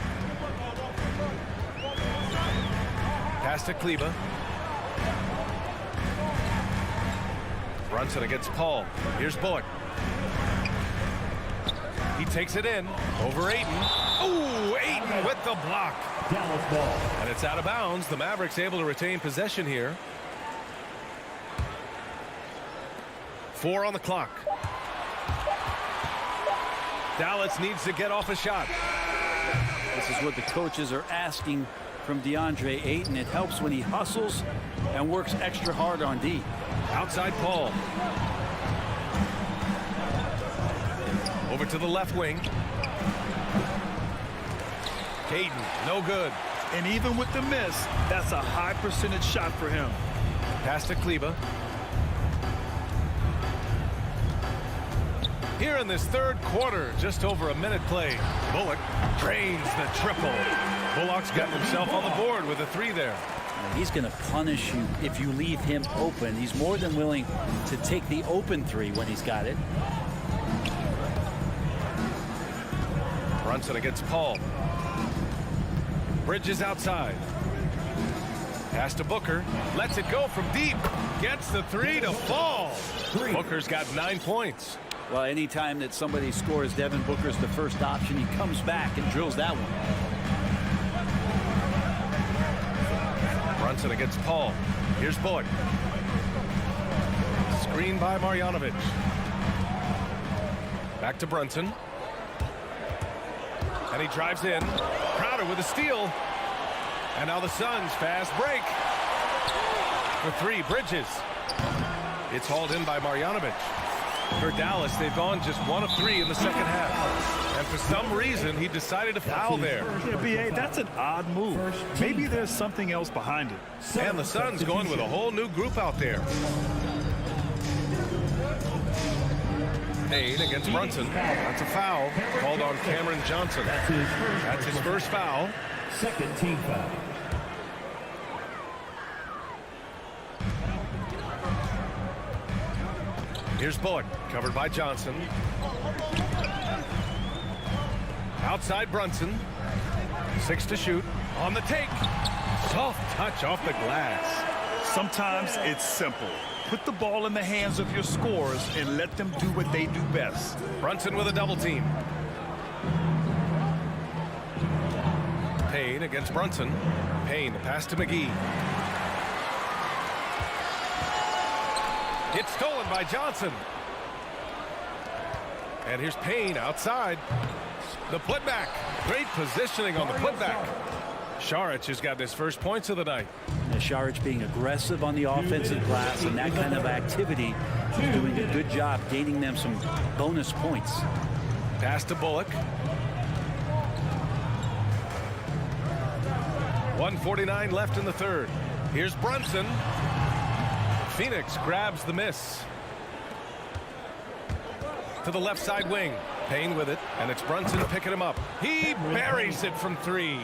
Pass to Kleber. Brunson against Paul. Here's Bullock. He takes it in. Over Ayton. Ooh, Ayton with the block. And it's out of bounds. The Mavericks able to retain possession here. 4 on the clock. Dallas needs to get off a shot. This is what the coaches are asking from DeAndre Ayton. It helps when he hustles and works extra hard on D. Outside Paul. Over to the left wing. Hayden, no good. And even with the miss, that's a high percentage shot for him. Pass to Kleber. Here in this third quarter, just over a minute played. Bullock drains the triple. Bullock's got himself on the board with a 3 there. He's going to punish you if you leave him open. He's more than willing to take the open 3 when he's got it. Brunson against Paul. Bridges outside. Pass to Booker. Lets it go from deep. Gets the 3 to fall. Booker's got 9 points. Well, anytime that somebody scores, Devin Booker's the first option. He comes back and drills that one. Brunson against Paul. Here's Bullock. Screen by Marjanovic. Back to Brunson. And he drives in. Crowder with a steal. And now the Suns fast break. For 3, Bridges. It's hauled in by Marjanovic. For Dallas, they've gone just 1 of 3 in the second half. And for some reason, he decided to foul there. Yeah, B.A., that's an odd move. Maybe there's something else behind it. And the Suns going with a whole new group out there. Payne against Brunson. That's a foul called on Cameron Johnson. That's his first foul. Second team foul. Here's Bullock, covered by Johnson. Outside Brunson. 6 to shoot. On the take. Soft touch off the glass. Sometimes it's simple. Put the ball in the hands of your scorers and let them do what they do best. Brunson with a double team. Payne against Brunson. Payne, the pass to McGee. It's stolen by Johnson. And here's Payne outside. The putback. Great positioning on the putback. Šarić has got his first points of the night. And Šarić being aggressive on the offensive glass, and that kind of activity is doing a good job gaining them some bonus points. Pass to Bullock. 1:49 left in the third. Here's Brunson. Phoenix grabs the miss. To the left side wing. Payne with it, and it's Brunson picking him up. He buries it from 3.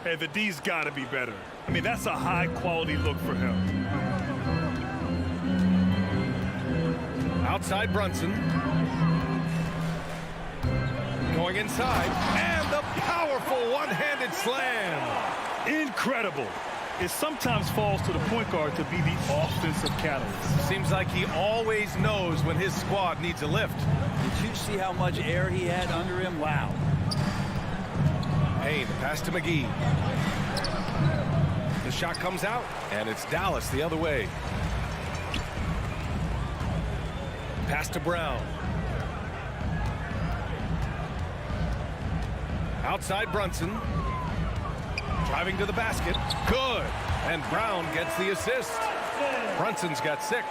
Hey, the D's got to be better. I mean, that's a high-quality look for him. Outside Brunson. Going inside, and the powerful one-handed slam. Incredible. It sometimes falls to the point guard to be the offensive catalyst. Seems like he always knows when his squad needs a lift. Did you see how much air he had under him? Wow. Payne, pass to McGee. The shot comes out, and it's Dallas the other way. Pass to Brown. Outside Brunson. Driving to the basket. Good. And Brown gets the assist. Brunson's got 6.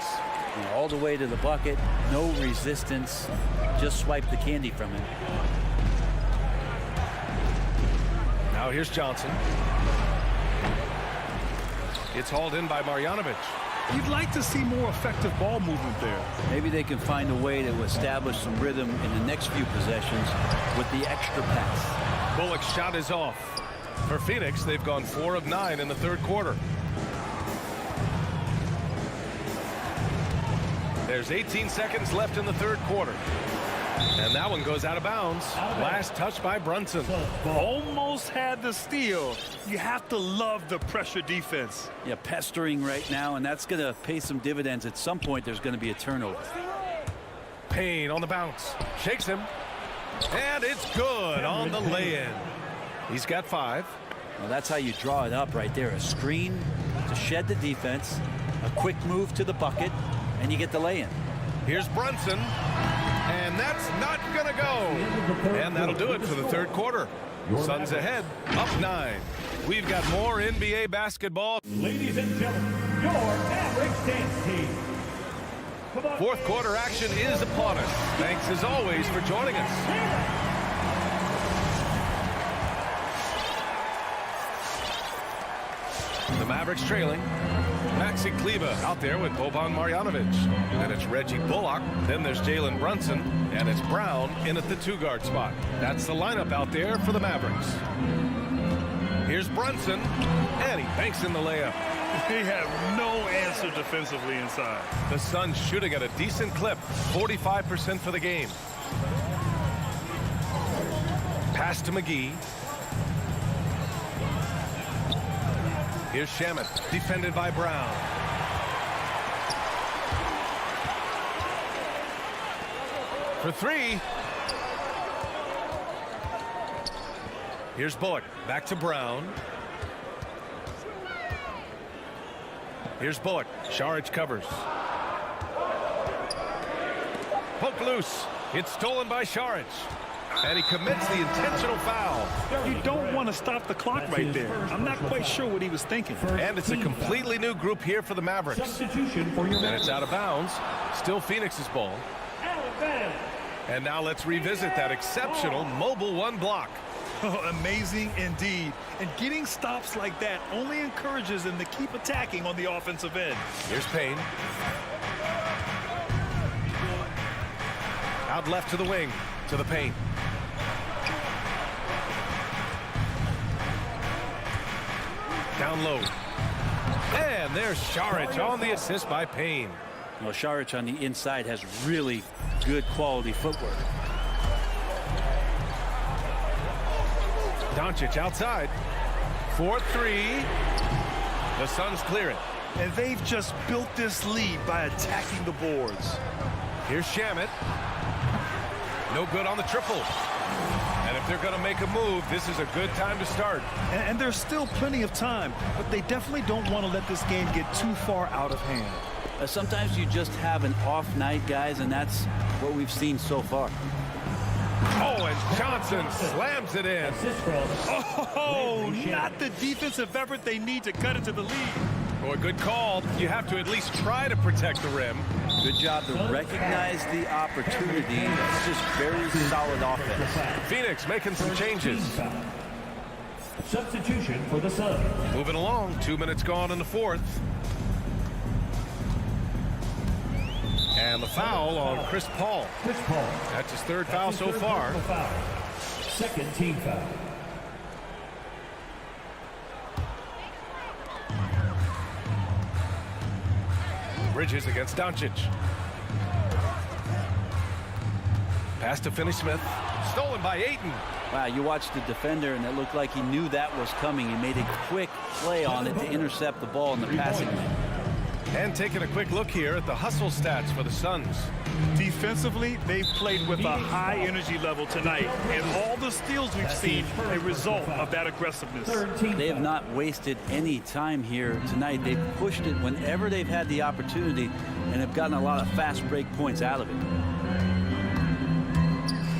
All the way to the bucket. No resistance. Just swipe the candy from him. Now here's Johnson. It's hauled in by Marjanovic. You'd like to see more effective ball movement there. Maybe they can find a way to establish some rhythm in the next few possessions with the extra pass. Bullock's shot is off. For Phoenix, they've gone 4 of 9 in the third quarter. There's 18 seconds left in the third quarter. And that one goes out of bounds. Last touch by Brunson. Almost had the steal. You have to love the pressure defense. Yeah, pestering right now, and that's going to pay some dividends. At some point, there's going to be a turnover. Payne on the bounce. Shakes him. And it's good on the lay-in. He's got 5. Well, that's how you draw it up right there. A screen to shed the defense, a quick move to the bucket, and you get the lay-in. Here's Brunson. And that's not going to go. And that'll do it for the third quarter. Suns ahead, up 9. We've got more NBA basketball. Ladies and gentlemen, your Mavericks dance team. Fourth quarter action is upon us. Thanks as always for joining us. The Mavericks trailing. Maxi Kleber out there with Boban Marjanovic. And it's Reggie Bullock. Then there's Jalen Brunson. And it's Brown in at the 2-guard spot. That's the lineup out there for the Mavericks. Here's Brunson. And he banks in the layup. They have no answer defensively inside. The Suns shooting at a decent clip. 45% for the game. Pass to McGee. Here's Shamet, defended by Brown. For 3. Here's Bullock, back to Brown. Here's Bullock, Šarić covers. Poke loose, it's stolen by Šarić. And he commits the intentional foul. You don't want to stop the clock right there. I'm not quite sure what he was thinking. And it's a completely new group here for the Mavericks. Substitution for your And it's out of bounds. Still Phoenix's ball. Alex defense. And now let's revisit that exceptional mobile one block. Amazing indeed. And getting stops like that only encourages them to keep attacking on the offensive end. Here's Payne. Out left to the wing, to the paint. Down low. And there's Šarić on the assist by Payne. Well, Šarić on the inside has really good quality footwork. Doncic outside. 4-3. The Suns clear it. And they've just built this lead by attacking the boards. Here's Shamet. No good on the triple. And if they're going to make a move, this is a good time to start. And there's still plenty of time, but they definitely don't want to let this game get too far out of hand. Sometimes you just have an off night, guys, and that's what we've seen so far. Oh, and Johnson slams it in. Oh, not the defensive effort they need to cut into the lead. Boy, good call. You have to at least try to protect the rim. Good job to recognize the opportunity. It's just very solid offense. Phoenix making some changes. Substitution for the Suns. Moving along. 2 minutes gone in the fourth. And the foul on Chris Paul. Chris Paul. That's his third foul so far. Second team foul. Bridges against Doncic. Pass to Finney-Smith. Stolen by Ayton. Wow, you watched the defender, and it looked like he knew that was coming. He made a quick play on it to intercept the ball in the passing lane. And taking a quick look here at the hustle stats for the Suns. Defensively, they've played with a high energy level tonight, and all the steals we've seen a result of that aggressiveness. They have not wasted any time here tonight. They've pushed it whenever they've had the opportunity and have gotten a lot of fast break points out of it.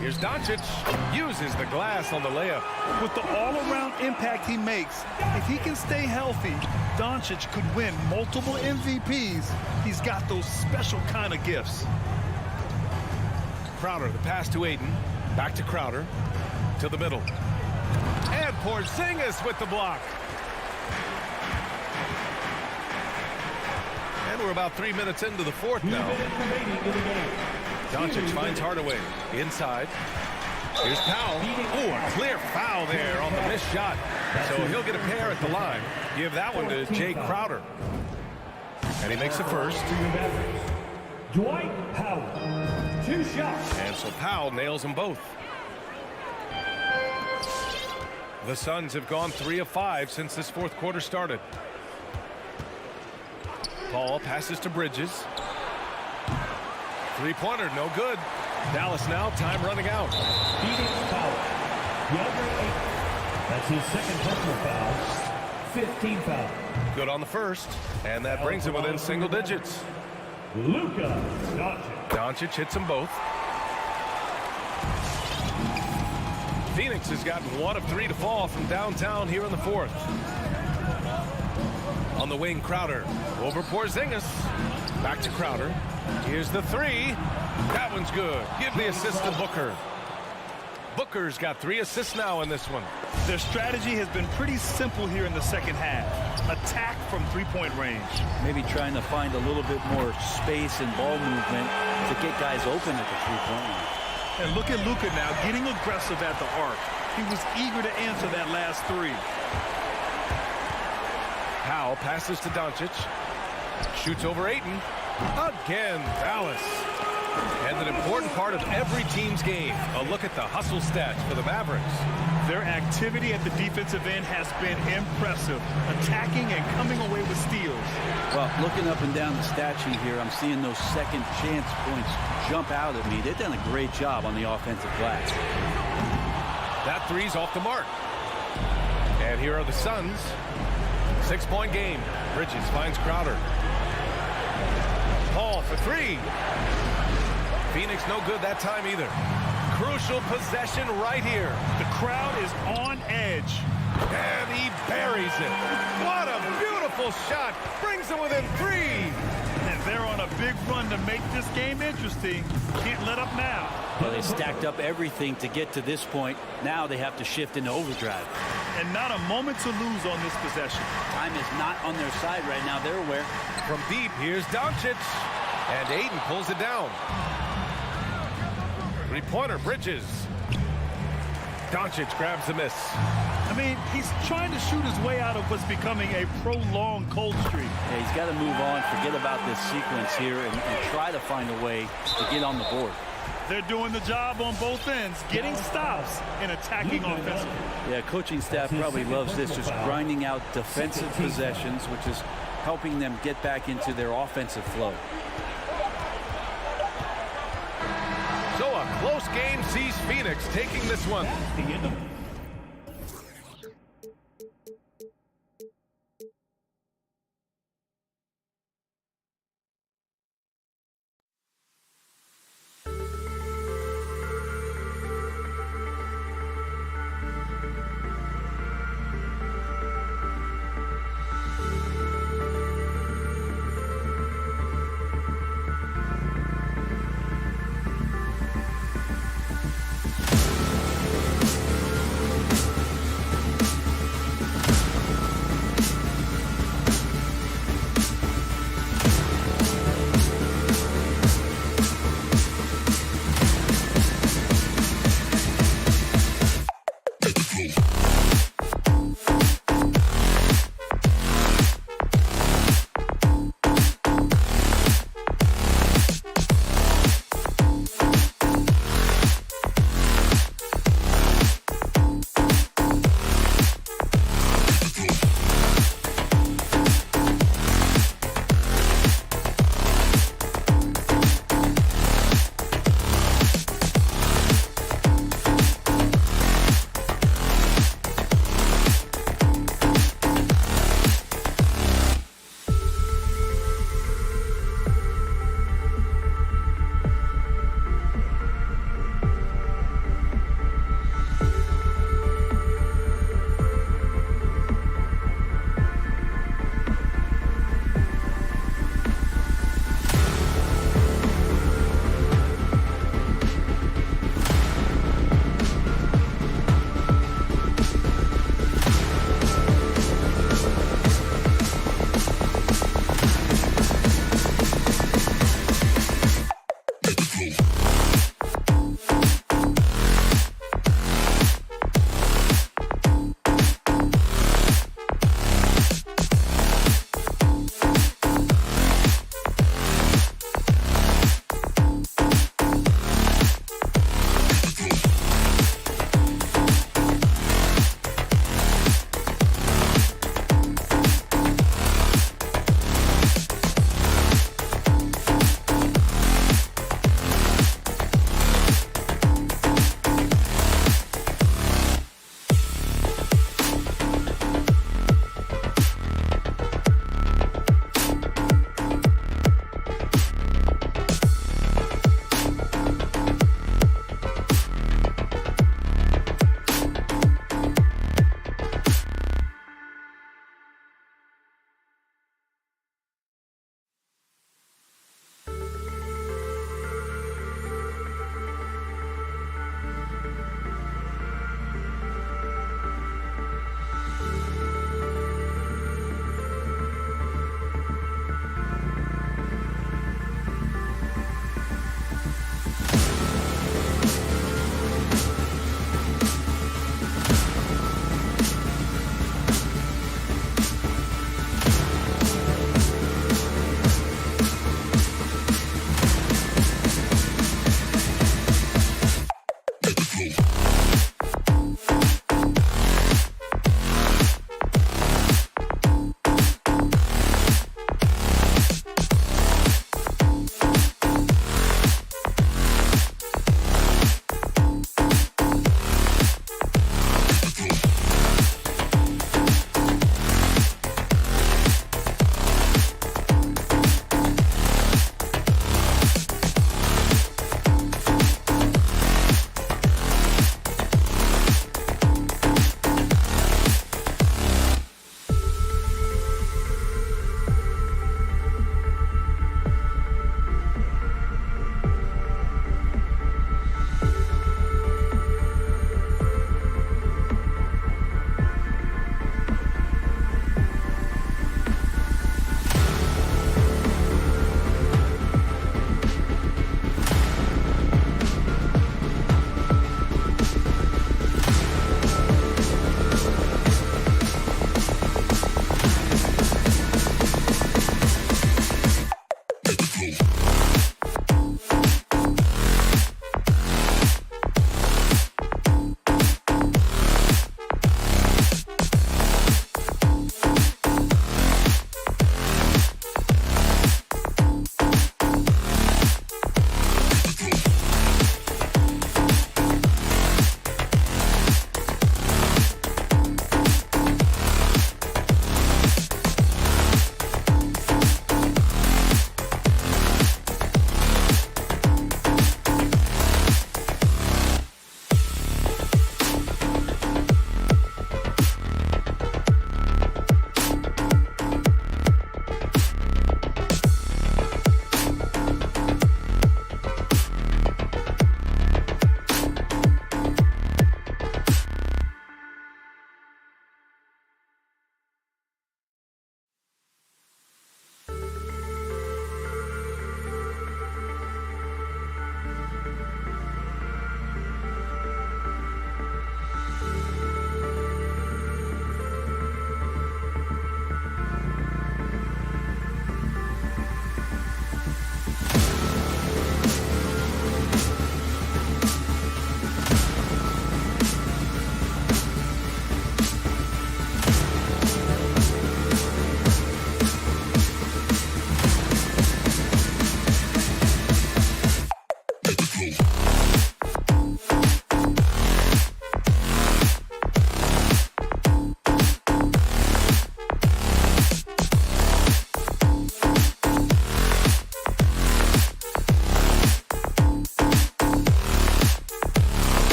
Here's Doncic. Uses the glass on the layup. With the all-around impact he makes, if he can stay healthy, Doncic could win multiple MVPs. He's got those special kind of gifts. Crowder, the pass to Ayton. Back to Crowder. To the middle. And Porzingis with the block. And we're about 3 minutes into the fourth now. Doncic finds Hardaway. Inside. Here's Powell. Oh, a clear foul there on the missed shot. So he'll get a pair at the line. Give that one to Jay Crowder. And he makes the first. Dwight Powell. 2 shots. And so Powell nails them both. The Suns have gone 3 of 5 since this fourth quarter started. Paul passes to Bridges. Three-pointer, no good. Dallas now, time running out. Phoenix foul. DeAndre Ayton. That's his second personal foul. 15 foul. Good on the first, and that brings him within single digits. Luka Doncic. Doncic hits them both. Phoenix has gotten 1 of 3 to fall from downtown here in the fourth. On the wing, Crowder. Over Porzingis. Back to Crowder. Here's the 3. That one's good. Give the assist to Booker. Booker's got 3 assists now in this one. Their strategy has been pretty simple here in the second half. Attack from three-point range. Maybe trying to find a little bit more space and ball movement to get guys open at the three-point line. And look at Luka now getting aggressive at the arc. He was eager to answer that last 3. Powell passes to Doncic. Shoots over Ayton. Again, Dallas. And an important part of every team's game, a look at the hustle stats for the Mavericks. Their activity at the defensive end has been impressive, attacking and coming away with steals. Well, looking up and down the stat sheet here, I'm seeing those second chance points jump out at me. They've done a great job on the offensive glass. That 3's off the mark. And here are the Suns. 6-point game. Bridges finds Crowder. Paul for 3. Phoenix no good that time either. Crucial possession right here. The crowd is on edge. And he buries it. What a beautiful shot. Brings them within 3. And They're on a big run to make this game interesting. Can't let up now. Well, they stacked up everything to get to this point. Now they have to shift into overdrive. And not a moment to lose on this possession. Time is not on their side right now. They're aware. From deep, here's Doncic. And Ayton pulls it down. Three-pointer, Bridges. Doncic grabs the miss. I mean, he's trying to shoot his way out of what's becoming a prolonged cold streak. Yeah, he's got to move on, forget about this sequence here, and try to find a way to get on the board. They're doing the job on both ends, getting stops and attacking offensively. Yeah, coaching staff probably loves this, just grinding out defensive possessions, which is helping them get back into their offensive flow. So a close game sees Phoenix taking this one.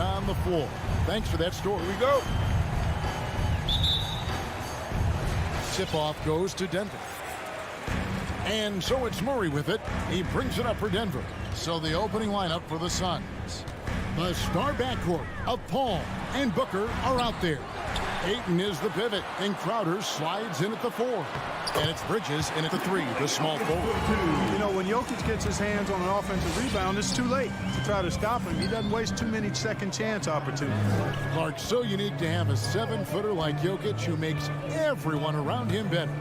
on the floor. Thanks for that story. Here we go. Tip-off goes to Denver. And so it's Murray with it. He brings it up for Denver. So the opening lineup for the Suns. The star backcourt of Paul and Booker are out there. Ayton is the pivot, and Crowder slides in at the 4. And it's Bridges in at the 3, the small forward. You know, when Jokic gets his hands on an offensive rebound, it's too late to try to stop him. He doesn't waste too many second chance opportunities. Clark, so unique to have a 7-footer like Jokic who makes everyone around him better.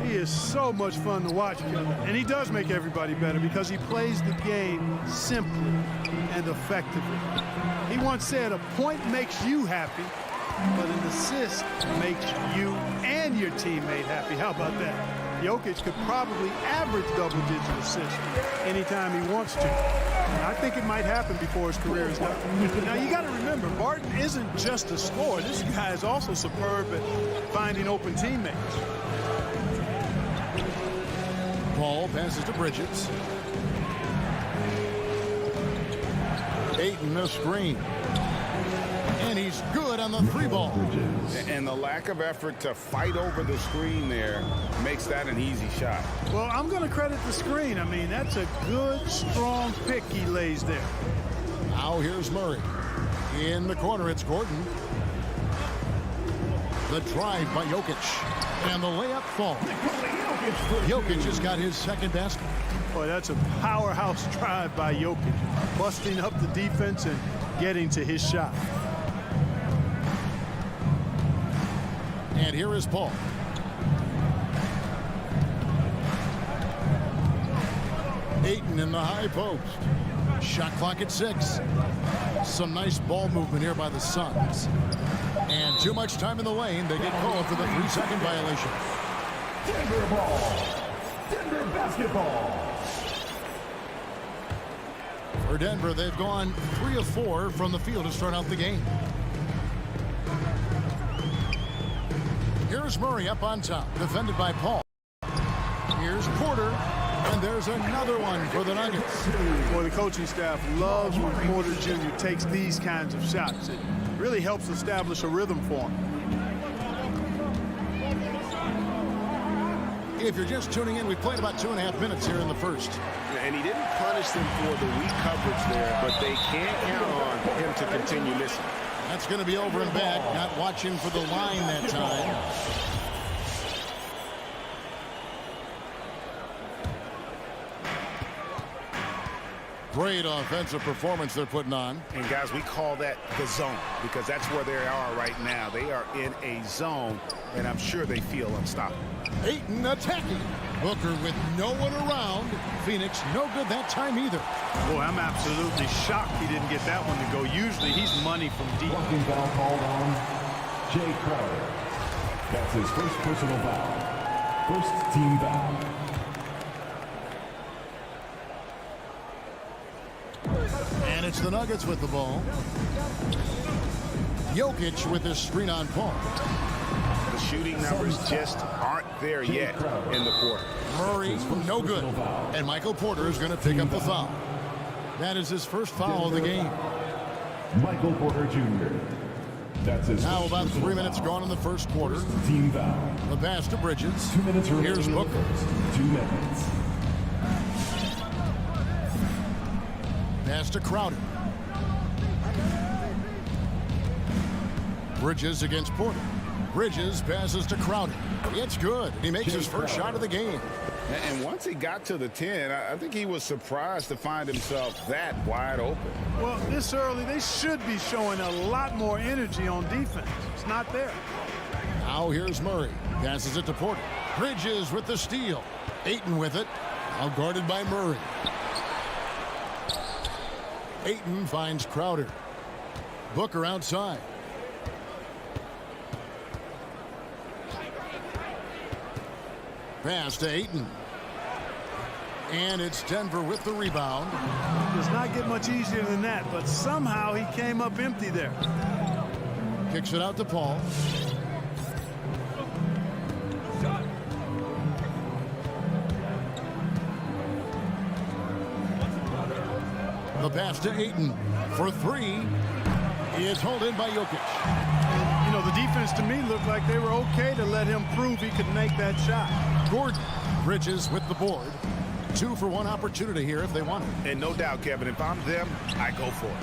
He is so much fun to watch, Kevin. And he does make everybody better because he plays the game simply and effectively. He once said, a point makes you happy, but an assist makes you and your teammate happy. How about that? Jokic could probably average double-digit assists anytime he wants to. And I think it might happen before his career is done. Now, you got to remember, Barton isn't just a scorer. This guy is also superb at finding open teammates. Paul passes to Bridges. Ayton a screen. And he's good on the 3-ball. And the lack of effort to fight over the screen there makes that an easy shot. Well, I'm going to credit the screen. I mean, that's a good, strong pick he lays there. Now here's Murray. In the corner, it's Gordon. The drive by Jokic. And the layup falls. Jokic has got his second basket. Boy, that's a powerhouse drive by Jokic. Busting up the defense and getting to his shot. And here is Paul. Ayton in the high post. Shot clock at 6. Some nice ball movement here by the Suns. And too much time in the lane. They get called for the 3-second violation. Denver ball. Denver basketball. For Denver, they've gone 3 of 4 from the field to start out the game. Here's Murray up on top, defended by Paul. Here's Porter, and there's another one for the Nuggets. Boy, the coaching staff loves when Porter Jr. takes these kinds of shots. It really helps establish a rhythm for him. If you're just tuning in, we played about 2.5 minutes here in the first. And he didn't punish them for the weak coverage there, but they can't count on him to continue missing. That's going to be over and back. Not watching for the line that time. Great offensive performance they're putting on. And guys, we call that the zone because that's where they are right now. They are in a zone, and I'm sure they feel unstoppable. Ayton attacking. Booker with no one around. Phoenix no good that time either. Boy, I'm absolutely shocked he didn't get that one to go. Usually he's money from deep. Walking foul called on Jay Crowder. That's his first personal foul. First team foul. And it's the Nuggets with the ball. Jokic with his screen on Paul. The shooting numbers just aren't there yet in the quarter. Murray, no good. And Michael Porter is going to pick up the foul. That is his first foul of the game. Michael Porter Jr. That's his now about 3 minutes gone in the first quarter. Team foul. The pass to Bridges. 2 minutes remaining. Here's Booker. 2 minutes. Pass to Crowder. Bridges against Porter. Bridges passes to Crowder. It's good. He makes his first shot of the game. And once he got to the 10, I think he was surprised to find himself that wide open. Well, this early, they should be showing a lot more energy on defense. It's not there. Now here's Murray. Passes it to Porter. Bridges with the steal. Ayton with it. Now guarded by Murray. Ayton finds Crowder. Booker outside. Pass to Ayton. And it's Denver with the rebound. Does not get much easier than that, but somehow he came up empty there. Kicks it out to Paul. The pass to Ayton for 3. It's hauled in by Jokic. And, you know, the defense to me looked like they were okay to let him prove he could make that shot. Gordon, Bridges with the board. 2-for-1 opportunity here if they want it. And no doubt, Kevin, if I'm them, I go for it.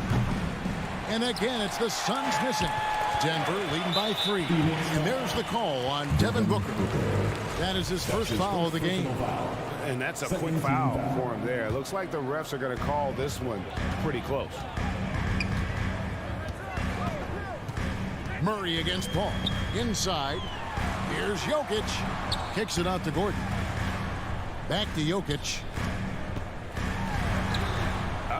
And again, it's the Suns missing. Denver leading by 3. And there's the call on Devin Booker. That is his first foul of the game. And that's a quick foul for him there. Looks like the refs are going to call this one pretty close. Murray against Paul. Inside. Here's Jokic. Kicks it out to Gordon. Back to Jokic.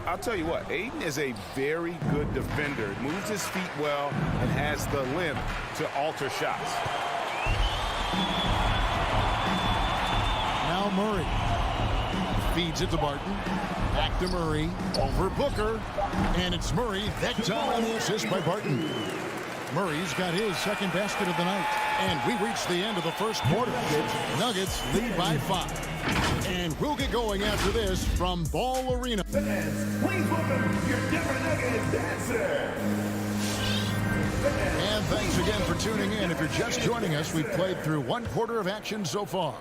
I'll tell you what, Ayton is a very good defender. Moves his feet well and has the length to alter shots. Now Murray. Feeds it to Barton. Back to Murray. Over Booker. And it's Murray. That time on the assist by Barton. Murray's got his second basket of the night. And we reach the end of the first quarter. Nuggets lead by 5. And we'll get going after this from Ball Arena. Fans, please welcome your Denver Nuggets dancer. And thanks again for tuning in. If you're just joining us, we've played through 1 quarter of action so far.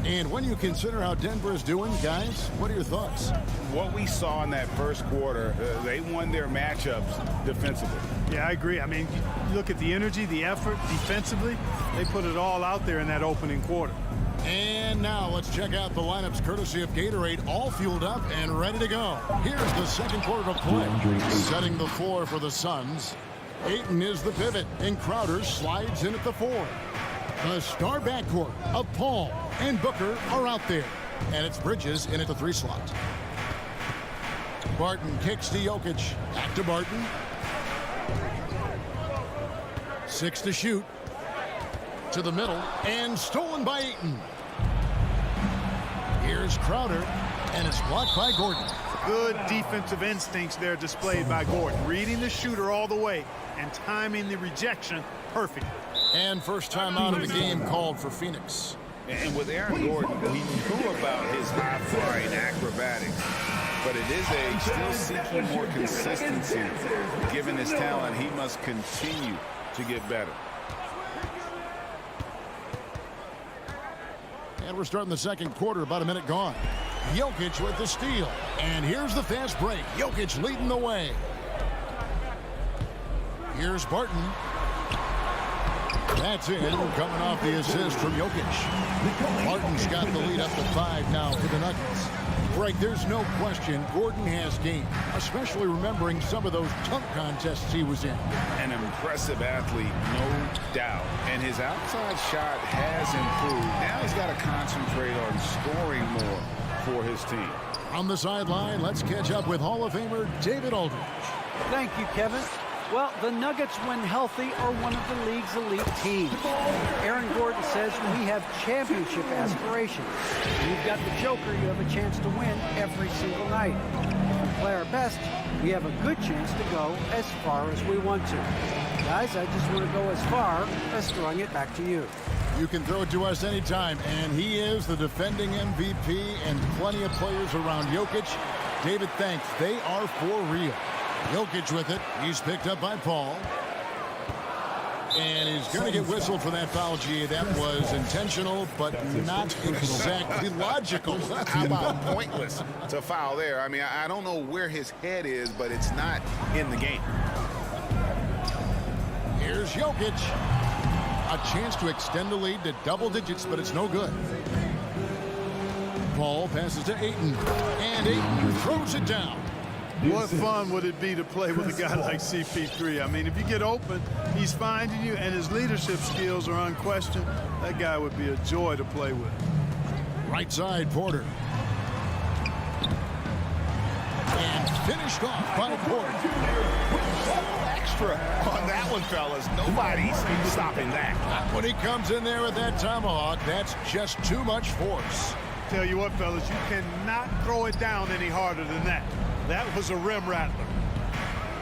And when you consider how Denver is doing, guys, what are your thoughts? What we saw in that first quarter, they won their matchups defensively. Yeah, I agree. I mean, you look at the energy, the effort defensively, they put it all out there in that opening quarter. And now let's check out the lineups courtesy of Gatorade, all fueled up and ready to go. Here's the second quarter of play. Setting the floor for the Suns. Ayton is the pivot, and Crowder slides in at the 4. The star backcourt of Paul and Booker are out there. And it's Bridges in at the 3 slot. Barton kicks to Jokic. Back to Barton. 6 to shoot. To the middle. And stolen by Ayton. Here's Crowder. And it's blocked by Gordon. Good defensive instincts there displayed by Gordon. Reading the shooter all the way and timing the rejection perfect. And first time out of the game called for Phoenix. And with Aaron Gordon, we knew about his high-flying acrobatics, but it is still seeking more consistency. Given his talent, he must continue to get better. And we're starting the second quarter, about a minute gone. Jokic with the steal. And here's the fast break. Jokic leading the way. Here's Barton. That's in, coming off the assist from Jokic. Barton's got the lead up to 5 now for the Nuggets. Right, there's no question Gordon has game, especially remembering some of those dunk contests he was in. An impressive athlete, no doubt. And his outside shot has improved. Now he's got to concentrate on scoring more for his team. On the sideline, let's catch up with Hall of Famer David Aldridge. Thank you, Kevin. Well, the Nuggets, when healthy, are one of the league's elite teams. Aaron Gordon says we have championship aspirations. You've got the Joker, you have a chance to win every single night. If we play our best, we have a good chance to go as far as we want to. Guys, I just want to go as far as throwing it back to you. You can throw it to us anytime, and he is the defending MVP and plenty of players around Jokic. David, thanks. They are for real. Jokic with it. He's picked up by Paul. And he's going to get whistled for that foul, G. That was intentional, but not exactly logical. How about pointless to foul there? I mean, I don't know where his head is, but it's not in the game. Here's Jokic. A chance to extend the lead to double digits, but it's no good. Paul passes to Ayton. And Ayton throws it down. What fun would it be to play with a guy like CP3? I mean, if you get open, he's finding you, and his leadership skills are unquestioned. That guy would be a joy to play with. Right side, Porter. And finished off by Porter. Extra on that one, fellas. Nobody's stopping that. When he comes in there with that tomahawk, that's just too much force. Tell you what, fellas, you cannot throw it down any harder than that. That was a rim rattler.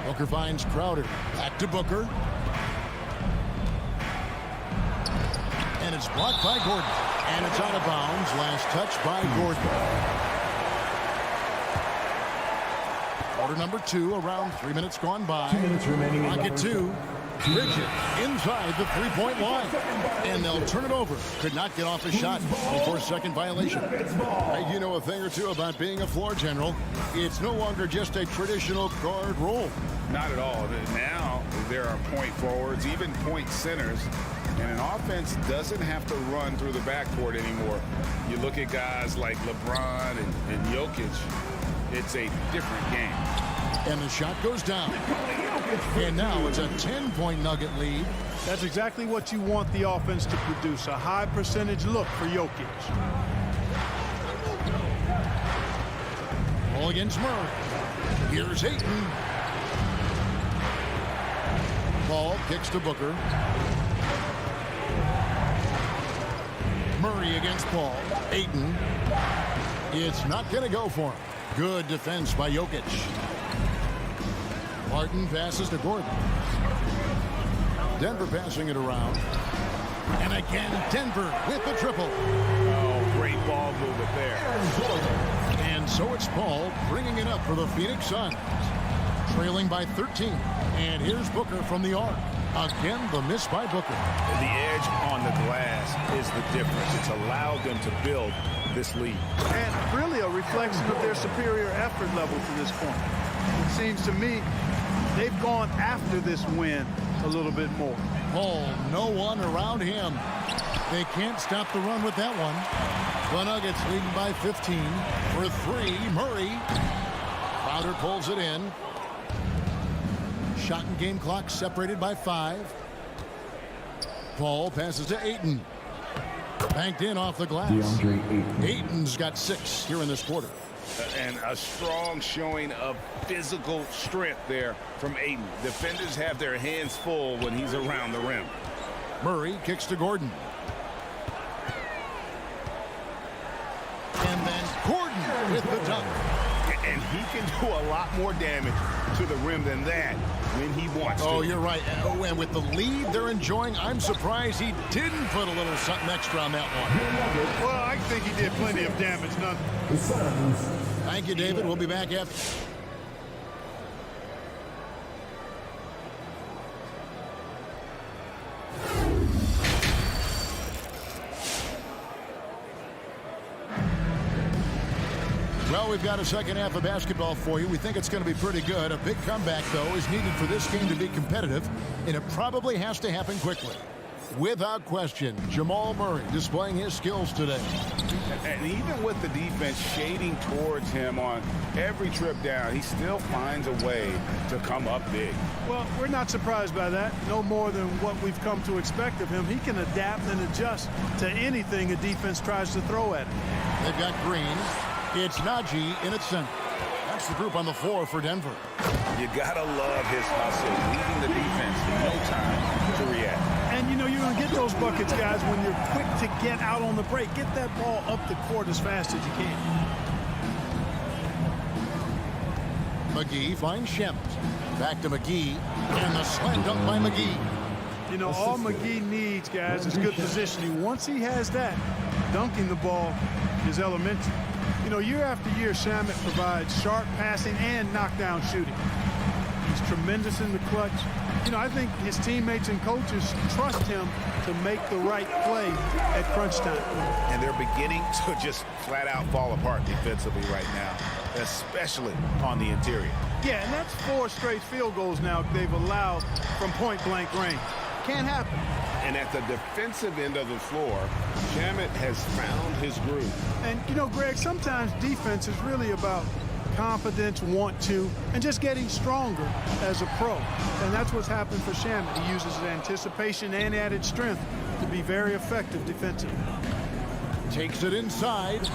Booker finds Crowder. Back to Booker. And it's blocked by Gordon. And it's out of bounds. Last touch by Gordon. Quarter number 2, around 3 minutes gone by. 2 minutes remaining. Pocket 2. Bridges inside the three-point line. And they'll turn it over. Could not get off a shot before second violation. You know a thing or two about being a floor general. It's no longer just a traditional guard role. Not at all. Now there are point forwards, even point centers. And an offense doesn't have to run through the backcourt anymore. You look at guys like LeBron and Jokic, it's a different game. And the shot goes down. And now it's a 10-point Nugget lead. That's exactly what you want the offense to produce, a high percentage look for Jokic. Ball against Murray. Here's Ayton. Ball kicks to Booker. Murray against Paul. Ayton. It's not going to go for him. Good defense by Jokic. Martin passes to Gordon. Denver passing it around. And again, Denver with the triple. Oh, great ball movement there. And so it's Paul bringing it up for the Phoenix Suns. Trailing by 13. And here's Booker from the arc. Again, the miss by Booker. The edge on the glass is the difference. It's allowed them to build this lead. And really a reflection of their superior effort level to this point. It seems to me they've gone after this win a little bit more. Paul, no one around him. They can't stop the run with that one. The Nuggets leading by 15. For 3, Murray. Crowder pulls it in. Shot and game clock separated by 5. Paul passes to Ayton. Banked in off the glass. Ayton's got 6 here in this quarter. And a strong showing of physical strength there from Ayton. Defenders have their hands full when he's around the rim. Murray kicks to Gordon. And then Gordon with the dunk. And he can do a lot more damage to the rim than that when he wants to. Oh, you're right. And with the lead they're enjoying, I'm surprised he didn't put a little something extra on that one. Well, I think he did plenty of damage. None. Thank you, David. We'll be back after. Well, we've got a second half of basketball for you. We think it's going to be pretty good. A big comeback, though, is needed for this game to be competitive, and it probably has to happen quickly. Without question, Jamal Murray displaying his skills today. And even with the defense shading towards him on every trip down, he still finds a way to come up big. Well, we're not surprised by that. No more than what we've come to expect of him. He can adapt and adjust to anything a defense tries to throw at him. They've got Green. It's Najee in its center. That's the group on the floor for Denver. You gotta love his hustle, leading the defense. No time to react. And, you know, you're going to get those buckets, guys, when you're quick to get out on the break. Get that ball up the court as fast as you can. McGee finds Shemet. Back to McGee. And the slam dunk by McGee. You know, all McGee needs, guys, is good positioning. Once he has that, dunking the ball is elementary. You know, year after year, Shemet provides sharp passing and knockdown shooting. He's tremendous in the clutch. You know, I think his teammates and coaches trust him to make the right play at crunch time. And they're beginning to just flat out fall apart defensively right now, especially on the interior. Yeah, and that's 4 straight field goals now they've allowed from point-blank range. Can't happen. And at the defensive end of the floor, Shemet has found his groove. And, you know, Greg, sometimes defense is really about confidence, want to, and just getting stronger as a pro. And that's what's happened for Shemet. He uses his anticipation and added strength to be very effective defensively. Takes it inside,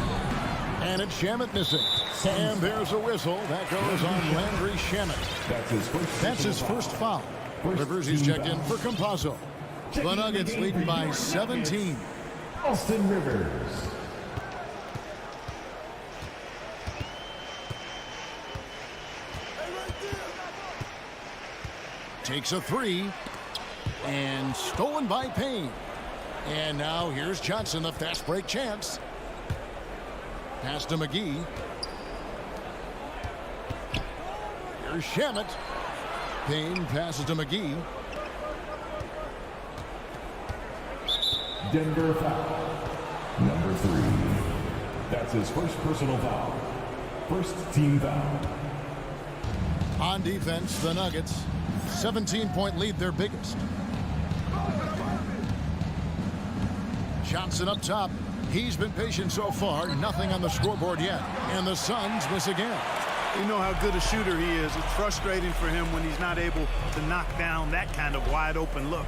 and it's Shemet missing. And there's a whistle. That goes on Landry Shemet. That's his first foul. Rivers, he's checked in for Campazzo. The Nuggets lead by 17. Austin Rivers. Takes a 3. And stolen by Payne. And now here's Johnson, the fast break chance. Pass to McGee. Here's Shamet. Payne passes to McGee. Denver foul. Number 3. That's his first personal foul. First team foul. On defense, the Nuggets. 17-point lead, their biggest. Johnson up top. He's been patient so far. Nothing on the scoreboard yet. And the Suns miss again. You know how good a shooter he is. It's frustrating for him when he's not able to knock down that kind of wide open look.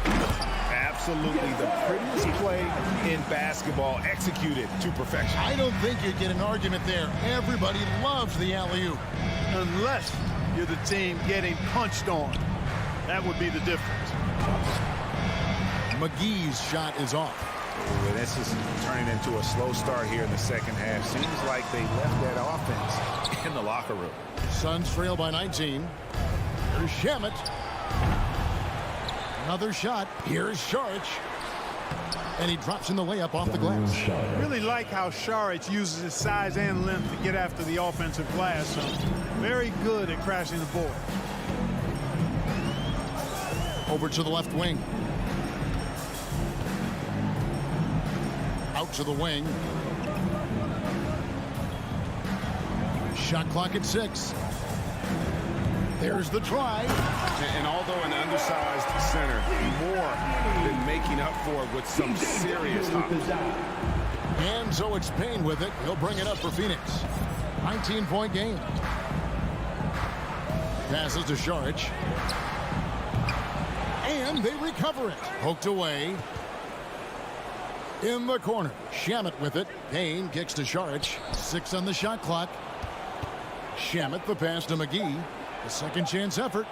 Absolutely the prettiest play in basketball, executed to perfection. I don't think you'd get an argument there. Everybody loves the alley-oop. Unless you're the team getting punched on. That would be the difference. McGee's shot is off. Ooh, this is turning into a slow start here in the second half. Seems like they left that offense in the locker room. Suns trail by 19. Here's Shamet. Another shot. Here's Šarić. And he drops in the layup off the glass. Really like how Šarić uses his size and length to get after the offensive glass. So very good at crashing the board. Over to the left wing. Out to the wing. Shot clock at 6. There's the try. And although an undersized center, more than making up for it with some serious hops. And so it's Payne with it. He'll bring it up for Phoenix. 19-point game. Passes to Šarić. And they recover it. Poked away. In the corner. Shamet with it. Payne kicks to Šarić. 6 on the shot clock. Shamet the pass to McGee. A second chance effort.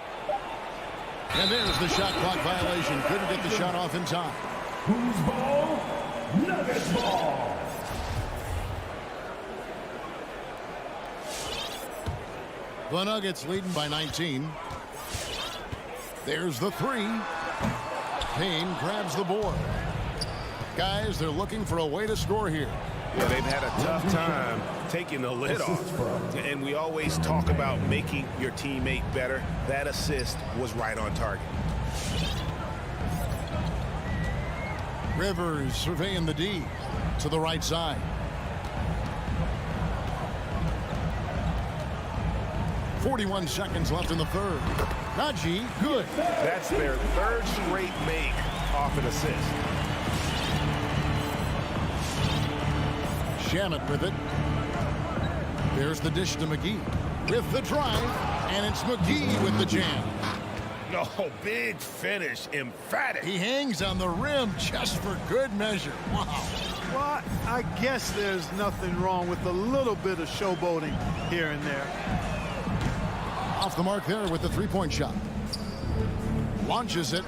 And there's the shot clock violation. Couldn't get the shot off in time. Whose ball? Nuggets ball. The Nuggets leading by 19. There's the 3. Payne grabs the board. Guys, they're looking for a way to score here. Yeah, they've had a tough time taking the lid off. And we always talk about making your teammate better. That assist was right on target. Rivers surveying the D to the right side. 41 seconds left in the third. Najee, good. That's their third straight make off an assist. Shamet with it. There's the dish to McGee with the drive, and it's McGee with the jam. No, big finish, emphatic. He hangs on the rim just for good measure. Wow. Well, I guess there's nothing wrong with a little bit of showboating here and there. Off the mark there with the three-point shot. Launches it.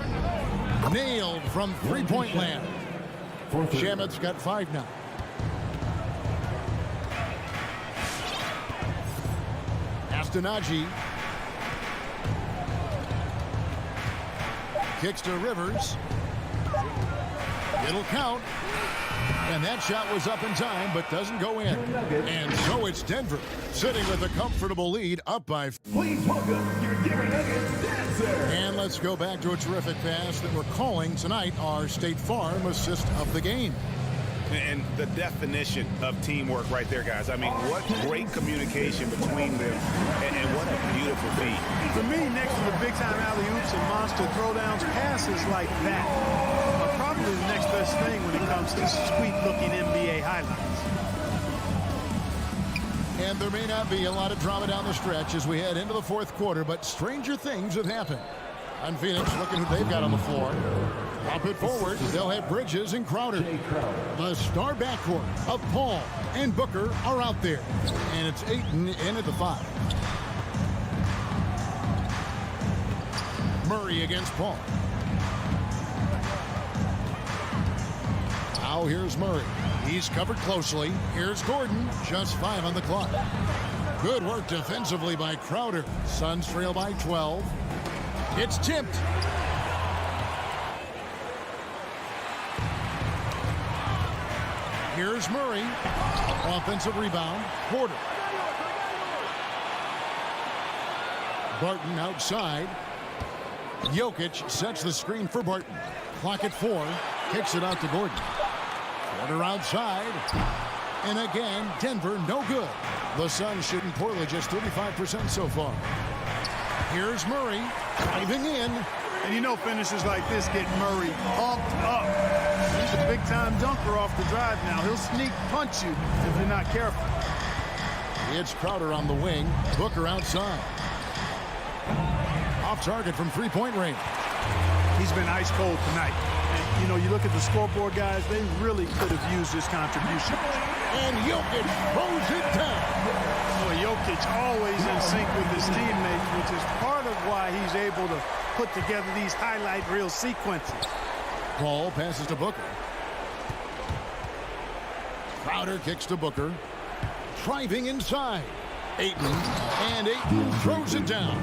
Nailed from three-point land. Shamet's got 5 now. Najee kicks to Rivers. It'll count. And that shot was up in time, but doesn't go in. And so it's Denver sitting with a comfortable lead, up by. Please welcome your Denver Nuggets dancer. And let's go back to a terrific pass that we're calling tonight our State Farm assist of the game. And the definition of teamwork right there, guys. I mean, what great communication between them, and what a beautiful feat. For me, next to the big-time alley-oops and monster throwdowns, passes like that are probably the next best thing when it comes to sweet-looking NBA highlights. And there may not be a lot of drama down the stretch as we head into the fourth quarter, but stranger things have happened. On Phoenix, looking who they've got on the floor. Pop it forward. They'll have Bridges and Crowder. The star backcourt of Paul and Booker are out there. And it's Ayton in at the 5. Murray against Paul. Now here's Murray. He's covered closely. Here's Gordon. Just 5 on the clock. Good work defensively by Crowder. Suns trail by 12. It's tipped. Here's Murray. Offensive rebound. Porter. Barton outside. Jokic sets the screen for Barton. Clock at 4. Kicks it out to Gordon. Corner outside. And again, Denver no good. The Suns shooting poorly, just 35% so far. Here's Murray driving in. And you know finishes like this get Murray pumped up. He's a big-time dunker off the drive now. He'll sneak punch you if you're not careful. It's Crowder on the wing. Booker outside. Off target from three-point range. He's been ice cold tonight. And, you know, you look at the scoreboard, guys, they really could have used his contribution. And Jokic throws it down. Boy, Jokic always in sync with his teammates, which is part of why he's able to put together these highlight reel sequences. Ball passes to Booker. Crowder kicks to Booker. Driving inside. Ayton. And Ayton throws it down.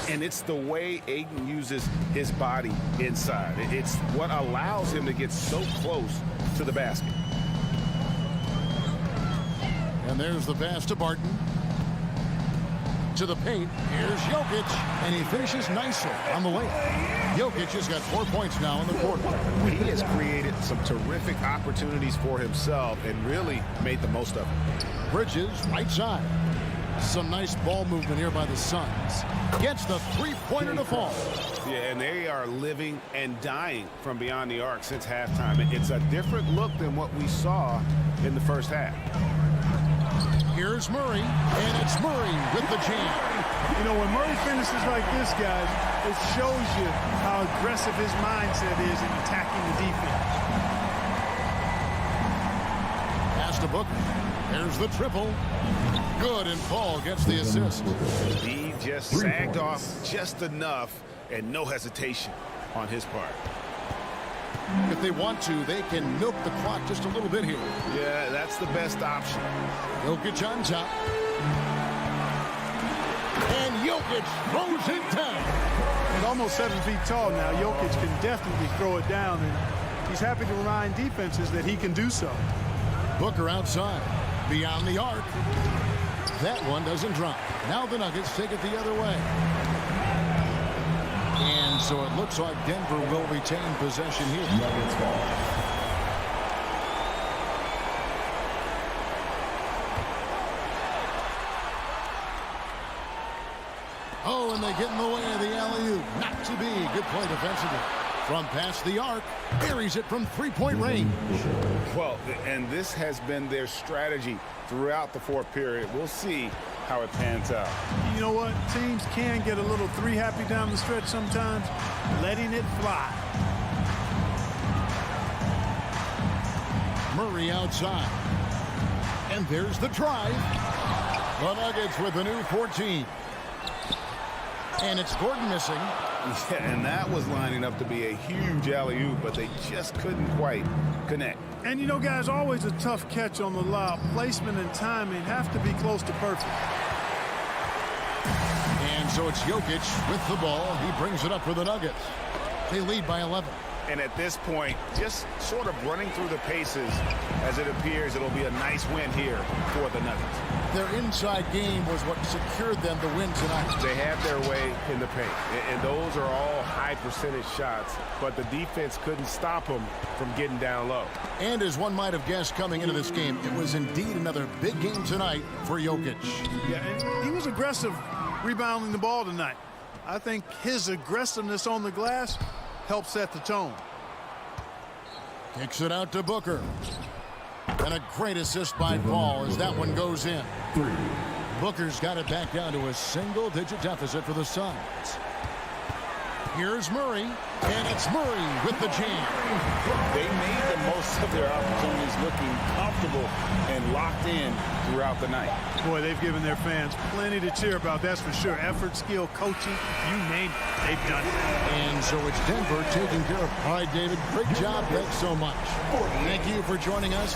And it's the way Ayton uses his body inside. It's what allows him to get so close to the basket. And there's the pass to Barton. To the paint. Here's Jokic. And he finishes nicely on the layup. Jokic has got 4 points now in the quarter. He has created some terrific opportunities for himself and really made the most of it. Bridges, right side. Some nice ball movement here by the Suns. Gets the three-pointer to fall. Yeah, and they are living and dying from beyond the arc since halftime. It's a different look than what we saw in the first half. Here's Murray, and it's Murray with the jam. You know, when Murray finishes like this, guys, it shows you how aggressive his mindset is in attacking the defense. Pass to Booker. There's the triple. Good, and Paul gets the assist. He just sagged off just enough, and no hesitation on his part. If they want to, they can milk the clock just a little bit here. Yeah, that's the best option. Jokic on top. And Jokic throws it down. At almost 7 feet tall now, Jokic can definitely throw it down, and he's happy to remind defenses that he can do so. Booker outside. Beyond the arc. That one doesn't drop. Now the Nuggets take it the other way. And so it looks like Denver will retain possession here. Nuggets ball. Oh, and they get in the way of the alley-oop. Not to be. Good play defensively. From past the arc, buries it from three-point range. Well, and this has been their strategy throughout the fourth period. We'll see how it pans out. You know what? Teams can get a little three-happy down the stretch sometimes, letting it fly. Murray outside. And there's the drive. The Nuggets with a new 14. And it's Gordon missing. Yeah, and that was lining up to be a huge alley-oop, but they just couldn't quite connect. And you know, guys, always a tough catch on the lob. Placement and timing have to be close to perfect. And so it's Jokic with the ball. He brings it up for the Nuggets. They lead by 11. And at this point, just sort of running through the paces, as it appears it'll be a nice win here for the Nuggets. Their inside game was what secured them the win tonight. They had their way in the paint, and those are all high percentage shots, but the defense couldn't stop them from getting down low. And as one might have guessed coming into this game, it was indeed another big game tonight for Jokic. Yeah, and he was aggressive rebounding the ball tonight. I think his aggressiveness on the glass helped set the tone. Kicks it out to Booker. And a great assist by Paul as that one goes in. Booker's got it back down to a single-digit deficit for the Suns. Here's Murray, and it's Murray with the jam. They made the most of their opportunities, looking comfortable and locked in throughout the night. Boy, they've given their fans plenty to cheer about, that's for sure. Effort, skill, coaching, you name it, they've done it. And so it's Denver taking care of. All right, David, great job. Thanks so much. Thank you for joining us.